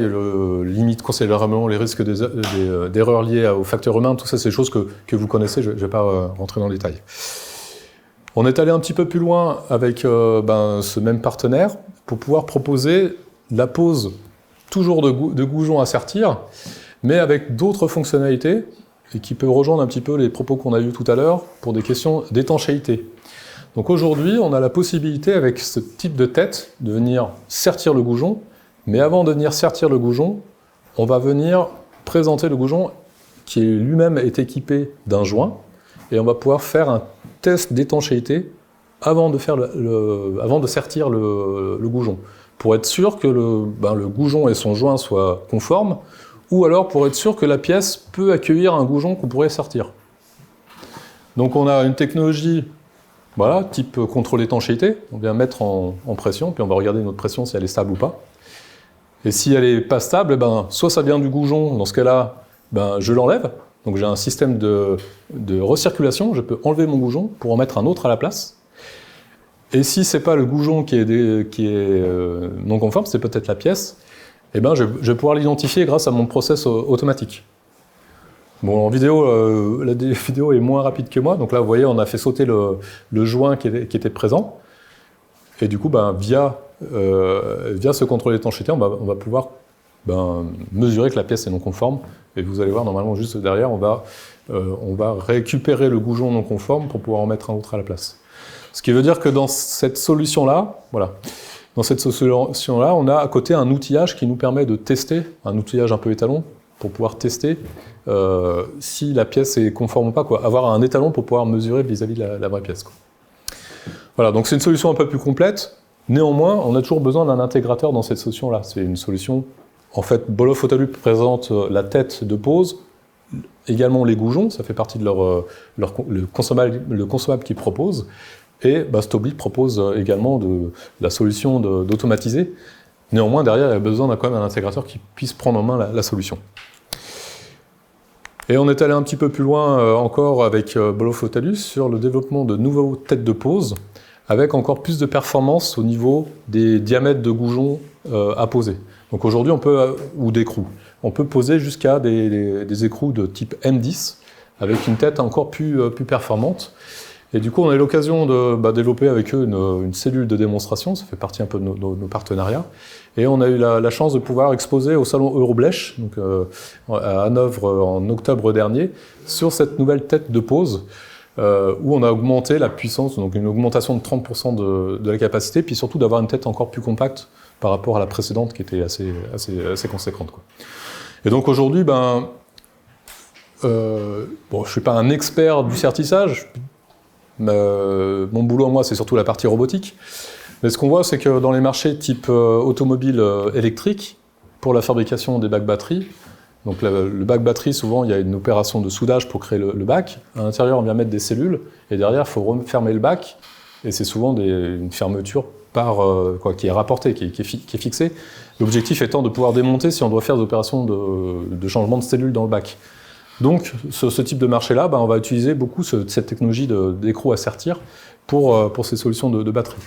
limite considérablement les risques d'erreurs liées aux facteurs humains, tout ça c'est des choses que vous connaissez, je ne vais pas rentrer dans le détail. On est allé un petit peu plus loin avec ce même partenaire pour pouvoir proposer la pose toujours de goujon à sertir, mais avec d'autres fonctionnalités, et qui peut rejoindre un petit peu les propos qu'on a eus tout à l'heure pour des questions d'étanchéité. Donc aujourd'hui, on a la possibilité, avec ce type de tête, de venir sertir le goujon, mais avant de venir sertir le goujon, on va venir présenter le goujon qui lui-même est équipé d'un joint, et on va pouvoir faire un test d'étanchéité avant de sertir le goujon, pour être sûr que le goujon et son joint soient conformes, ou alors pour être sûr que la pièce peut accueillir un goujon qu'on pourrait sortir. Donc on a une technologie, voilà, type contrôle d'étanchéité, on vient mettre en pression, puis on va regarder notre pression si elle est stable ou pas. Et si elle n'est pas stable, soit ça vient du goujon, dans ce cas-là, je l'enlève, donc j'ai un système de recirculation, je peux enlever mon goujon pour en mettre un autre à la place. Et si c'est pas le goujon qui est non conforme, c'est peut-être la pièce, je vais pouvoir l'identifier grâce à mon process automatique. Bon, en vidéo, la vidéo est moins rapide que moi, donc là, vous voyez, on a fait sauter le joint qui était présent, et du coup, via ce contrôle d'étanchéité, on va pouvoir mesurer que la pièce est non conforme, et vous allez voir, normalement, juste derrière, on va récupérer le goujon non conforme pour pouvoir en mettre un autre à la place. Ce qui veut dire que dans cette solution-là, voilà, dans cette solution-là, on a à côté un outillage qui nous permet de tester, un outillage un peu étalon, pour pouvoir tester si la pièce est conforme ou pas, quoi. Avoir un étalon pour pouvoir mesurer vis-à-vis de la vraie pièce, quoi. Voilà, donc c'est une solution un peu plus complète. Néanmoins, on a toujours besoin d'un intégrateur dans cette solution-là. C'est une solution, en fait, Boloff Autolup présente la tête de pose, également les goujons, ça fait partie de le consommable qu'ils proposent. Et Stobli propose également la solution d'automatiser. Néanmoins, derrière, il y a besoin quand même d'un intégrateur qui puisse prendre en main la solution. Et on est allé un petit peu plus loin encore avec Boloff Autolup sur le développement de nouveaux têtes de pose, avec encore plus de performance au niveau des diamètres de goujons à poser. Donc aujourd'hui, ou d'écrous. On peut poser jusqu'à des écrous de type M10, avec une tête encore plus performante. Et du coup, on a eu l'occasion de développer avec eux une cellule de démonstration, ça fait partie un peu de nos partenariats. Et on a eu la chance de pouvoir exposer au salon Euroblech, donc à Hanovre en octobre dernier, sur cette nouvelle tête de pose, où on a augmenté la puissance, donc une augmentation de 30% de la capacité, puis surtout d'avoir une tête encore plus compacte par rapport à la précédente qui était assez conséquente, quoi. Et donc aujourd'hui, je ne suis pas un expert du sertissage. Mon boulot à moi, c'est surtout la partie robotique. Mais ce qu'on voit, c'est que dans les marchés type automobile électrique, pour la fabrication des bacs batteries, donc le bac batterie, souvent, il y a une opération de soudage pour créer le bac. À l'intérieur, on vient mettre des cellules, et derrière, il faut refermer le bac, et c'est souvent une fermeture qui est rapportée, qui est fixée. L'objectif étant de pouvoir démonter si on doit faire des opérations de changement de cellules dans le bac. Donc, sur ce type de marché-là, on va utiliser beaucoup cette technologie d'écrou à sertir pour ces solutions de batterie.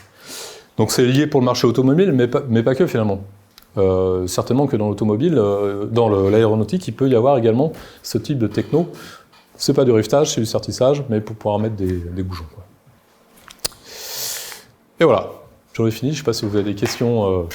Donc, c'est lié pour le marché automobile, mais pas que finalement. Certainement que dans l'automobile, dans l'aéronautique, il peut y avoir également ce type de techno. C'est pas du rivetage, c'est du sertissage, mais pour pouvoir mettre des goujons, quoi. Et voilà, j'en ai fini. Je ne sais pas si vous avez des questions